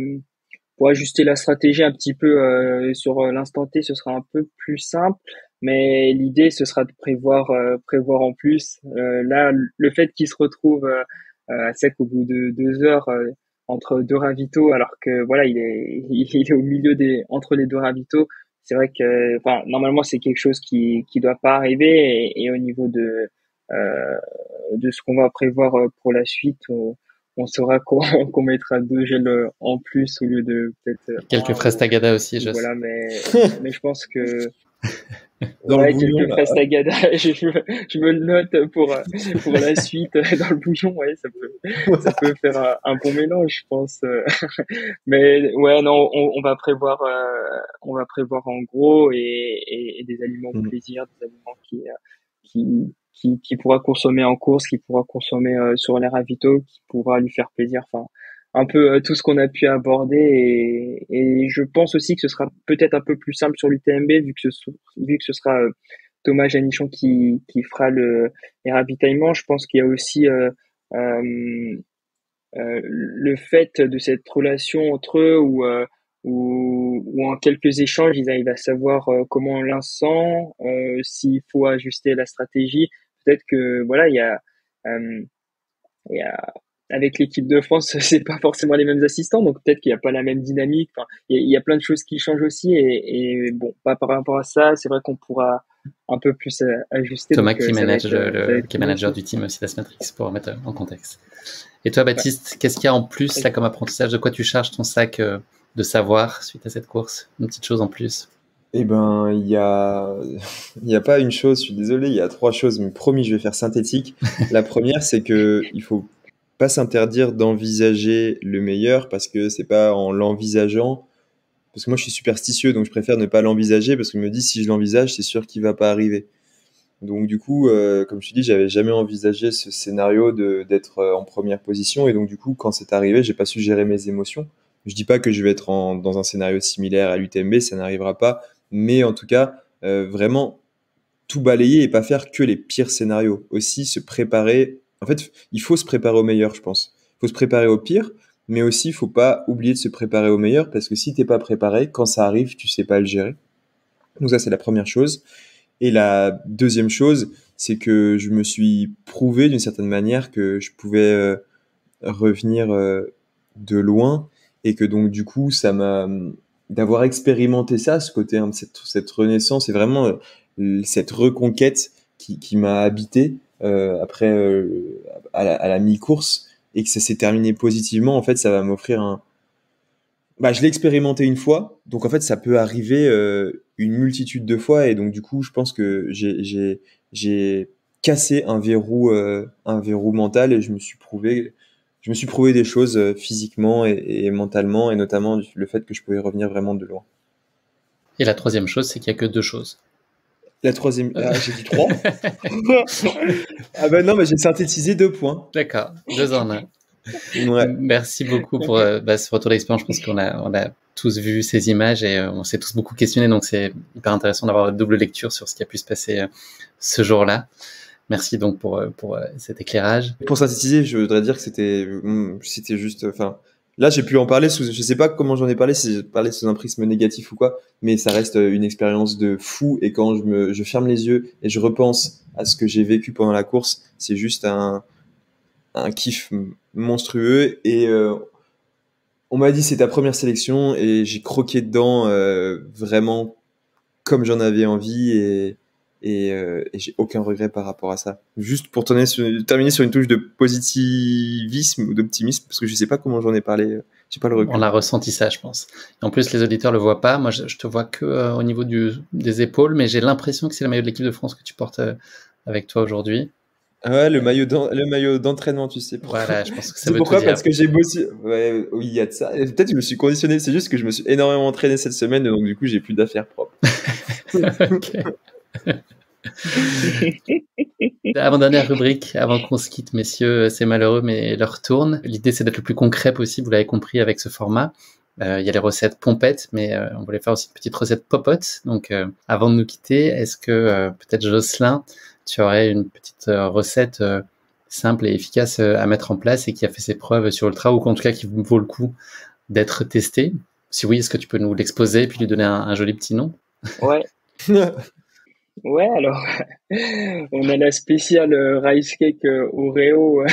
pour ajuster la stratégie un petit peu sur l'instant T, ce sera un peu plus simple. Mais l'idée, ce sera de prévoir en plus. Là, le fait qu'il se retrouve à sec au bout de 2 heures entre deux ravitaux, alors que voilà, il est au milieu entre les deux ravitaux. C'est vrai que, enfin, normalement, c'est quelque chose qui doit pas arriver. Et au niveau de ce qu'on va prévoir pour la suite, on saura qu'on mettra 2 gels en plus au lieu de peut-être Quelques un. fraises tagada aussi, je sais. Voilà, mais je pense que Dans le ouais, bouillon, quelques là. fraises tagada, je me le note pour la suite dans le bouillon. Ouais, ça peut faire un bon mélange, je pense. Mais ouais, non, on va prévoir en gros et des aliments Mm. plaisir, des aliments qui pourra consommer en course, qui pourra consommer sur les ravitaux, qui pourra lui faire plaisir. Enfin, un peu tout ce qu'on a pu aborder et je pense aussi que ce sera peut-être un peu plus simple sur l'UTMB vu que ce sera Thomas Janichon qui fera les ravitaillements. Je pense qu'il y a aussi euh, le fait de cette relation entre eux où en quelques échanges ils arrivent à savoir comment l'un sent, s'il faut ajuster la stratégie. Peut-être que voilà euh, il y a avec l'équipe de France c'est pas forcément les mêmes assistants, donc peut-être qu'il n'y a pas la même dynamique. Enfin, il y a plein de choses qui changent aussi et bon, pas par rapport à ça, c'est vrai qu'on pourra un peu plus ajuster. Thomas donc, qui ça va manage être, ça va être qui est cool manager aussi. du team aussi d'Asmatrix pour remettre en contexte. Et toi, Baptiste, qu'est-ce qu'il y a en plus là comme apprentissage? De quoi tu charges ton sac de savoir suite à cette course? Une petite chose en plus. Eh ben, il y a pas une chose, je suis désolé, il y a 3 choses, mais promis, je vais faire synthétique. La première, c'est que il faut pas s'interdire d'envisager le meilleur parce que c'est pas en l'envisageant, parce que moi je suis superstitieux, donc je préfère ne pas l'envisager parce que je me dis si je l'envisage, c'est sûr qu'il va pas arriver. Donc du coup, comme je te dis, j'avais jamais envisagé ce scénario d'être en première position et donc du coup, quand c'est arrivé, j'ai pas su gérer mes émotions. Je dis pas que je vais être dans un scénario similaire à l'UTMB, ça n'arrivera pas, mais en tout cas, vraiment tout balayer et pas faire que les pires scénarios. Aussi se préparer. En fait, il faut se préparer au meilleur, je pense. Il faut se préparer au pire, mais aussi il faut pas oublier de se préparer au meilleur parce que si t'es pas préparé, quand ça arrive, tu sais pas le gérer. Donc ça, c'est la première chose. Et la deuxième chose, c'est que je me suis prouvé d'une certaine manière que je pouvais revenir de loin et que donc du coup, ça m'a d'avoir expérimenté ça, ce côté, hein, de cette renaissance et vraiment cette reconquête qui m'a habité après à la mi-course et que ça s'est terminé positivement. En fait, ça va m'offrir un, bah, je l'ai expérimenté une fois, donc en fait ça peut arriver une multitude de fois et donc du coup je pense que j'ai cassé un verrou mental et je me suis prouvé des choses physiquement et mentalement et notamment le fait que je pouvais revenir vraiment de loin. Et la troisième chose, c'est qu'il n'y a que deux choses. La troisième, j'ai dit 3. Ah ben non, mais j'ai synthétisé 2 points. D'accord, 2 en 1. Ouais. Merci beaucoup pour ce retour d'expérience. Je pense qu'on a tous vu ces images et on s'est tous beaucoup questionnés. Donc, c'est hyper intéressant d'avoir une double lecture sur ce qui a pu se passer ce jour-là. Merci donc pour cet éclairage. Pour synthétiser, je voudrais dire que c'était juste, enfin, Là, j'ai pu en parler je sais pas comment j'en ai parlé, si j'ai parlé sous un prisme négatif ou quoi, mais ça reste une expérience de fou. Et quand je ferme les yeux et je repense à ce que j'ai vécu pendant la course, c'est juste un kiff monstrueux. Et on m'a dit c'est ta première sélection et j'ai croqué dedans vraiment comme j'en avais envie et j'ai aucun regret par rapport à ça. Juste pour terminer sur une touche de positivisme ou d'optimisme, parce que je sais pas comment j'en ai parlé, j'ai pas le recul. On a ressenti ça, je pense. Et en plus, les auditeurs le voient pas. Moi, je te vois que au niveau des épaules, mais j'ai l'impression que c'est le maillot de l'équipe de France que tu portes avec toi aujourd'hui. Ouais, le maillot d'entraînement, tu sais. Voilà, je pense que ça C'est veut pourquoi tout dire. parce que j'ai bossé. Ouais, oui, il y a de ça. Et peut-être que je me suis conditionné. C'est juste que je me suis énormément entraîné cette semaine, donc du coup, j'ai plus d'affaires propres. Ok. Avant-dernière rubrique, avant qu'on se quitte, messieurs, c'est malheureux, mais l'heure tourne. L'idée, c'est d'être le plus concret possible, vous l'avez compris avec ce format. Il y a les recettes pompettes, mais on voulait faire aussi une petite recette popote. Donc, avant de nous quitter, est-ce que peut-être Jocelyn, tu aurais une petite recette simple et efficace à mettre en place et qui a fait ses preuves sur Ultra, ou en tout cas qui vaut le coup d'être testée? Si oui, est-ce que tu peux nous l'exposer et puis lui donner un joli petit nom? Ouais. Ouais, alors, on a la spéciale rice cake Oreo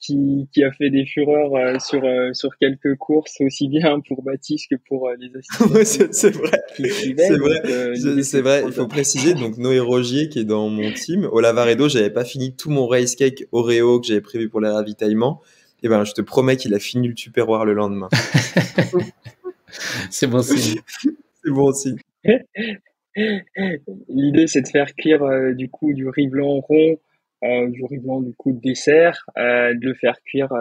qui a fait des fureurs sur quelques courses, aussi bien pour Baptiste que pour les assistants. Ouais, c'est vrai. qui suivaient. C'est vrai. l'idée, C'est vrai. de Il faut prendre- préciser. Donc Noé Rogier qui est dans mon team. Au Lavaredo, j'avais pas fini tout mon rice cake Oreo que j'avais prévu pour les ravitaillements. Et ben, je te promets qu'il a fini le Tupperware le lendemain. C'est bon signe. C'est bon aussi. L'idée, c'est de faire cuire du coup du riz blanc rond, du riz blanc du coup de dessert, de le faire cuire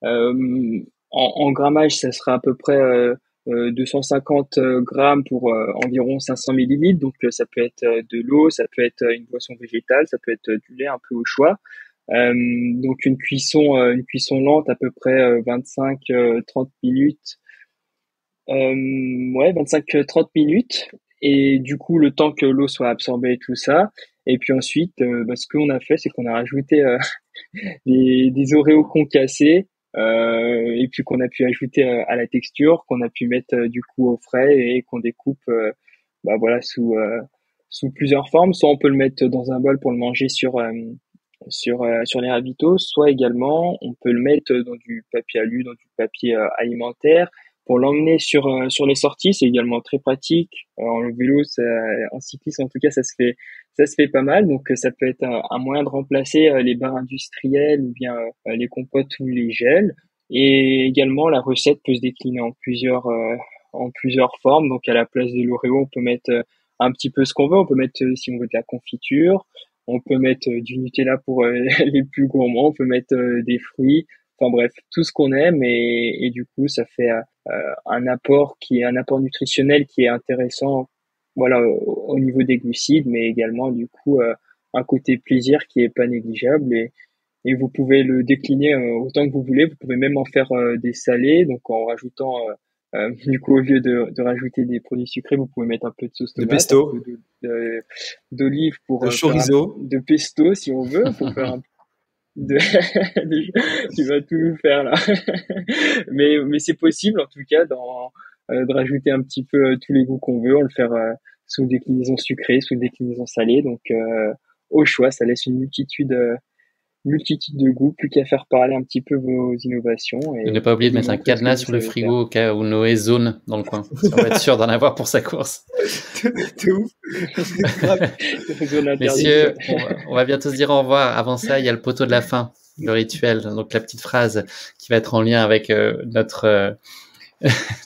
en grammage, ça sera à peu près 250 grammes pour environ 500 millilitres. Donc ça peut être de l'eau, ça peut être une boisson végétale, ça peut être du lait un peu au choix. Donc une cuisson lente à peu près 25-30 minutes. Ouais, 25-30 minutes. Et du coup, le temps que l'eau soit absorbée et tout ça. Et puis ensuite, ce qu'on a fait, c'est qu'on a rajouté des Oreos concassés, et puis qu'on a pu ajouter à la texture, qu'on a pu mettre du coup au frais et qu'on découpe voilà sous plusieurs formes. Soit on peut le mettre dans un bol pour le manger sur les ravitaux, soit également on peut le mettre dans du papier alu, dans du papier alimentaire pour l'emmener sur les sorties. C'est également très pratique. En vélo, en cyclisme en tout cas, ça se fait pas mal. Donc ça peut être un moyen de remplacer les barres industrielles ou bien les compotes ou les gels. Et également la recette peut se décliner en plusieurs formes. Donc à la place de l'Oreo, on peut mettre un petit peu ce qu'on veut. On peut mettre si on veut de la confiture. On peut mettre du Nutella pour les plus gourmands. On peut mettre des fruits. Enfin bref, tout ce qu'on aime et du coup ça fait un apport nutritionnel qui est intéressant, voilà, au niveau des glucides, mais également du coup un côté plaisir qui est pas négligeable et vous pouvez le décliner autant que vous voulez. Vous pouvez même en faire des salés, donc en rajoutant du coup au lieu de rajouter des produits sucrés, vous pouvez mettre un peu de sauce De tomate, pesto. un peu d'olive pour De chorizo. de pesto si on veut, pour faire un de... tu vas tout nous faire là. Mais c'est possible en tout cas de rajouter un petit peu tous les goûts qu'on veut, on le faire sous déclinaison sucrée, sous déclinaison salée. Donc au choix, ça laisse une multitude de goûts, plus qu'à faire parler un petit peu vos innovations. Et ne pas oublier de mettre un montrer ce que cadenas vous sur le savez frigo au cas où Noé zone dans le coin. Ça va être sûr d'en avoir pour sa course. De ouf. faire. Zone interdite. Messieurs, on va bientôt se dire au revoir. Avant ça, il y a le poteau de la fin, le rituel. Donc la petite phrase qui va être en lien avec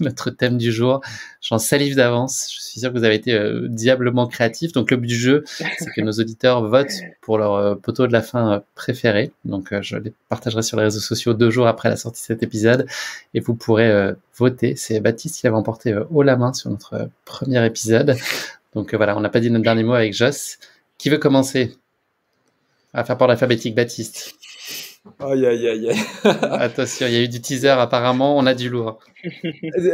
notre thème du jour. J'en salive d'avance. Je suis sûr que vous avez été diablement créatifs. Donc le but du jeu, c'est que nos auditeurs votent pour leur poteau de la fin préféré. Donc je les partagerai sur les réseaux sociaux 2 jours après la sortie de cet épisode et vous pourrez voter. C'est Baptiste qui l'avait emporté haut la main sur notre premier épisode. Donc voilà, on n'a pas dit notre dernier mot avec Joss. Qui veut commencer? On va faire par l'alphabétique, Baptiste. Aïe, aïe, aïe, aïe. Attention, il y a eu du teaser apparemment, on a du lourd.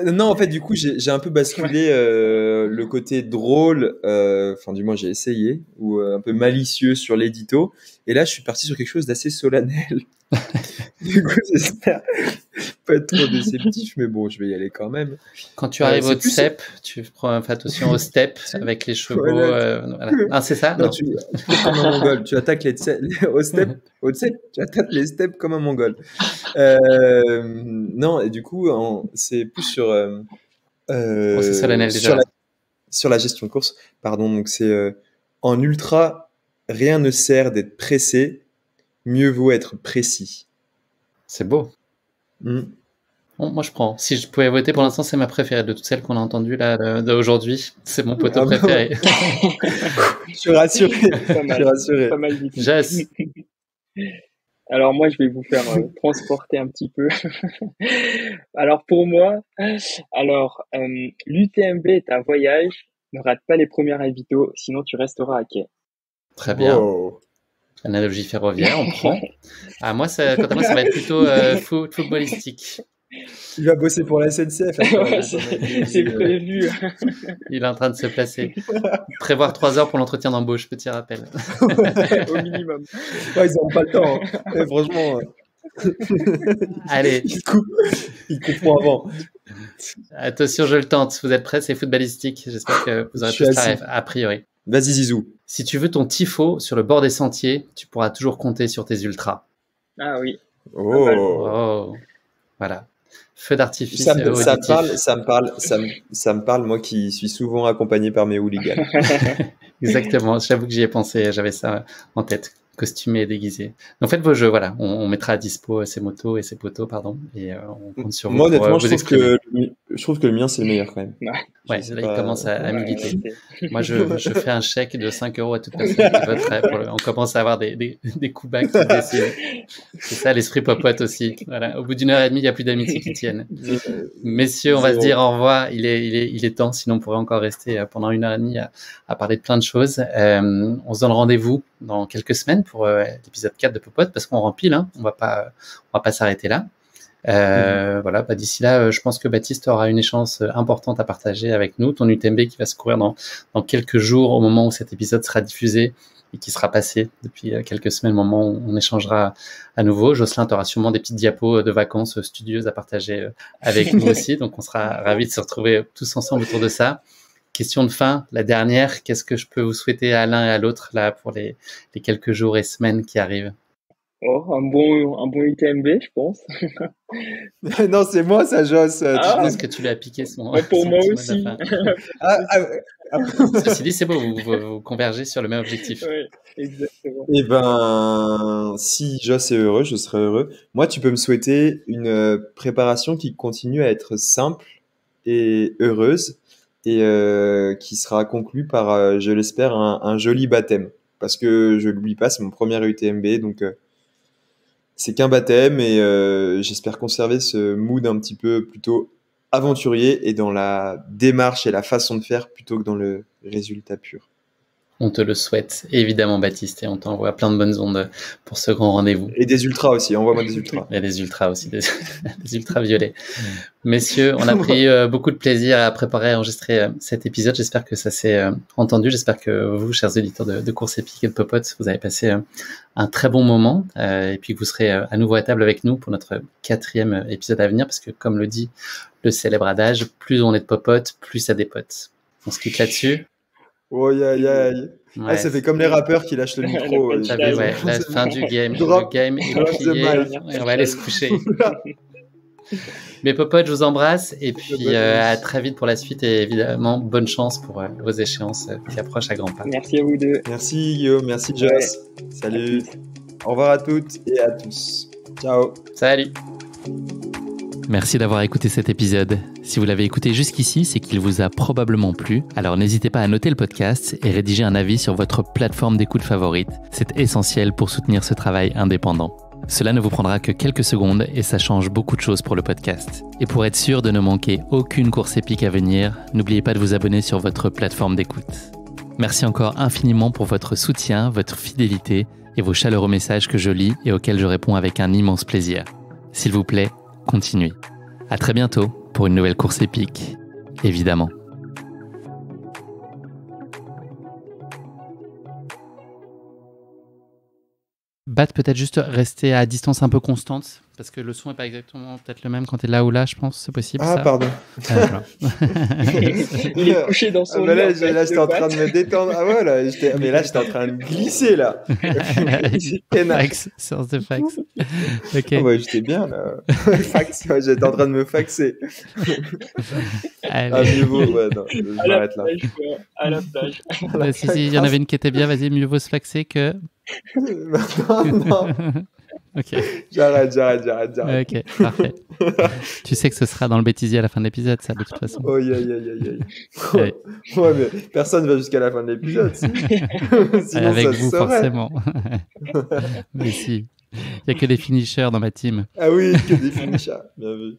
Non, en fait, du coup, j'ai un peu basculé le côté drôle, enfin, du moins, j'ai essayé, ou un peu malicieux sur l'édito. Et là, je suis parti sur quelque chose d'assez solennel. Du coup, j'espère pas être trop déceptif, mais bon, je vais y aller quand même. Quand tu arrives c'est au plus- step, tu fais attention au step avec les chevaux. Voilà. Voilà. Ah, c'est ça? Non, Non. tu fais comme un mongol. Tu attaques au step, tu attaques les steps comme un mongol. Non, et du coup, c'est plus sur, C'est solennel sur déjà. sur la gestion de course. Pardon, donc c'est en ultra, rien ne sert d'être pressé, mieux vaut être précis. C'est beau. Hmm. Bon, moi, je prends. Si je pouvais voter, pour l'instant, c'est ma préférée de toutes celles qu'on a entendues là d'aujourd'hui. C'est mon poteau Ah bah préféré. Je suis rassuré. Pas Je mal. suis rassuré. Pas mal du tout. Jess, Alors moi, je vais vous faire transporter un petit peu. Alors pour moi, l'UTMB est un voyage. Ne rate pas les premières invitaux, sinon tu resteras à quai. très bien. Wow. Analogie ferroviaire, on prend. Ah, moi, quant à moi, ça va être plutôt footballistique. Il va bosser pour la SNCF. après. Ouais, c'est prévu. Il est en train de se placer. Prévoir 3 heures pour l'entretien d'embauche, petit rappel. Au minimum. Ouais, ils n'ont pas le temps. Hein. Et franchement, Allez, il comprend avant. attention, je le tente. Vous êtes prêts? C'est footballistique. J'espère que vous aurez Je suis tous la assis. rêve, a priori. Vas-y, Zizou. Si tu veux ton tifo sur le bord des sentiers, tu pourras toujours compter sur tes ultras. Ah oui. Oh. Oh, voilà. Feu d'artifice Ça me auditif. parle, moi qui suis souvent accompagné par mes hooligans. Exactement, j'avoue que j'y ai pensé, j'avais ça en tête, costumé et déguisé. En fait, vos jeux, voilà, on mettra à dispo ces motos et ces poteaux, pardon, et on compte sur vous Moi, pour honnêtement, vous exprimer. je trouve que le mien, c'est le meilleur quand même. Ouais, Je sais là, pas. il commence à militer. Ouais, Moi, je fais un chèque de 5 € à toute personne qui voterait. On commence à avoir des coups bas qui se dessinent. C'est ça l'esprit popote aussi. Voilà. Au bout d'une heure et demie, il n'y a plus d'amitié qui tiennent. Messieurs, on va se dire au revoir. Il est temps, sinon on pourrait encore rester pendant 1 heure et demie à parler de plein de choses. On se donne rendez-vous dans quelques semaines pour l'épisode 4 de Popote, parce qu'on rempile, hein. On va pas s'arrêter là. Voilà, d'ici là, je pense que Baptiste aura une échéance importante à partager avec nous, ton UTMB qui va se courir dans quelques jours au moment où cet épisode sera diffusé et qui sera passé depuis quelques semaines, au moment où on échangera à nouveau. Jocelyn, tu auras sûrement des petites diapos de vacances studieuses à partager avec nous aussi, donc on sera ravis de se retrouver tous ensemble autour de ça. Question de fin, la dernière, qu'est-ce que je peux vous souhaiter à l'un et à l'autre là pour les quelques jours et semaines qui arrivent? Oh, un bon UTMB, je pense. Non, c'est moi, ça, Joss. Ah. Est-ce que tu lui as piqué son Pour son moi petit mot de aussi. fin? Ah, Ceci dit, c'est beau, vous convergez sur le même objectif. Ouais, exactement. Eh ben, si Joss est heureux, je serai heureux. Moi, tu peux me souhaiter une préparation qui continue à être simple et heureuse et qui sera conclue par, je l'espère, un joli baptême. Parce que je l'oublie pas, c'est mon premier UTMB, donc c'est qu'un baptême et j'espère conserver ce mood un petit peu plutôt aventurier et dans la démarche et la façon de faire plutôt que dans le résultat pur. On te le souhaite, évidemment, Baptiste, et on t'envoie plein de bonnes ondes pour ce grand rendez-vous. Et des ultras aussi, envoie-moi des ultras. Il y a des ultras aussi, des ultras violets. Messieurs, on a pris beaucoup de plaisir à préparer et enregistrer cet épisode. J'espère que ça s'est entendu. J'espère que vous, chers auditeurs de Course Épique et de Popote, vous avez passé un très bon moment et puis que vous serez à nouveau à table avec nous pour notre 4e épisode à venir, parce que comme le dit le célèbre adage, plus on est de Popote, plus ça dépote. On se quitte là-dessus. Oh, aïe, aïe. Ouais. Ah, ça fait comme les rappeurs qui lâchent le micro. La T'as vu, ouais, la fin du game. Drop- Le game est drop the plié mic. et on va aller se coucher. Mes popotes, je vous embrasse et puis à très vite pour la suite et évidemment bonne chance pour vos échéances qui approchent à grands pas. Merci à vous deux. Merci Guillaume, merci Joss. Salut. Au revoir à toutes et à tous. Ciao. Salut. Merci d'avoir écouté cet épisode. Si vous l'avez écouté jusqu'ici, c'est qu'il vous a probablement plu. Alors n'hésitez pas à noter le podcast et rédiger un avis sur votre plateforme d'écoute favorite. C'est essentiel pour soutenir ce travail indépendant. Cela ne vous prendra que quelques secondes et ça change beaucoup de choses pour le podcast. Et pour être sûr de ne manquer aucune course épique à venir, n'oubliez pas de vous abonner sur votre plateforme d'écoute. Merci encore infiniment pour votre soutien, votre fidélité et vos chaleureux messages que je lis et auxquels je réponds avec un immense plaisir. S'il vous plaît, continuez. À très bientôt pour une nouvelle course épique, évidemment. Bat, peut-être juste rester à distance un peu constante, parce que le son n'est pas exactement peut-être le même quand tu es là ou là, je pense, c'est possible. Ah, ça pardon. Voilà. Il est couché dans son mais lit. là, j'étais en train de me détendre. Ah ouais, là, mais là, j'étais en train de glisser, là. Peinard. Fax, séance de fax. Ok. Ah ouais, j'étais bien, là. Fax, ouais, j'étais en train de me faxer. Allez. Ah, mieux vaut, ouais, non, je À la m'arrête là. plage, quoi. À la plage. Si, il y en avait une qui était bien, vas-y, mieux vaut se faxer que... non. Ok, J'arrête. ok, parfait. Tu sais que ce sera dans le bêtisier à la fin de l'épisode, ça, de toute façon. Oh, aïe. Ouais. Ouais, mais personne va jusqu'à la fin de l'épisode, si. Sinon, Avec ça vous, se saurait. forcément. Mais si, il n'y a que des finishers dans ma team. Ah oui, que des finishers. Bien vu.